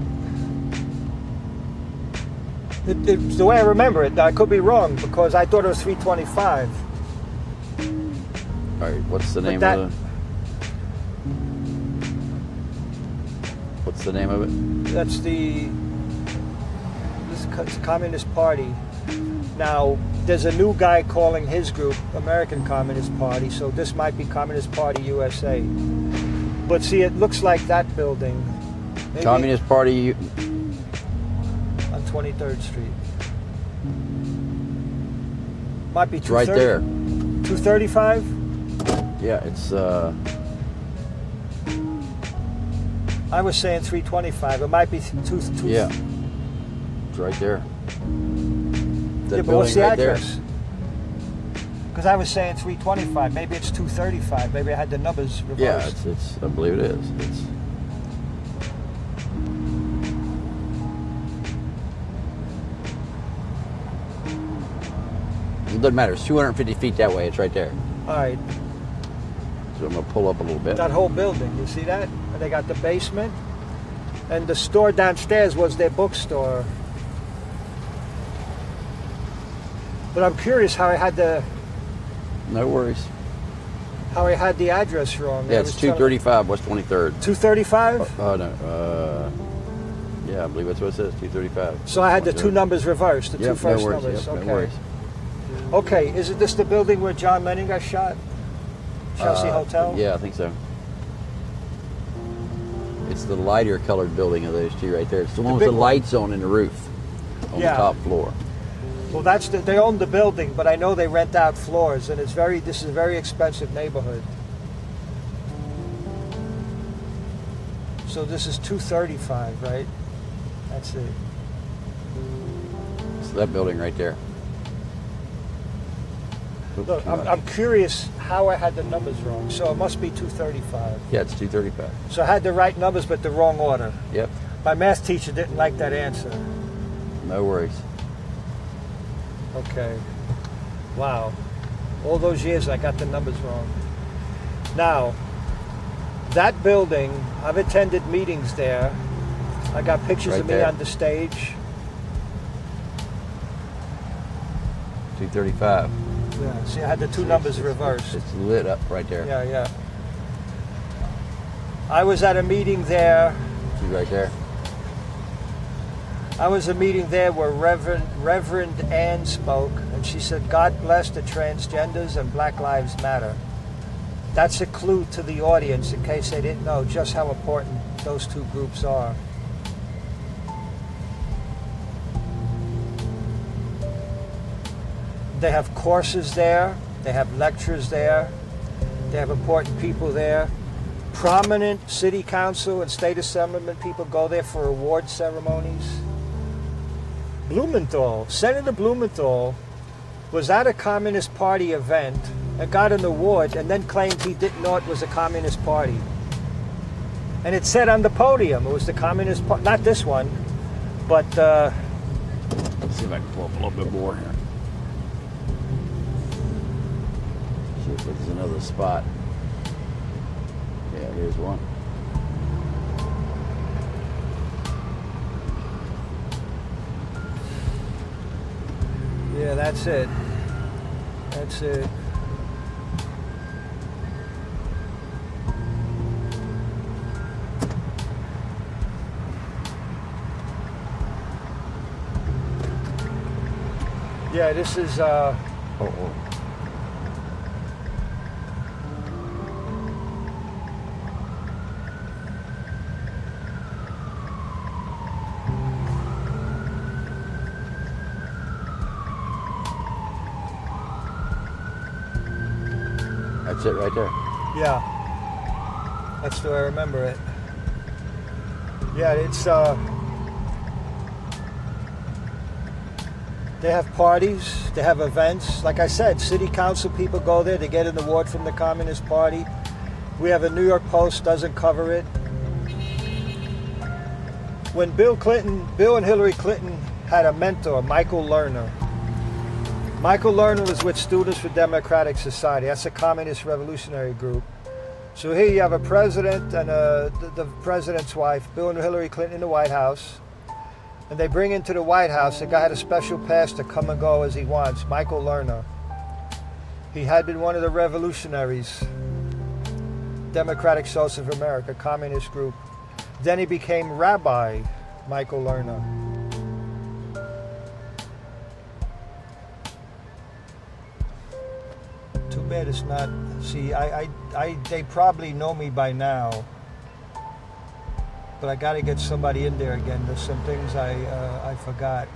It's the way I remember it. I could be wrong because I thought it was 325. All right, what's the name that- of the? What's the name of it? That's the Communist Party. Now, there's a new guy calling his group American Communist Party, so this might be Communist Party USA. But see, it looks like that building. Maybe Communist Party. on 23rd Street. Might be It's right 230 there. 235? Yeah, it's. I was saying 325. It might be two. Yeah, it's right there. That Yeah, but what's the building right there. address? Because I was saying 325. Maybe it's 235. Maybe I had the numbers reversed. Yeah, it's. I believe it is. It's. It doesn't matter. It's 250 feet that way. It's right there. All right. So I'm gonna pull up a little bit. That whole building. You see that? And they got the basement. And the store downstairs was their bookstore. But I'm curious how I had the No worries. address wrong. Yeah, it's 235 West 23rd. 235? Oh no. Yeah, I believe that's what it says. 235. So I had the two numbers reversed, the two Yep, first no worries. numbers. Yep, Okay. no worries. Okay, isn't this the building where John Lennon got shot? Chelsea Hotel? Yeah, I think so. It's the lighter colored building of those two right there. It's the one with big the one. lights on in the roof, on Yeah. the top floor. Well, they own the building, but I know they rent out floors, and this is a very expensive neighborhood. So this is 235, right? That's it. It's that building right there. Oops, Look, too much. I'm curious how I had the numbers wrong. So it must be 235. Yeah, it's 235. So I had the right numbers, but the wrong order. Yep, My math teacher didn't like that answer. no worries. Okay. Wow. All those years I got the numbers wrong. Now, that building, I've attended meetings there. I got pictures Right of me there. on the stage. 235. Yeah. See, I had the two numbers reversed. It's lit up right there. Yeah, yeah. I was at a meeting there. See right there. I was at a meeting there where Reverend Ann spoke, and she said, "God bless the transgenders and Black Lives Matter." That's a clue to the audience in case they didn't know just how important those two groups are. They have courses there, they have lectures there, they have important people there. Prominent city council and state assemblyman people go there for award ceremonies. Blumenthal, Senator Blumenthal, was at a Communist Party event and got an award and then claimed he didn't know it was a Communist Party. And it said on the podium it was the Communist Party, not this one, but Let's see if I can pull up a little bit more here. See if there's another spot. Yeah, here's one. yeah, that's it. That's it. Yeah, this is That's it right there. yeah. That's the way I remember it. Yeah, it's they have parties, they have events. Like I said, city council people go there to get an award from the Communist Party. We have a New York Post doesn't cover it. When Bill and Hillary Clinton had a mentor, Michael Lerner. Michael Lerner was with Students for Democratic Society. That's a communist revolutionary group. So here you have a president and the president's wife, Bill and Hillary Clinton in the White House. And they bring into the White House a guy had a special pass to come and go as he wants, Michael Lerner. He had been one of the revolutionaries, Democratic Socialists of America, communist group. Then he became Rabbi Michael Lerner. Too bad it's not. See, they probably know me by now, but I got to get somebody in there again. There's some things I forgot.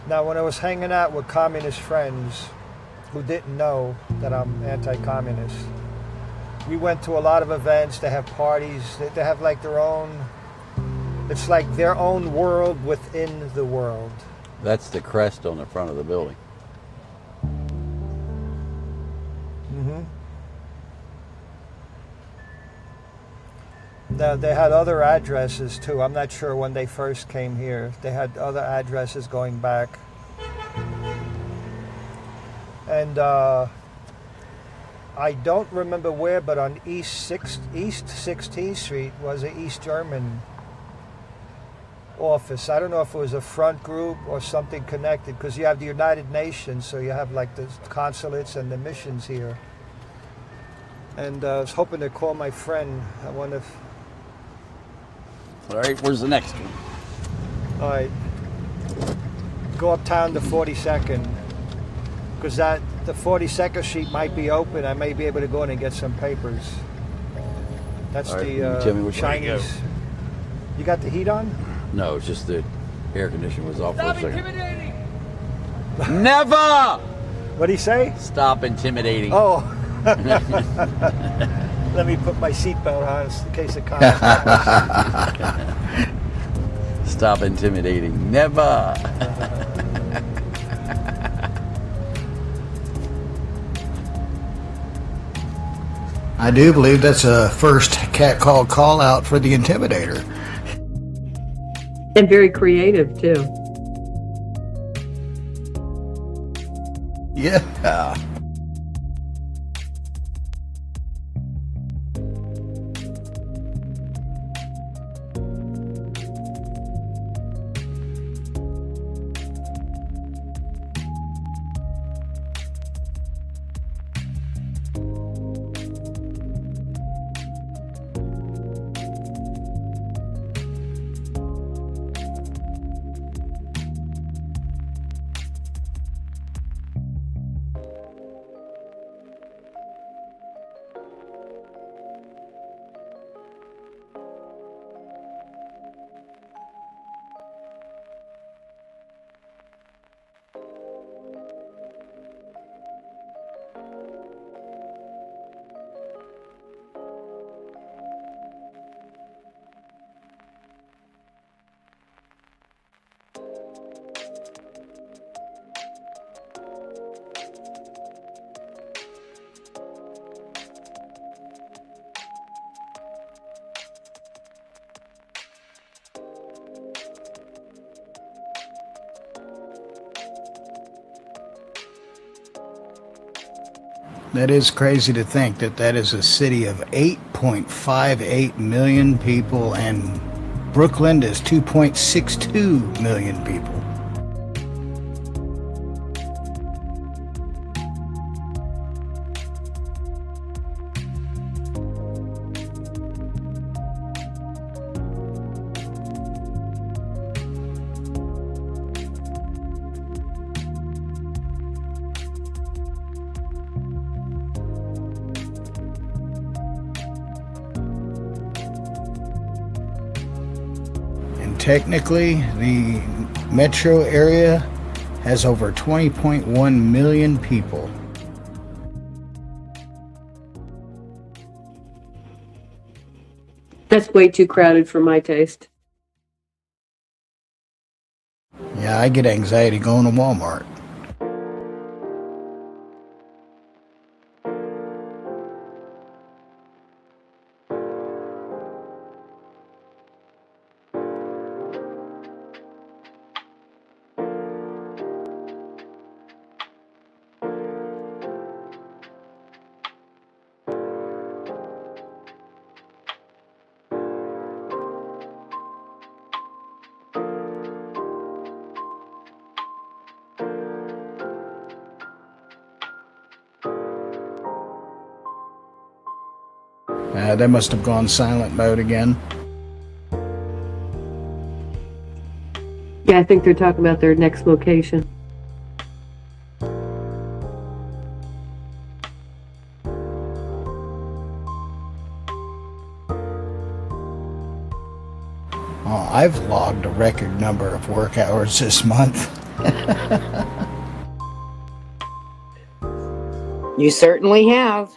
Now, when I was hanging out with communist friends who didn't know that I'm anti-communist, we went to a lot of events. They have parties. They have like their own. It's like their own world within the world. That's the crest on the front of the building. Mm-hmm. Now, they had other addresses too. I'm not sure when they first came here. They had other addresses going back. And I don't remember where, but on East 16th Street was an East German office. I don't know if it was a front group or something connected, because you have the United Nations, so you have like the consulates and the missions here. And I was hoping to call my friend. I wonder if... All right, where's the next one? All right. Go uptown to 42nd, because the 42nd Street might be open. I may be able to go in and get some papers. That's All right, the tell me which way to go. Chinese. You got the heat on? No, it's just the air conditioner was off Stop for a second. intimidating! Never! What'd he say? Stop intimidating. Oh. Let me put my seatbelt on in case it comes. Stop intimidating. Never. I do believe that's a first catcall call out for the Intimidator. And very creative, too. Yeah. That is crazy to think that that is a city of 8.58 million people, and Brooklyn is 2.62 million people. Technically, the metro area has over 20.1 million people. That's way too crowded for my taste. Yeah, I get anxiety going to Walmart. They must have gone silent mode again. Yeah, I think they're talking about their next location. Oh, I've logged a record number of work hours this month. You certainly have.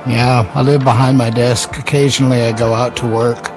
Yeah, I live behind my desk. Occasionally I go out to work.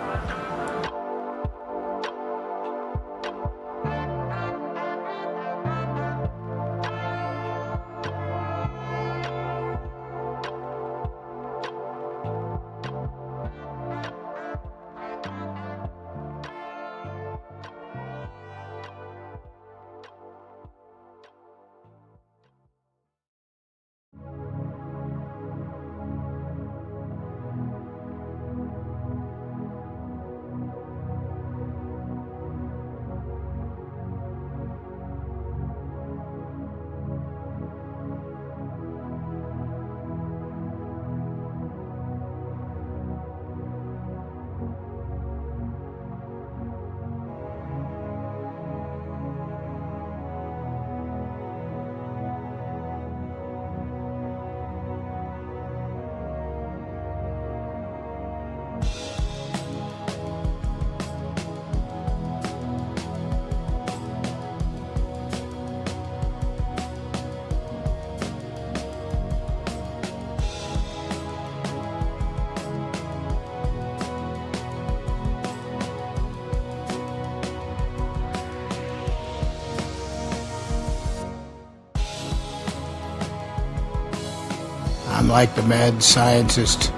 I'm like the mad scientist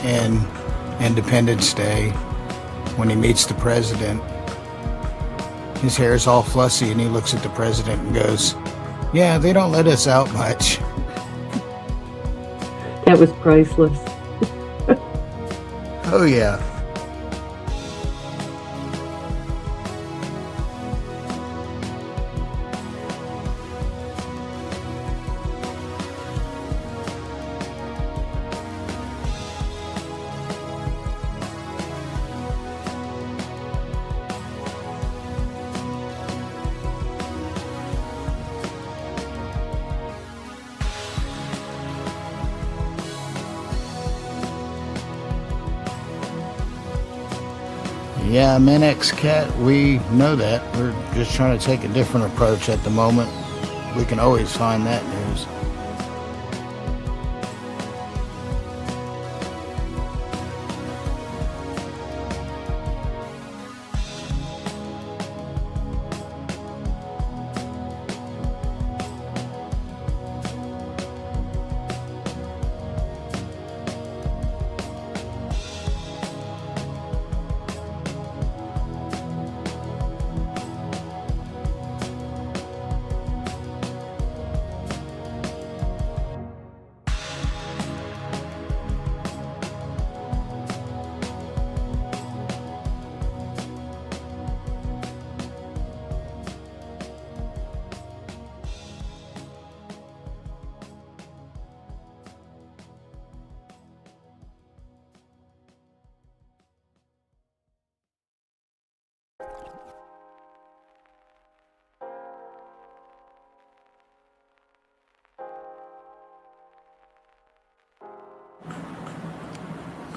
in Independence Day when he meets the president. His hair is all fussy and he looks at the president and goes, "Yeah, they don't let us out much." That was priceless. Oh yeah. Yeah, Minex Cat, we know that. We're just trying to take a different approach at the moment. We can always find that news.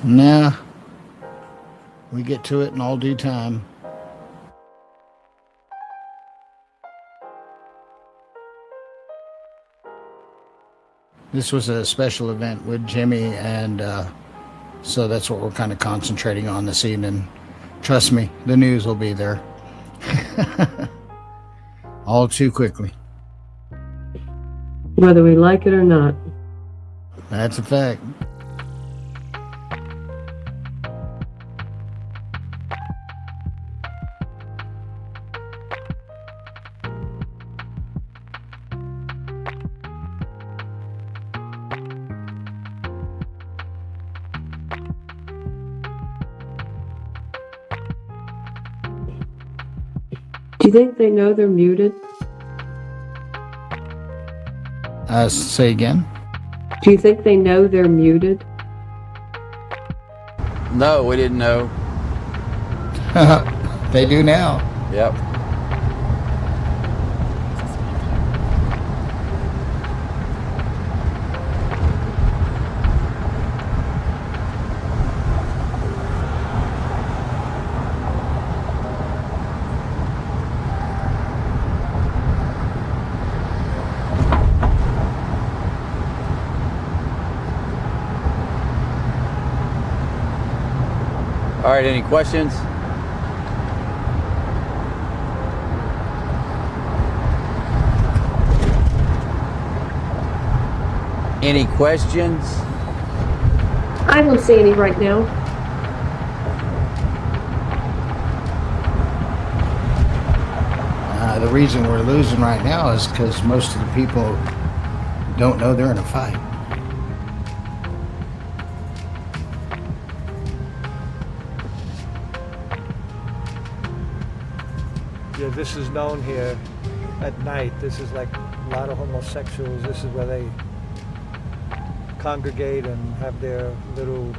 Nah, we get to it in all due time. This was a special event with Jimmy, and so that's what we're kind of concentrating on this evening. Trust me, the news will be there. All too quickly. Whether we like it or not. That's a fact. Do you think they know they're muted? Say again? Do you think they know they're muted? No, we didn't know. They do now. Yep. All right, any questions? Any questions? I don't see any right now. The reason we're losing right now is because most of the people don't know they're in a fight. Yeah, this is known here at night. This is like a lot of homosexuals. This is where they congregate and have their little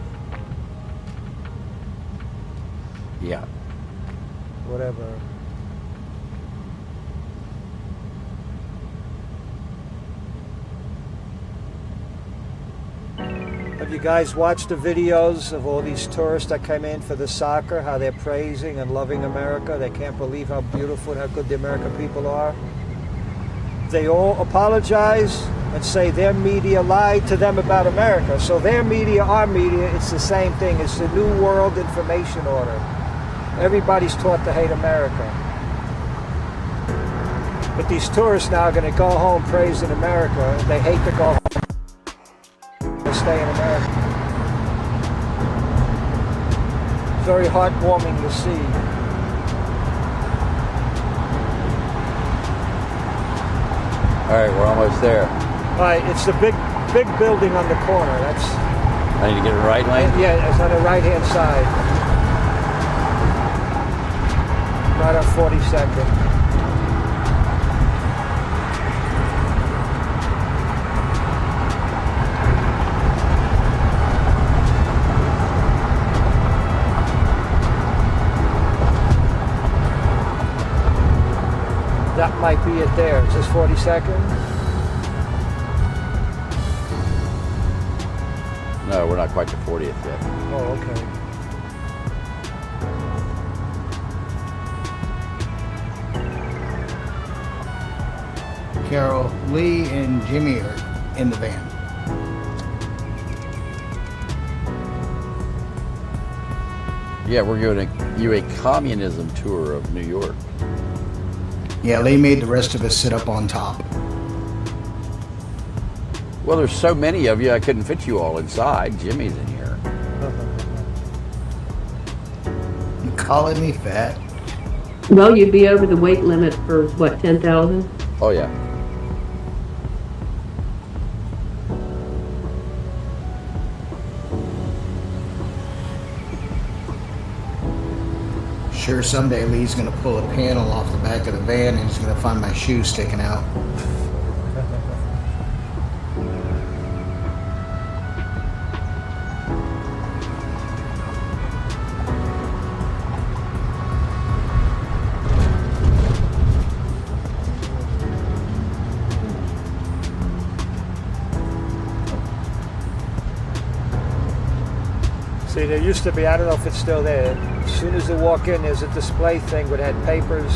Yeah. whatever. Have you guys watched the videos of all these tourists that came in for the soccer, how they're praising and loving America? They can't believe how beautiful and how good the American people are. They all apologize and say their media lied to them about America. So their media, our media, it's the same thing. It's the New World Information Order. Everybody's taught to hate America. But these tourists now are going to go home praising America. They hate to go home. Stay in America. Very heartwarming to see. All right, we're almost there. All right, it's the big building on the corner. That's I need to get it right lane. yeah, it's on the right-hand side, right on 42nd. That might be it there. Is this 42nd? No, we're not quite to 40th yet. Oh, okay. Carol, Lee and Jimmy are in the van. Yeah, we're giving you a communism tour of New York. Yeah, Lee made the rest of us sit up on top. Well, there's so many of you, I couldn't fit you all inside. Jimmy's in here. You calling me fat? Well, you'd be over the weight limit for what, 10,000? Oh, yeah. Sure, someday Lee's gonna pull a panel off the back of the van and he's gonna find my shoe sticking out. See, there used to be, I don't know if it's still there, as soon as you walk in, there's a display thing where it had papers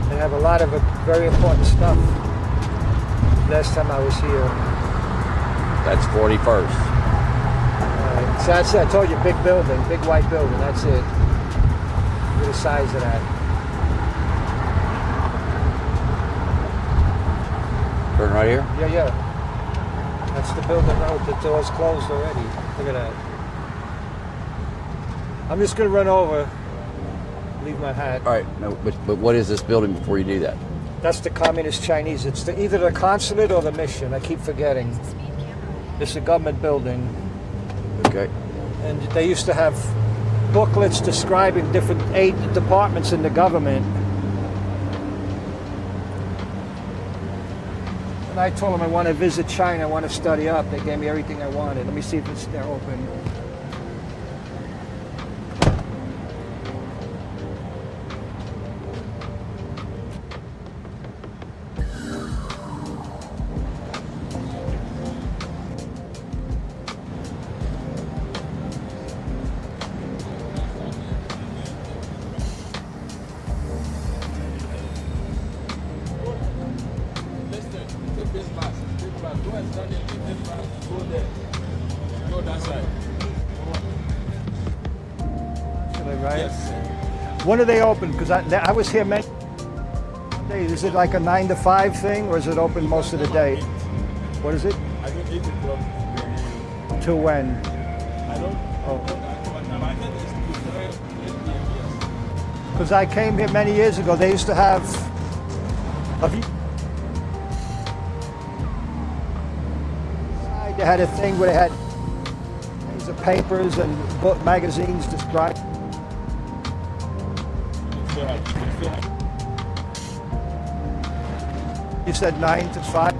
and have a lot of very important stuff. Last time I was here. That's 41st. So that's it. I told you, big building, big white building, that's it. Look at the size of that. Turn right here. Yeah, yeah. That's the building road. The door's closed already. Look at that. I'm just going to run over, leave my hat. All right, no, but what is this building before you do that? That's the Communist Chinese. It's either the consulate or the mission. I keep forgetting. It's a government building. Okay. And they used to have booklets describing different aid departments in the government. And I told them I want to visit China, I want to study up. They gave me everything I wanted. Let me see if they're open. right? Yes. When are they open? Because I was here many days. Is it like a 9 to 5 thing, or is it open most of the day? What is it? I think 8 o'clock. To when? I don't. Oh. I think it's to 8 p.m. Because I came here many years ago. They used to have. They had a thing where they had things of papers and book magazines described. You said 9 to 5?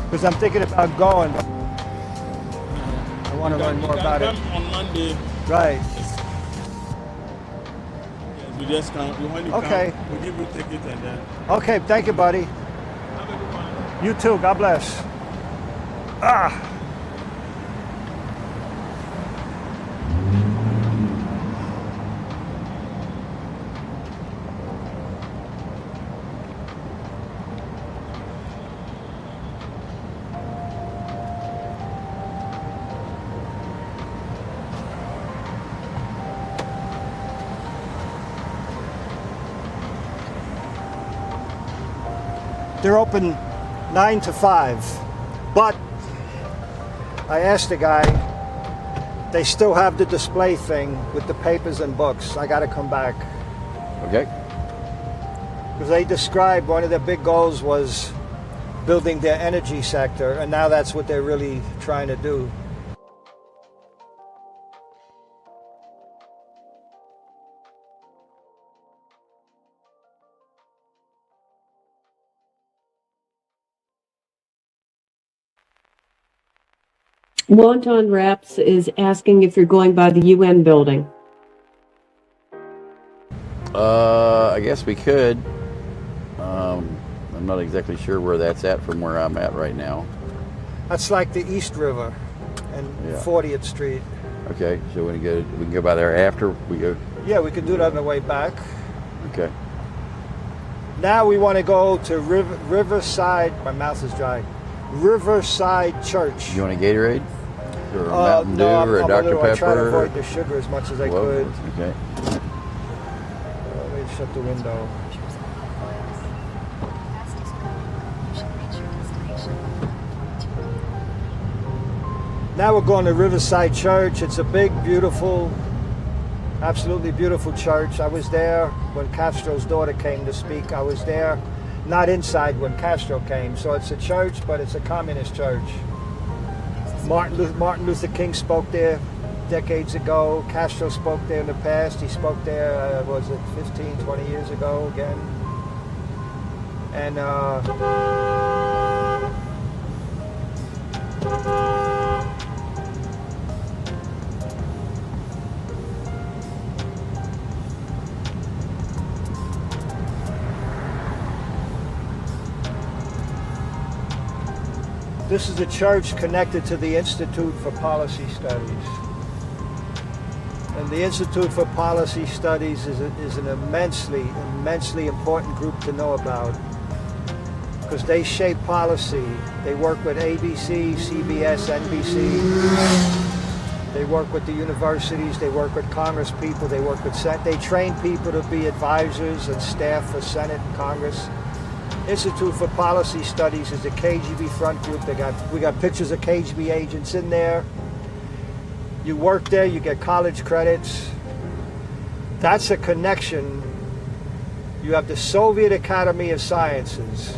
Because I'm thinking about going. But I want to learn more about it. On Monday. Right. You just come. When you Okay. come, we give you ticket and then. Okay, thank you, buddy. Have a good one. You too. God bless. Ah. They're open 9 to 5, but I asked the guy, they still have the display thing with the papers and books. I got to come back. Okay. Because they described one of their big goals was building their energy sector, and now that's what they're really trying to do. Wonton Raps is asking if you're going by the UN building. I guess we could. I'm not exactly sure where that's at from where I'm at right now. That's like the East River and Yeah. 40th Street. Okay, so we can go by there after we go. Yeah, we could do that on the way back. Okay. Now we want to go to Riverside. My mouth is dry. Riverside Church. You want a Gatorade? Or a Mountain Dew or a Dr. Pepper? I try to avoid the sugar as much as I could. Okay. Let me shut the window. Now we're going to Riverside Church. It's a big, beautiful, absolutely beautiful church. I was there when Castro's daughter came to speak. I was there, not inside when Castro came. So it's a church, but it's a communist church. Martin Luther King spoke there decades ago. Castro spoke there in the past. He spoke there, was it 15, 20 years ago again? And this is a church connected to the Institute for Policy Studies. And the Institute for Policy Studies is an immensely important group to know about, because they shape policy. They work with ABC, CBS, NBC. They work with the universities. They work with Congress people. They work with they train people to be advisors and staff for Senate and Congress. Institute for Policy Studies is a KGB front group. We got pictures of KGB agents in there. You work there, you get college credits. That's a connection. You have the Soviet Academy of Sciences.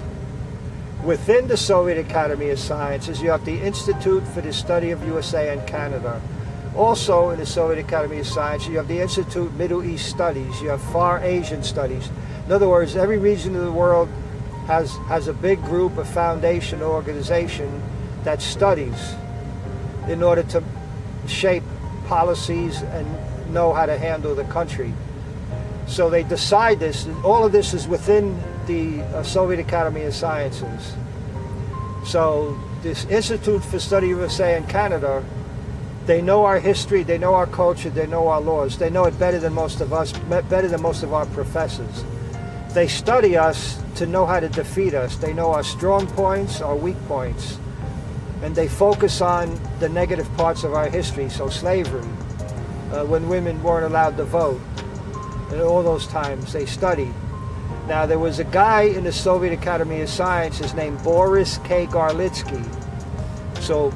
Within the Soviet Academy of Sciences, you have the Institute for the Study of USA and Canada. Also in the Soviet Academy of Sciences, you have the Institute Middle East Studies. You have Far Asian Studies. In other words, every region of the world has a big group, a foundation, organization that studies in order to shape policies and know how to handle the country. So they decide this, and all of this is within the Soviet Academy of Sciences. So this Institute for Study of USA and Canada, they know our history, they know our culture, they know our laws. They know it better than most of us, better than most of our professors. They study us to know how to defeat us. They know our strong points, our weak points. And they focus on the negative parts of our history, so slavery, when women weren't allowed to vote. And all those times they studied. Now there was a guy in the Soviet Academy of Sciences named Boris K. Garlitsky. So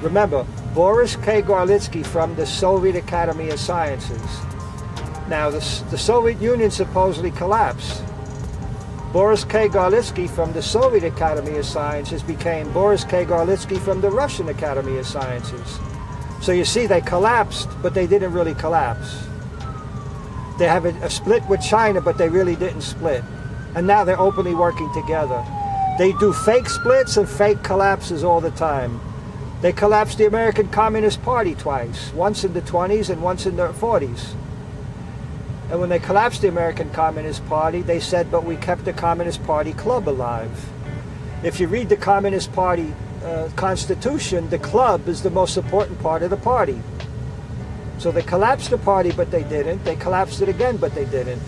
remember, Boris K. Garlitsky from the Soviet Academy of Sciences. Now the Soviet Union supposedly collapsed. Boris K. Garlitsky from the Soviet Academy of Sciences became Boris K. Garlitsky from the Russian Academy of Sciences. So you see, they collapsed, but they didn't really collapse. They have a split with China, but they really didn't split. And now they're openly working together. They do fake splits and fake collapses all the time. They collapsed the American Communist Party twice, once in the 20s and once in the 40s. And when they collapsed the American Communist Party, they said, but we kept the Communist Party club alive. If you read the Communist Party Constitution, the club is the most important part of the party. So they collapsed the party, but they didn't. They collapsed it again, but they didn't.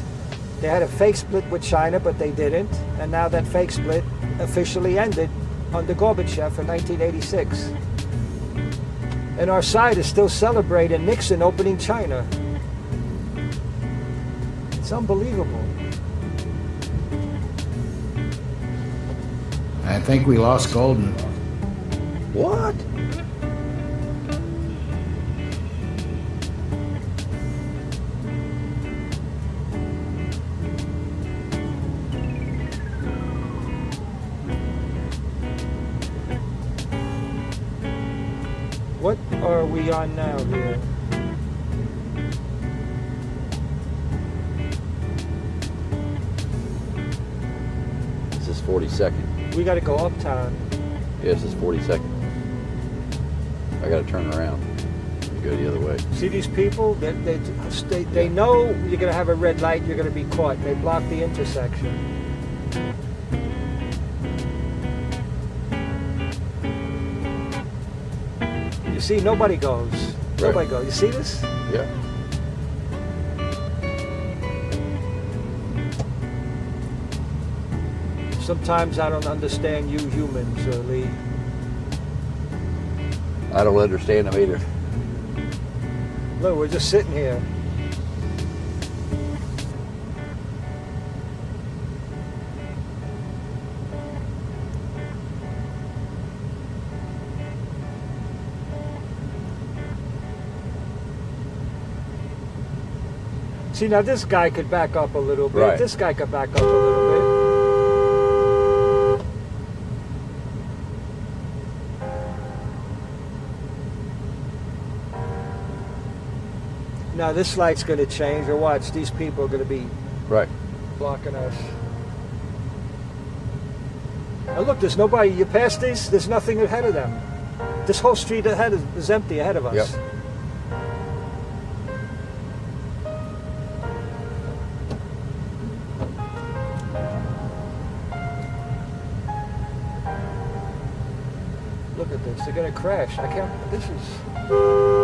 They had a fake split with China, but they didn't. And now that fake split officially ended under Gorbachev in 1986. And our side is still celebrating Nixon opening China. It's unbelievable. I think we lost Golden. What? What are we on now here? This is 42nd. We got to go uptown. Yeah, this is 42nd. I got to turn around and go the other way. See these people? They know you're going to have a red light, you're going to be caught. They block the intersection. You see, nobody goes. Right. Nobody goes. You see this? Yeah. Sometimes I don't understand you humans, Lee. I don't understand them either. Look, we're just sitting here. See, now this guy could back up a little bit. Right. This guy could back up a little bit. Now this light's going to change, or watch, these people are going to be Right. blocking us. Now look, there's nobody. You pass these, there's nothing ahead of them. This whole street ahead is empty ahead of us. Yep. Look at this, they're going to crash. I can't, this is...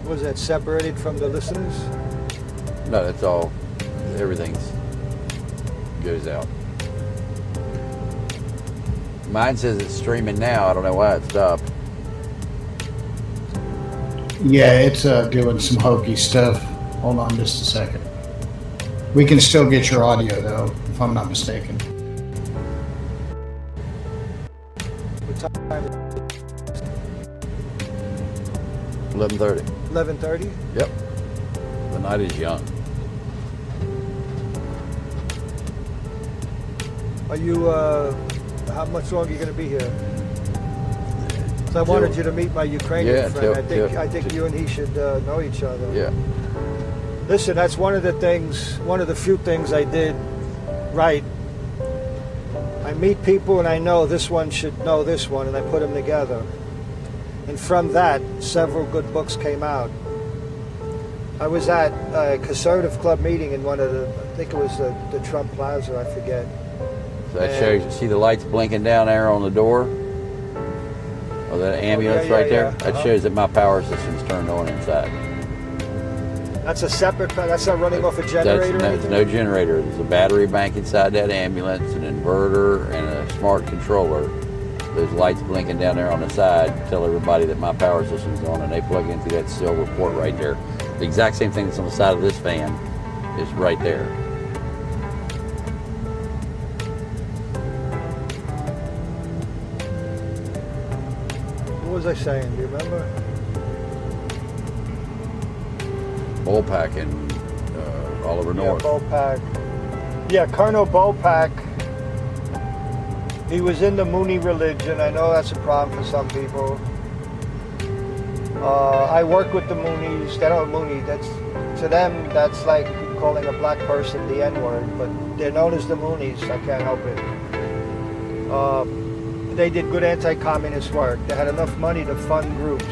Was that separated from the listeners? No, that's all. Everything's goes out. Mine says it's streaming now. I don't know why it stopped. Yeah, it's doing some hokey stuff. Hold on just a second. We can still get your audio though, if I'm not mistaken. What time? 11:30. 11:30? Yep. The night is young. Are you, how much longer are you going to be here? 'Cause I wanted you to meet my Ukrainian Yeah, friend. till- I think you and he should know each other. Yeah. Listen, that's one of the few things I did right. I meet people and I know this one should know this one, and I put them together. And from that, several good books came out. I was at a conservative club meeting in one of the, I think it was the Trump Plaza, I forget. So that shows you. See the lights blinking down there on the door? Oh, that ambulance yeah, right there? yeah. That shows that my power system's turned on inside. That's a separate, that's not running off a generator or That's anything? no generator. There's a battery bank inside that ambulance, an inverter, and a smart controller. Those lights blinking down there on the side tell everybody that my power system's on, and they plug in through that silver port right there. The exact same thing that's on the side of this fan is right there. What was I saying? Do you remember? Bullpack and Oliver North. Yeah, Bopac. Yeah, Colonel Bopac. He was in the Mooney religion. I know that's a problem for some people. I work with the Moonies. They don't Mooney. That's to them. That's like calling a black person the N-word. But they're known as the Moonies. I can't help it. They did good anti-communist work. They had enough money to fund groups.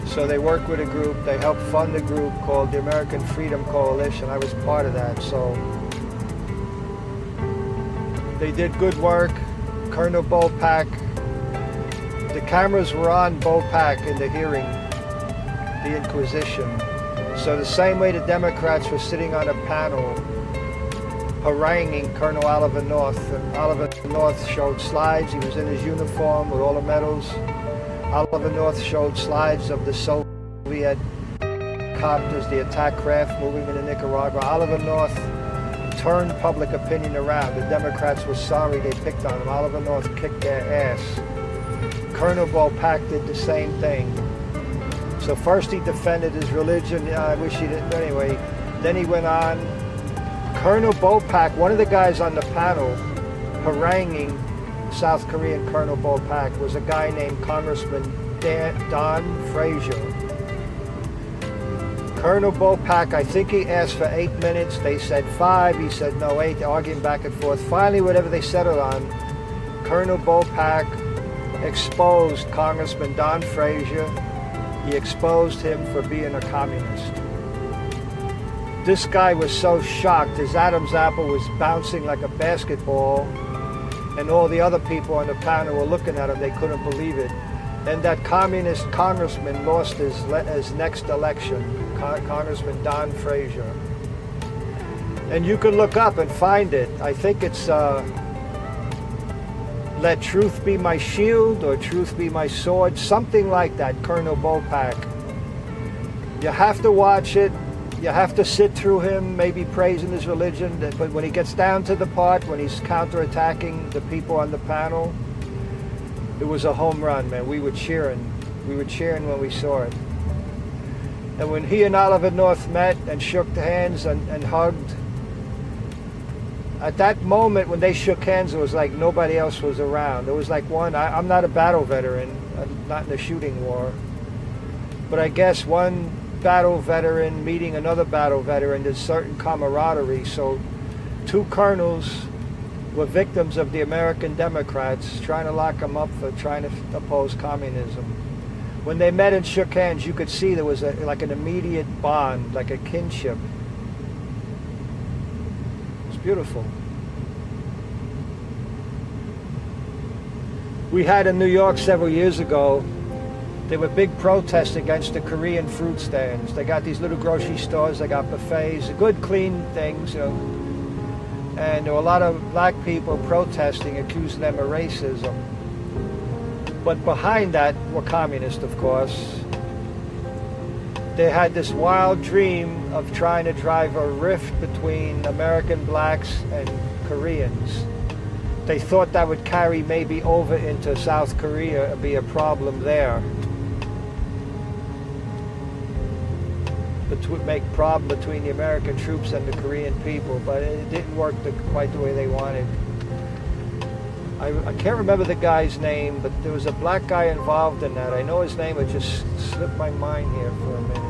So they worked with a group. They helped fund a group called the American Freedom Coalition. I was part of that. So they did good work. Colonel Bopac. The cameras were on Bopac in the hearing, the Inquisition. So the same way the Democrats were sitting on a panel haranguing Colonel Oliver North, and Oliver North showed slides. He was in his uniform with all the medals. Oliver North showed slides of the Soviet copters, the attack craft moving into Nicaragua. Oliver North turned public opinion around. The Democrats were sorry they picked on him. Oliver North kicked their ass. Colonel Bopac did the same thing. So first he defended his religion. I wish he didn't. Anyway, then he went on. Colonel Bopac, one of the guys on the panel haranguing South Korean Colonel Bopac was a guy named Congressman Don Frazier. Colonel Bopac, I think he asked for 8 minutes. They said 5. He said no, 8. Arguing back and forth. Finally, whatever they settled on, Colonel Bopac exposed Congressman Don Frazier. He exposed him for being a communist. This guy was so shocked. His Adam's apple was bouncing like a basketball, and all the other people on the panel were looking at him. They couldn't believe it. And that communist congressman lost his next election, Congressman Don Frazier. And you can look up and find it. I think it's Let Truth Be My Shield or Truth Be My Sword, something like that, Colonel Bopac. You have to watch it. You have to sit through him, maybe praising his religion, but when he gets down to the part when he's counterattacking the people on the panel, it was a home run, man. We were cheering. We were cheering when we saw it. And when he and Oliver North met and shook hands and hugged, at that moment when they shook hands, it was like nobody else was around. It was like I'm not a battle veteran, I'm not in the shooting war, but I guess one battle veteran meeting another battle veteran, there's certain camaraderie. So two colonels were victims of the American Democrats trying to lock them up for trying to oppose communism. When they met and shook hands, you could see there was like an immediate bond, like a kinship. It's beautiful. We had in New York several years ago, there were big protests against the Korean fruit stands. They got these little grocery stores, they got buffets, good, clean things, you know. And there were a lot of black people protesting, accusing them of racism. But behind that were communists, of course. They had this wild dream of trying to drive a rift between American blacks and Koreans. They thought that would carry maybe over into South Korea and be a problem there. Make problem between the American troops and the Korean people, but it didn't work quite the way they wanted. I can't remember the guy's name, but there was a black guy involved in that. I know his name, it just slipped my mind here for a minute.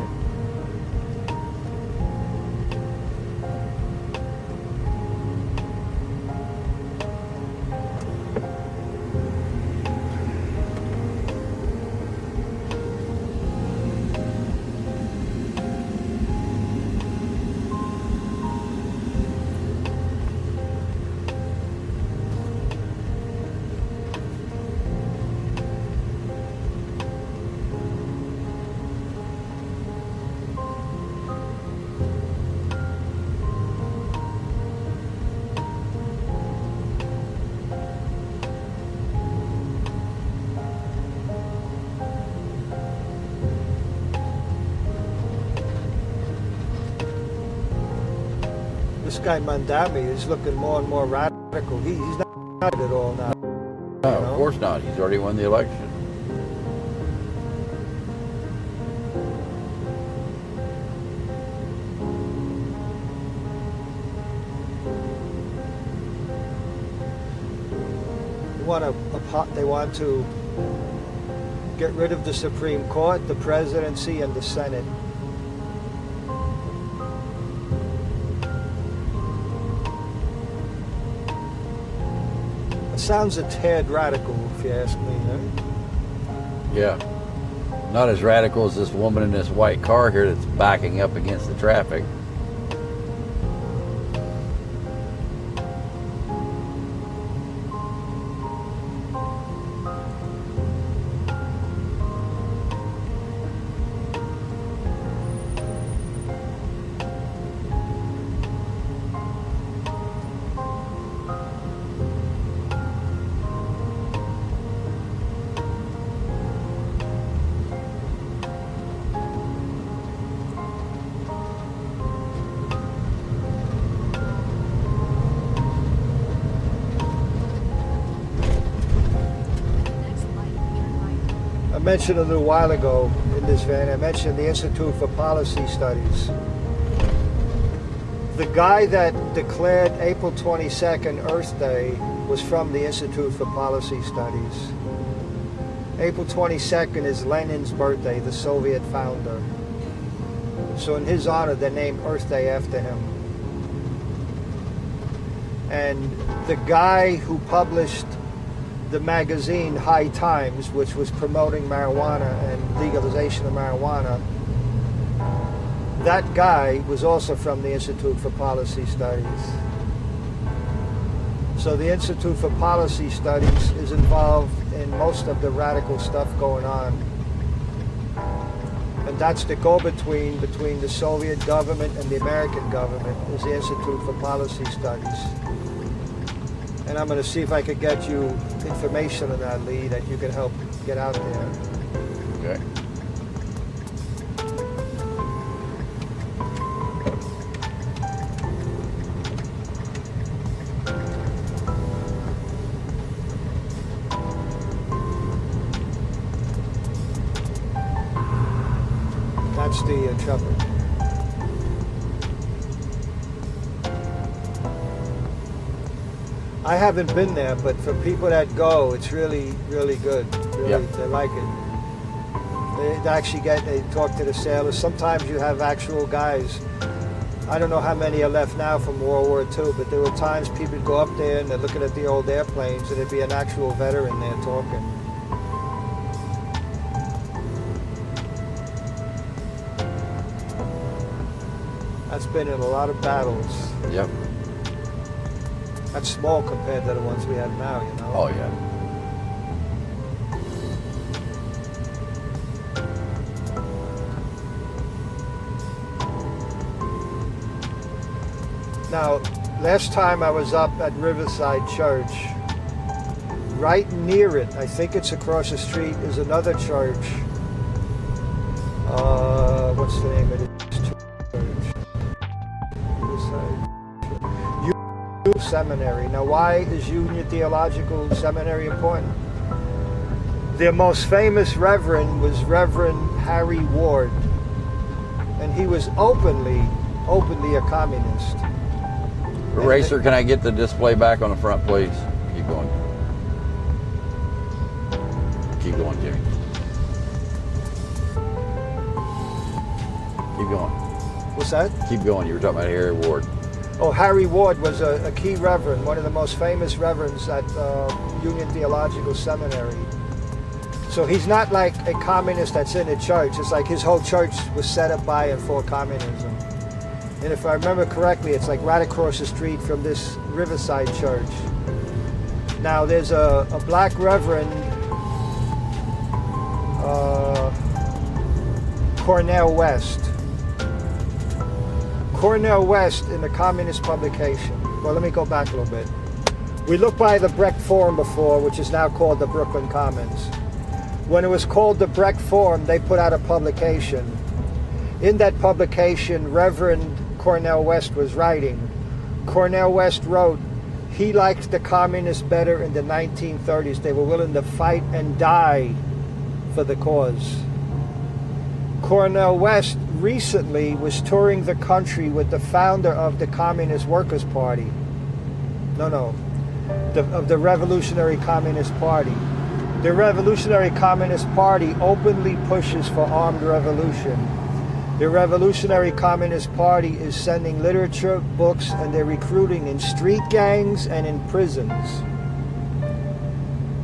This guy Mandami is looking more and more radical. He's not at all now. No, of course not. He's already won the election. They want to get rid of the Supreme Court, the presidency, and the Senate. It sounds a tad radical, if you ask me. Right? Yeah. Not as radical as this woman in this white car here that's backing up against the traffic. I mentioned a little while ago in this van, I mentioned the Institute for Policy Studies. The guy that declared April 22nd Earth Day was from the Institute for Policy Studies. April 22nd is Lenin's birthday, the Soviet founder. So in his honor, they named Earth Day after him. And the guy who published the magazine High Times, which was promoting marijuana and legalization of marijuana, that guy was also from the Institute for Policy Studies. So the Institute for Policy Studies is involved in most of the radical stuff going on. And that's the go-between between the Soviet government and the American government, is the Institute for Policy Studies. And I'm going to see if I could get you information on that, Lee, that you can help get out there. Okay. That's the trouble. I haven't been there, but for people that go, it's really, really good. Really, yeah. They like it. They actually they talk to the sailors. Sometimes you have actual guys I don't know how many are left now from World War II, but there were times people would go up there and they're looking at the old airplanes and there'd be an actual veteran there talking. That's been in a lot of battles. Yep. That's small compared to the ones we have now, you know? Oh, yeah. Now, last time I was up at Riverside Church, right near it, I think it's across the street, is another church. What's the name of it? Union Seminary. Now, why is Union Theological Seminary important? Their most famous reverend was Reverend Harry Ward, and he was openly a communist. Eraser, can I get the display back on the front, please? Keep going. Keep going, Jimmy. Keep going. What's that? Keep going. You were talking about Harry Ward. Oh, Harry Ward was a key reverend, one of the most famous reverends at Union Theological Seminary. So he's not like a communist that's in a church. It's like his whole church was set up by and for communism. And if I remember correctly, it's like right across the street from this Riverside Church. Now there's a black reverend, Cornel West. Cornel West in the communist publication. Well, let me go back a little bit. We looked by the Brecht Forum before, which is now called the Brooklyn Commons. When it was called the Brecht Forum, they put out a publication. In that publication, Reverend Cornel West was writing. Cornel West wrote, he liked the communists better in the 1930s. They were willing to fight and die for the cause. Cornel West recently was touring the country with the founder of the Communist Workers' Party. Of the Revolutionary Communist Party. The Revolutionary Communist Party openly pushes for armed revolution. The Revolutionary Communist Party is sending literature, books, and they're recruiting in street gangs and in prisons.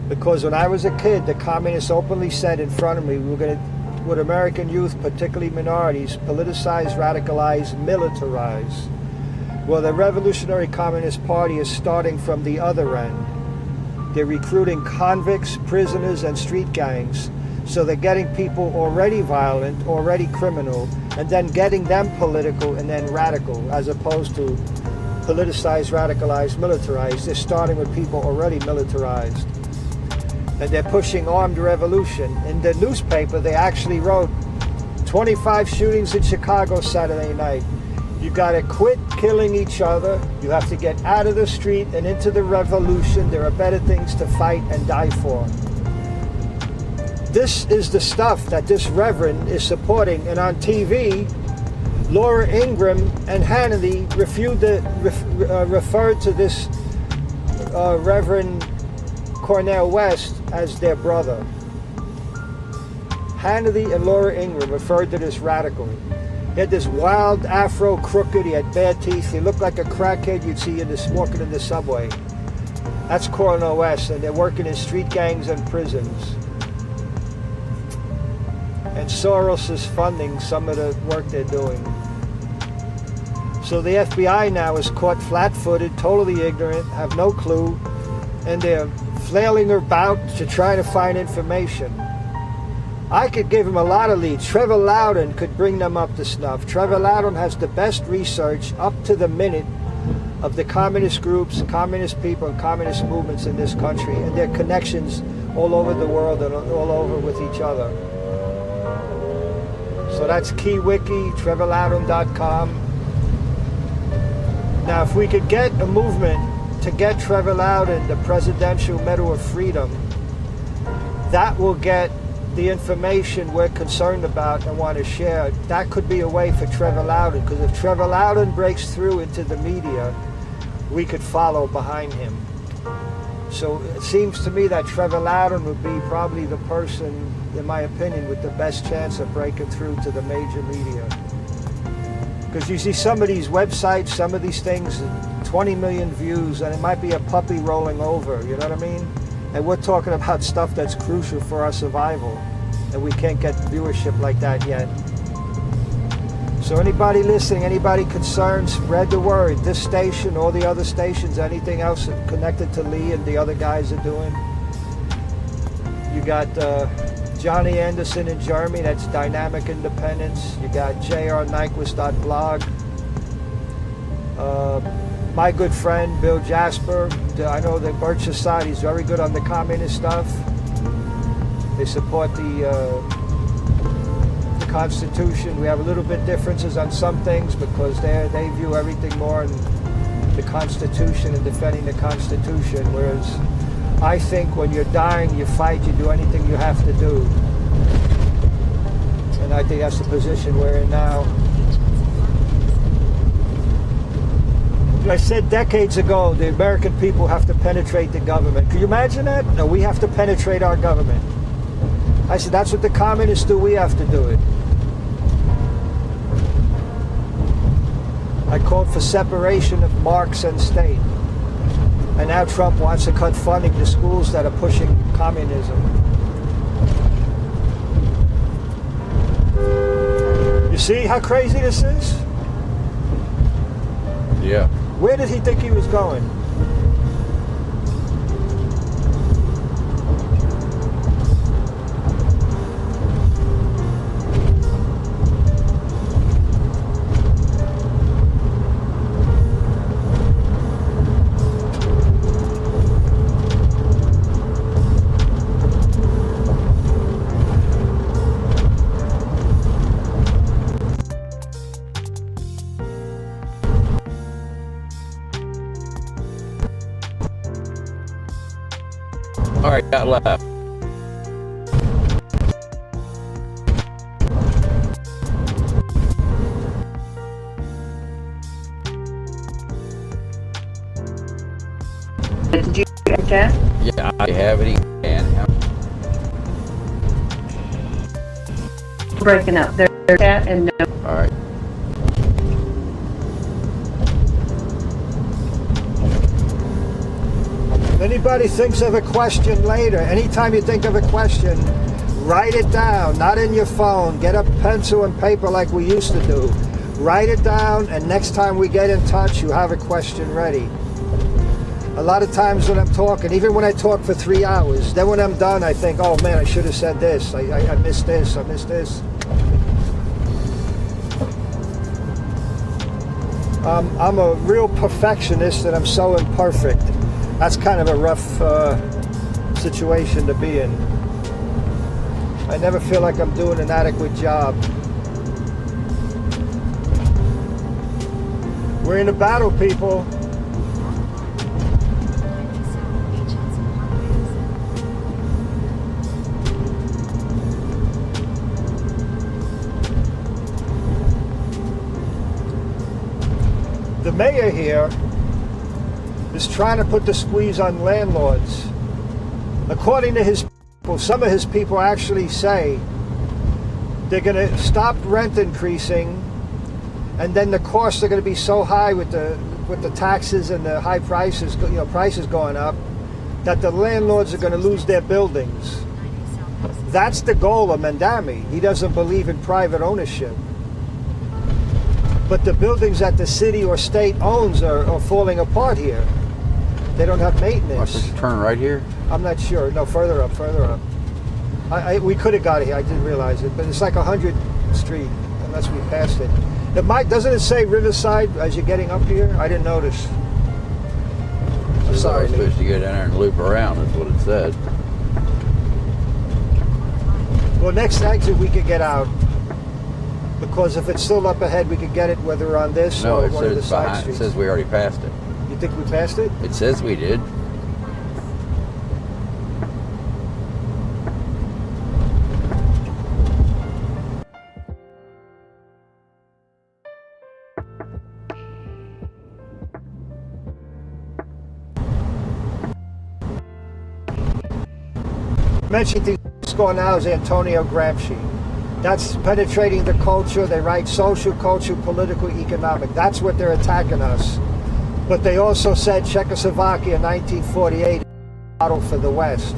Because when I was a kid, the communists openly said in front of me, we were going to, with American youth, particularly minorities, politicize, radicalize, militarize. Well, the Revolutionary Communist Party is starting from the other end. They're recruiting convicts, prisoners, and street gangs. So they're getting people already violent, already criminal, and then getting them political and then radical, as opposed to politicized, radicalized, militarized. They're starting with people already militarized. And they're pushing armed revolution. In the newspaper, they actually wrote 25 shootings in Chicago Saturday night. You gotta quit killing each other. You have to get out of the street and into the revolution. There are better things to fight and die for. This is the stuff that this reverend is supporting. And on TV, Laura Ingraham and Hannity referred to this Reverend Cornel West as their brother. Hannity and Laura Ingraham referred to this radical. He had this wild afro, crooked, he had bad teeth, he looked like a crackhead you'd see walking in the subway. That's Cornel West, and they're working in street gangs and prisons. And Soros is funding some of the work they're doing. So the FBI now is caught flat-footed, totally ignorant, have no clue, and they're flailing about to try to find information. I could give them a lot of leads. Trevor Loudon could bring them up to snuff. Trevor Loudon has the best research up to the minute of the communist groups, communist people, and communist movements in this country, and their connections all over the world and all over with each other. So that's KeyWiki, TrevorLoudon.com. Now, if we could get a movement to get Trevor Loudon the Presidential Medal of Freedom, that will get the information we're concerned about and want to share. That could be a way for Trevor Loudon, because if Trevor Loudon breaks through into the media, we could follow behind him. So it seems to me that Trevor Loudon would be probably the person, in my opinion, with the best chance of breaking through to the major media. Because you see some of these websites, some of these things, 20 million views, and it might be a puppy rolling over, you know what I mean? And we're talking about stuff that's crucial for our survival, and we can't get viewership like that yet. So anybody listening, anybody concerned, spread the word. This station, all the other stations, anything else connected to Lee and the other guys are doing. You got Johnny Anderson in Germany, that's Dynamic Independence. You got jrnyquist.blog. My good friend Bill Jasper, I know the Birch Society is very good on the communist stuff. They support the Constitution. We have a little bit differences on some things because they view everything more in the Constitution and defending the Constitution, whereas I think when you're dying, you fight, you do anything you have to do. And I think that's the position we're in now. I said decades ago, the American people have to penetrate the government. Can you imagine that? No, we have to penetrate our government. I said, that's what the communists do, we have to do it. I called for separation of Marx and state. And now Trump wants to cut funding to schools that are pushing communism. You see how crazy this is? Yeah. Where did he think he was going? All right, got left. Did you get that? Yeah, I have it. And Breaking up. There's chat and no. all right. If anybody thinks of a question later, anytime you think of a question, write it down, not in your phone. Get a pencil and paper like we used to do. Write it down, and next time we get in touch, you have a question ready. A lot of times when I'm talking, even when I talk for 3 hours, then when I'm done, I think, oh man, I should have said this. I missed this, I missed this. I'm a real perfectionist, and I'm so imperfect. That's kind of a rough situation to be in. I never feel like I'm doing an adequate job. We're in a battle, people. The mayor here is trying to put the squeeze on landlords. According to his people, some of his people actually say they're going to stop rent increasing, and then the costs are going to be so high with the taxes and the high prices, prices going up, that the landlords are going to lose their buildings. That's the goal of Mandami. He doesn't believe in private ownership. But the buildings that the city or state owns are falling apart here. They don't have maintenance. Watch this turn right here. I'm not sure. No, further up, further up. We could have got it here. I didn't realize it. But it's like 100th Street, unless we passed it. Doesn't it say Riverside as you're getting up here? I didn't notice. I'm sorry. We're supposed to go down there and loop around, is what it said. Well, next exit we could get out. Because if it's still up ahead, we could get it whether we're on this No, or it one of the says side behind. It streets. says we already passed it. You think we passed it? It says we did. Mentioning this going now is Antonio Gramsci. That's penetrating the culture. They write social, cultural, political, economic. That's what they're attacking us. But they also said Czechoslovakia in 1948 model for the West.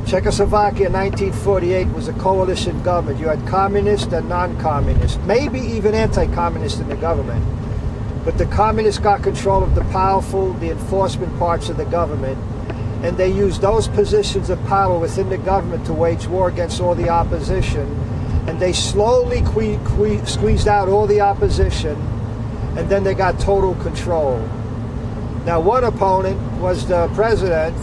Czechoslovakia in 1948 was a coalition government. You had communist and non-communist, maybe even anti-communist in the government. But the communists got control of the powerful, the enforcement parts of the government, and they used those positions of power within the government to wage war against all the opposition. And they slowly squeezed out all the opposition, and then they got total control. Now, one opponent was the president,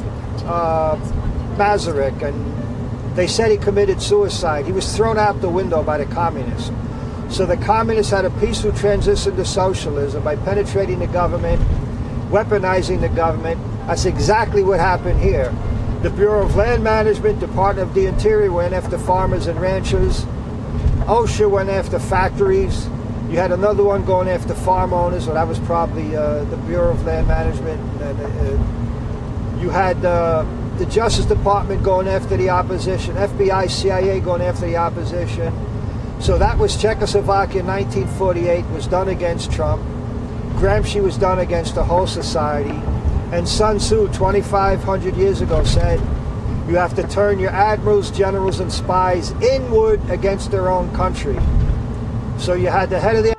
Masaryk, and they said he committed suicide. He was thrown out the window by the communists. So the communists had a peaceful transition to socialism by penetrating the government, weaponizing the government. That's exactly what happened here. The Bureau of Land Management, Department of the Interior went after farmers and ranchers. OSHA went after factories. You had another one going after farm owners, so that was probably the Bureau of Land Management. You had the Justice Department going after the opposition, FBI, CIA going after the opposition. So that was Czechoslovakia in 1948, was done against Trump. Gramsci was done against the whole society. And Sun Tzu, 2,500 years ago, said, you have to turn your admirals, generals, and spies inward against their own country. So you had the head of the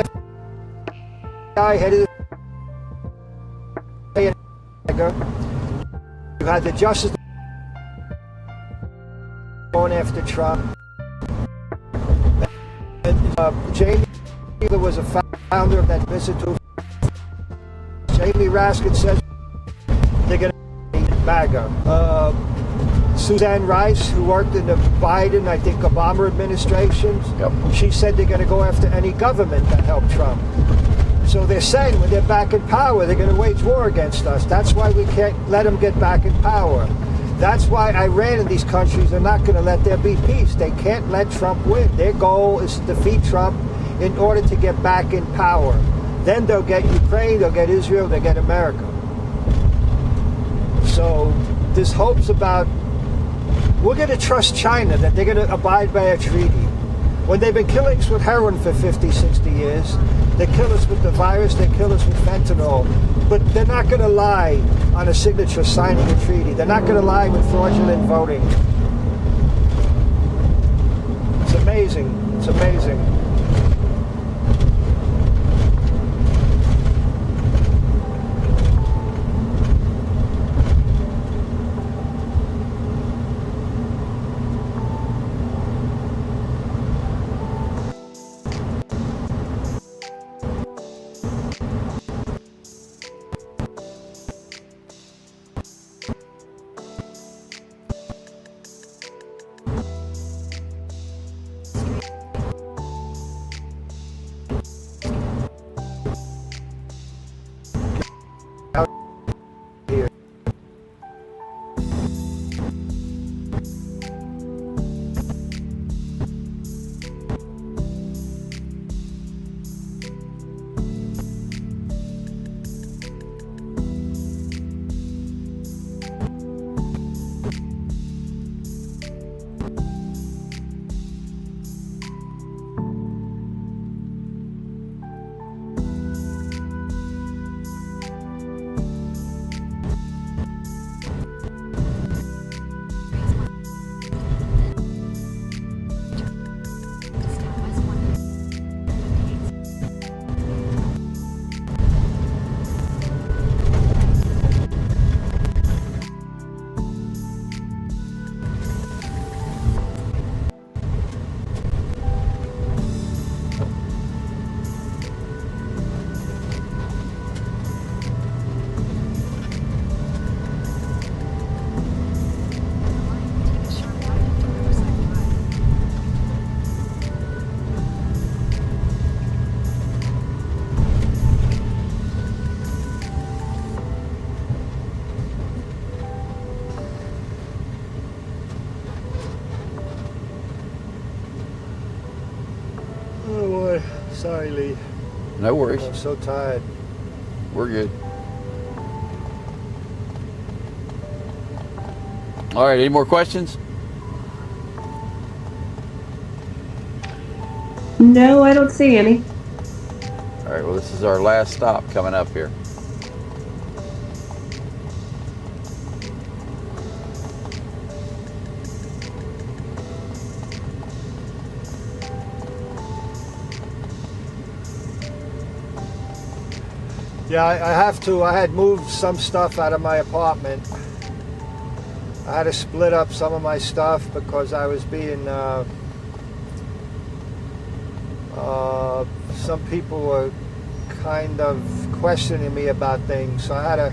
FBI, head of the you had the Justice going after Trump. And Jamie was a founder of that institute. Jamie Raskin says they're going to be MAGA. Suzanne Rice, who worked in the Biden, I think, Obama administrations, she said they're going to go after any government that helped Trump. So they're saying when they're back in power, they're going to wage war against us. That's why we can't let them get back in power. That's why Iran and these countries are not going to let there be peace. They can't let Trump win. Their goal is to defeat Trump in order to get back in power. Then they'll get Ukraine, they'll get Israel, they'll get America. So there's hopes about, we're going to trust China that they're going to abide by a treaty. When they've been killing us with heroin for 50, 60 years, they kill us with the virus, they kill us with fentanyl. But they're not going to lie on a signature signing a treaty. They're not going to lie with fraudulent voting. It's amazing. It's amazing. Oh boy, sorry Lee. No worries. I'm so tired. We're good. All right, any more questions? No, I don't see any. All right, well, this is our last stop coming up here. Yeah, I have to. I had moved some stuff out of my apartment. I had to split up some of my stuff because I was being. Some people were kind of questioning me about things, so I had to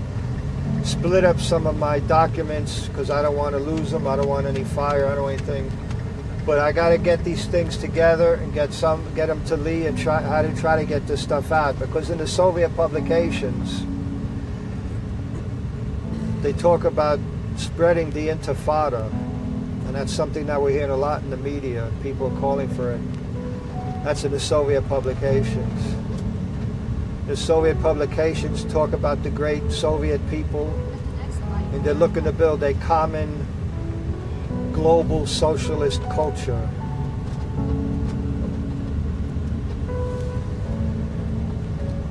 split up some of my documents because I don't want to lose them. I don't want any fire. I don't want anything. But I got to get these things together and get them to Lee and try to get this stuff out, because in the Soviet publications they talk about spreading the Intifada, and that's something that we're hearing a lot in the media. People are calling for it. That's in the Soviet publications. The Soviet publications talk about the great Soviet people, and they're looking to build a common global socialist culture.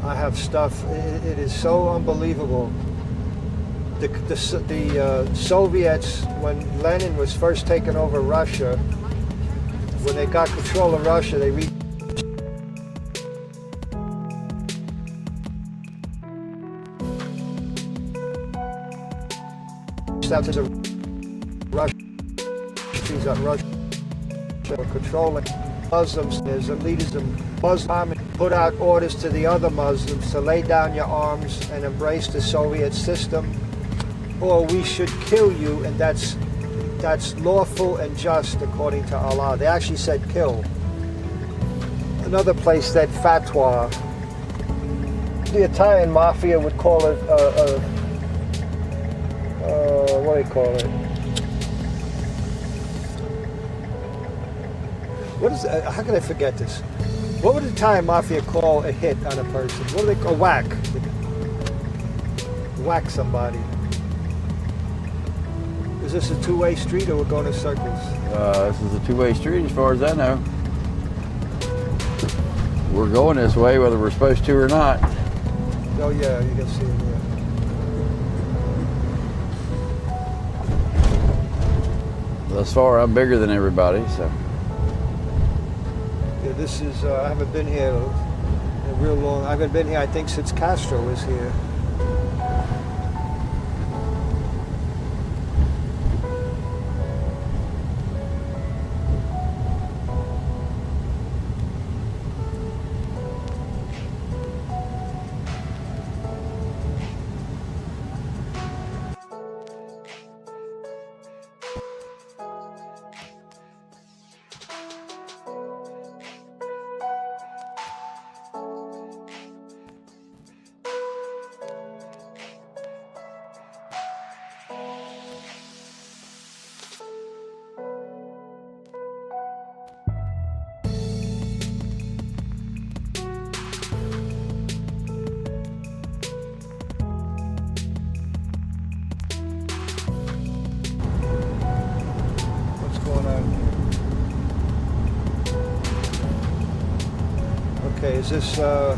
I have stuff. It is so unbelievable. The Soviets, when Lenin was first taking over Russia, when they got control of Russia, they reached out to the Russia were controlling Muslims. There's elitism. Muslim put out orders to the other Muslims to lay down your arms and embrace the Soviet system, or we should kill you, and that's lawful and just according to Allah. They actually said kill. Another place said fatwa. The Italian mafia would call it what do they call it? What is that? How can I forget this? What would the Italian mafia call a hit on a person? What do they call whack? Whack somebody. Is this a two-way street, or we're going in circles? This is a two-way street as far as I know. We're going this way whether we're supposed to or not. Oh yeah, you can see it here. Thus far, I'm bigger than everybody, so. Yeah, this is, I haven't been here in a real long, I haven't been here, I think, since Castro was here. Okay, is this, are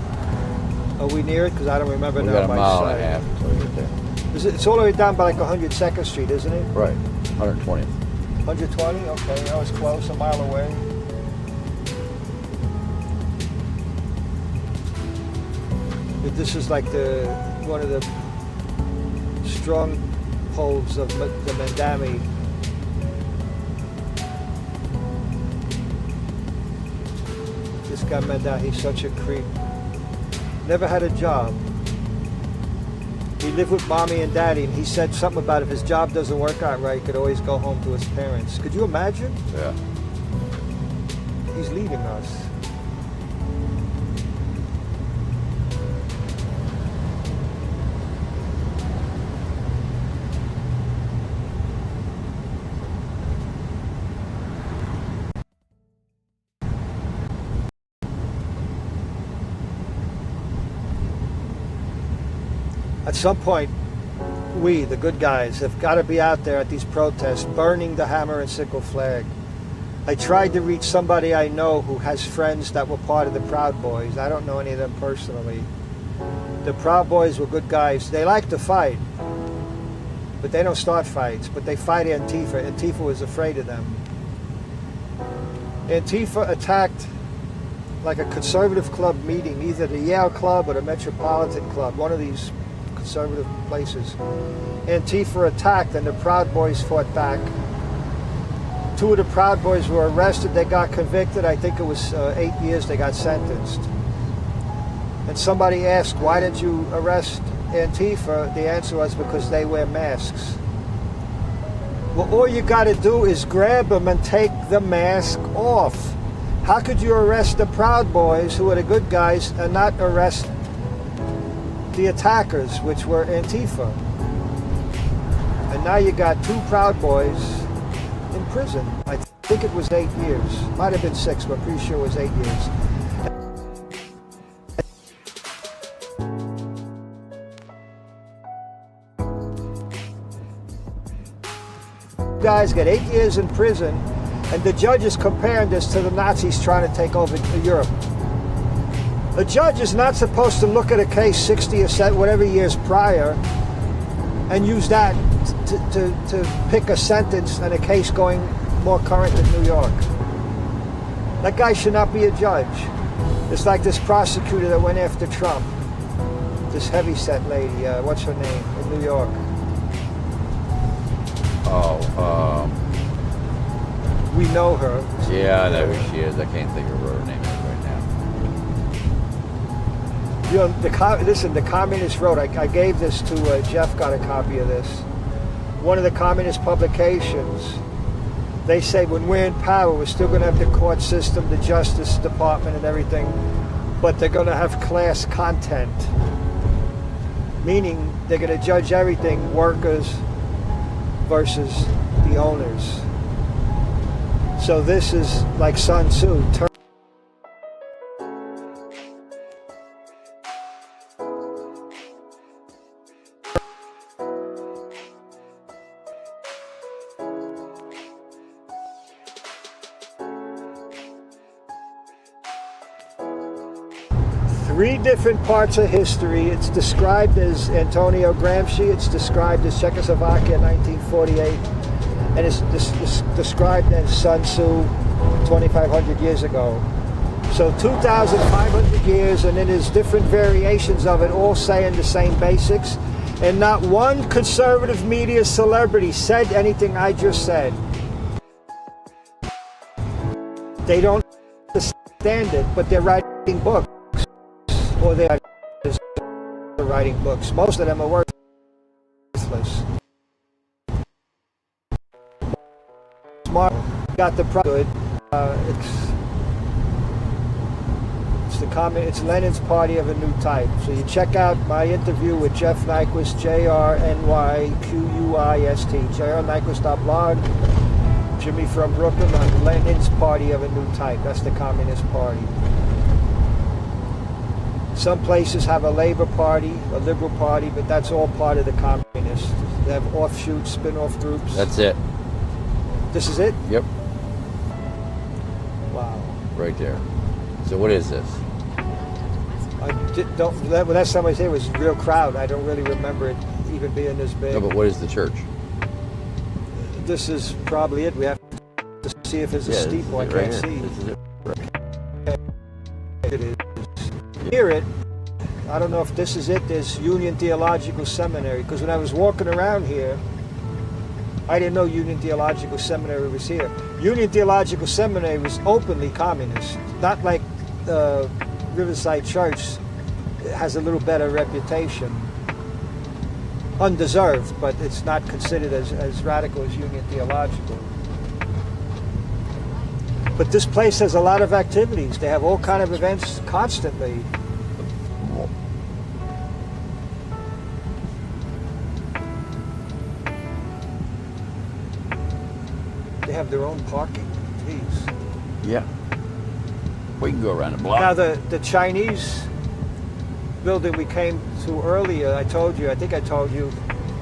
we near it? Because I don't remember We now. got a by mile and sight. a half until we get there. It's all the way down by like 102nd Street, isn't it? Right, 120th. 120? Okay, I was close, a mile away. This is like one of the strongholds of the Mandami. This guy Mandami, he's such a creep. Never had a job. He lived with mommy and daddy, and he said something about if his job doesn't work out right, he could always go home to his parents. Could you imagine? Yeah. He's leaving us. At some point, we, the good guys, have got to be out there at these protests, burning the hammer and sickle flag. I tried to reach somebody I know who has friends that were part of the Proud Boys. I don't know any of them personally. The Proud Boys were good guys. They like to fight, but they don't start fights, but they fight Antifa. Antifa was afraid of them. Antifa attacked like a conservative club meeting, either the Yale Club or the Metropolitan Club, one of these conservative places. Antifa attacked and the Proud Boys fought back. 2 of the Proud Boys were arrested. They got convicted. I think it was 8 years they got sentenced. And somebody asked, why did you arrest Antifa? The answer was because they wear masks. Well, all you got to do is grab them and take the mask off. How could you arrest the Proud Boys, who are the good guys, and not arrest the attackers, which were Antifa? And now you got 2 Proud Boys in prison. I think it was 8 years. Might have been 6, but I'm pretty sure it was 8 years. Guys get 8 years in prison, and the judge is comparing this to the Nazis trying to take over Europe. A judge is not supposed to look at a case 60 or whatever years prior and use that to pick a sentence and a case going more current in New York. That guy should not be a judge. It's like this prosecutor that went after Trump, this heavyset lady, what's her name, in New York? We know her. Yeah, I know who she is. I can't think of her name right now. You know, listen, the Communist wrote, I gave this to Jeff, got a copy of this. One of the Communist publications, they say when we're in power, we're still going to have the court system, the Justice Department and everything, but they're going to have class content. Meaning they're going to judge everything, workers versus the owners. So this is like Sun Tzu. Three different parts of history. It's described as Antonio Gramsci, it's described as Czechoslovakia in 1948, and it's described as Sun Tzu 2,500 years ago. So 2,500 years, and then there's different variations of it, all saying the same basics, and not one conservative media celebrity said anything I just said. They don't understand it, but they're writing books. Or they are writing books. Most of them are worthless. Smart, got the good. It's Lenin's party of a new type. So you check out my interview with Jeff Nyquist, JRNYQUIST, JRNyquist.blog. Jimmy from Brooklyn on Lenin's party of a new type. That's the Communist Party. Some places have a Labor Party, a Liberal Party, but that's all part of the Communists. They have offshoots, spin-off groups. That's it. This is it? Yep. Wow. Right there. So what is this? Last time I was here, it was a real crowd. I don't really remember it even being this big. No, but what is the church? This is probably it. We have to see if there's a steeple. I can't see. This is it. It is. Hear it. I don't know if this is it. There's Union Theological Seminary, because when I was walking around here, I didn't know Union Theological Seminary was here. Union Theological Seminary was openly communist, not like Riverside Church. It has a little better reputation. Undeserved, but it's not considered as radical as Union Theological. But this place has a lot of activities. They have all kind of events constantly. They have their own parking. Jeez. Yeah. We can go around the block. Now the Chinese building we came to earlier, I think I told you,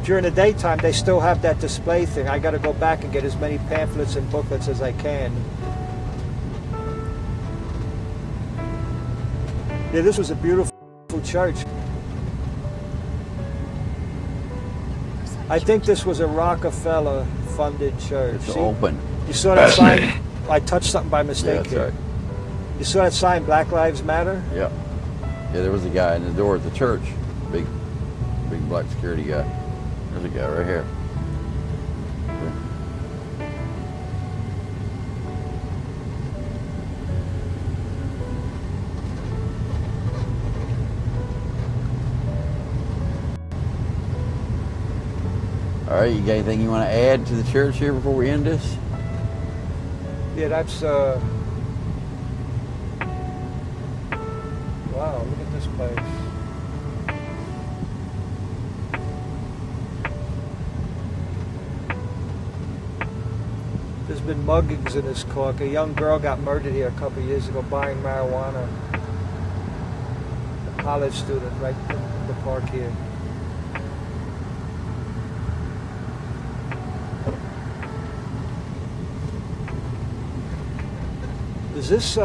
during the daytime they still have that display thing. I got to go back and get as many pamphlets and booklets as I can. Yeah, this was a beautiful church. I think this was a Rockefeller-funded church. It's See? open. You saw that sign? I touched something by mistake Yeah, that's here. right. You saw that sign, Black Lives Matter? Yeah. Yeah, there was a guy in the door at the church. Big black security guy. There's a guy right here. All right, you got anything you want to add to the church here before we end this? Yeah, that's, wow, look at this place. There's been muggings in this cork. A young girl got murdered here a couple of years ago buying marijuana. A college student right in the park here. Is this,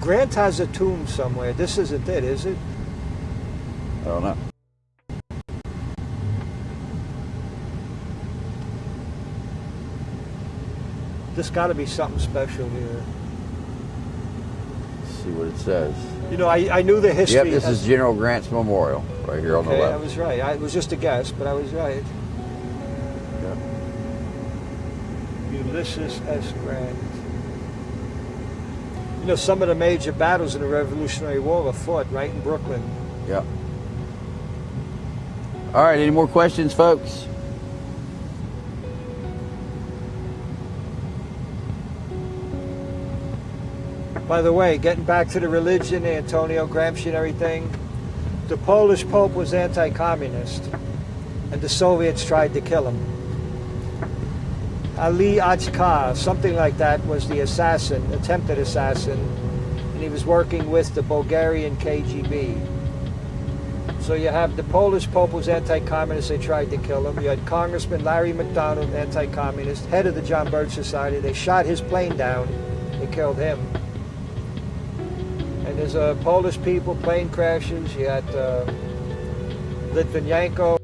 Grant has a tomb somewhere. This isn't it, is it? I don't know. This got to be something special here. Let's see what it says. You know, I knew the history. Yep, this is General Grant's memorial right here on the Okay, left. I was right. It was just a guess, but I was right. Yep. Ulysses S. Grant. You know, some of the major battles in the Revolutionary War were fought right in Brooklyn. Yep. All right, any more questions, folks? By the way, getting back to the religion, Antonio Gramsci and everything, the Polish Pope was anti-communist, and the Soviets tried to kill him. Ali Achkar, something like that, was the assassin, attempted assassin, and he was working with the Bulgarian KGB. So you have the Polish Pope was anti-communist, they tried to kill him. You had Congressman Larry McDonald, anti-communist, head of the John Birch Society. They shot his plane down, they killed him. And there's Polish people, plane crashes. You had Litvinenko.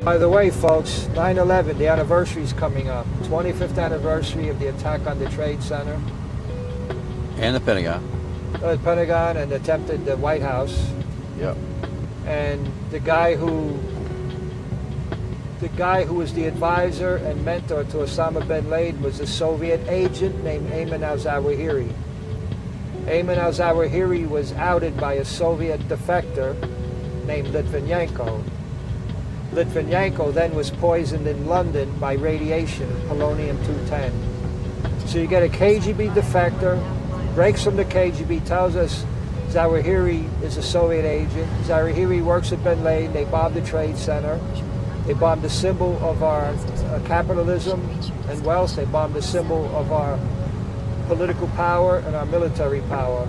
By the way, folks, 9/11, the anniversary's coming up. 25th anniversary of the attack on the Trade Center. And the Pentagon. The Pentagon and attempted the White House. Yep. And the guy who was the advisor and mentor to Osama bin Laden was a Soviet agent named Ayman al-Zawahiri. Ayman al-Zawahiri was outed by a Soviet defector named Litvinenko. Litvinenko then was poisoned in London by radiation, polonium-210. So you get a KGB defector, breaks from the KGB, tells us Zawahiri is a Soviet agent. Zawahiri works at bin Laden. They bombed the Trade Center. They bombed the symbol of our capitalism and wealth. They bombed the symbol of our political power and our military power.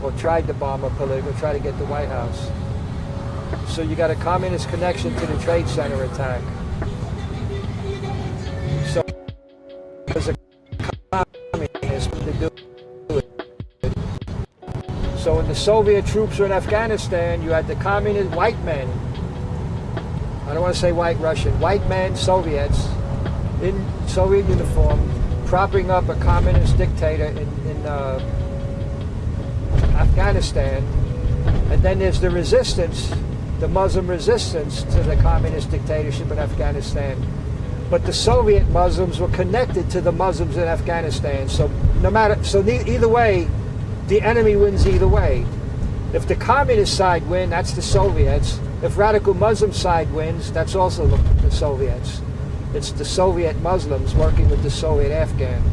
Or tried to bomb tried to get the White House. So you got a communist connection to the Trade Center attack. So there's a communist to do it. So when the Soviet troops were in Afghanistan, you had the communist white men. I don't want to say white Russian, white men, Soviets, in Soviet uniform, propping up a communist dictator in Afghanistan. And then there's the resistance, the Muslim resistance to the communist dictatorship in Afghanistan. But the Soviet Muslims were connected to the Muslims in Afghanistan. So either way, the enemy wins either way. If the communist side wins, that's the Soviets. If radical Muslim side wins, that's also the Soviets. It's the Soviet Muslims working with the Soviet Afghan.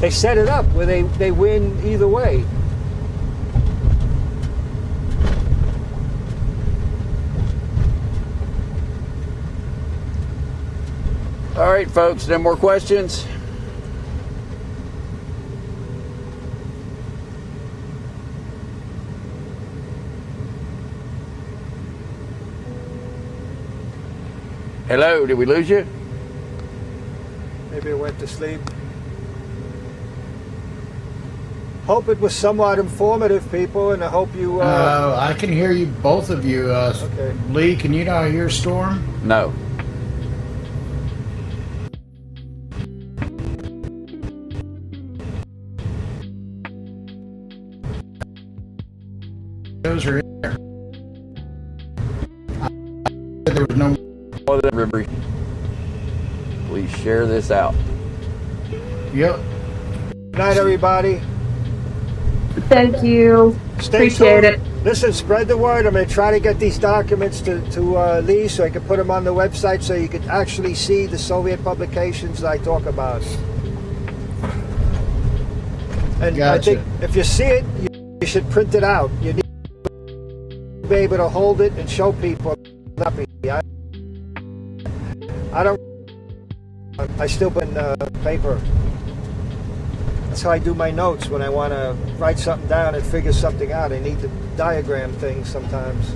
They set it up where they win either way. All right, folks, no more questions? Hello, did we lose you? Maybe I went to sleep. hope it was somewhat informative, people, and I hope you. I can hear you, both of you. Okay. Lee, can you not hear Storm? No. Those are in there. There was no. Whatever. Please share this out. Yep. Good night, everybody. Thank you. Stay Appreciate tuned. it. Listen, spread the word. I'm going to try to get these documents to Lee so I can put them on the website so you can actually see the Soviet publications that I talk about. And I Gotcha. think if you see it, you should print it out. You need to be able to hold it and show people. I still put paper. That's how I do my notes when I want to write something down and figure something out. I need to diagram things sometimes.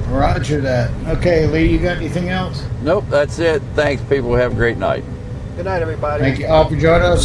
Roger that. Okay, Lee, you got anything else? Nope, that's it. Thanks, people. Have a great night. Good night, everybody. Thank you all for joining us.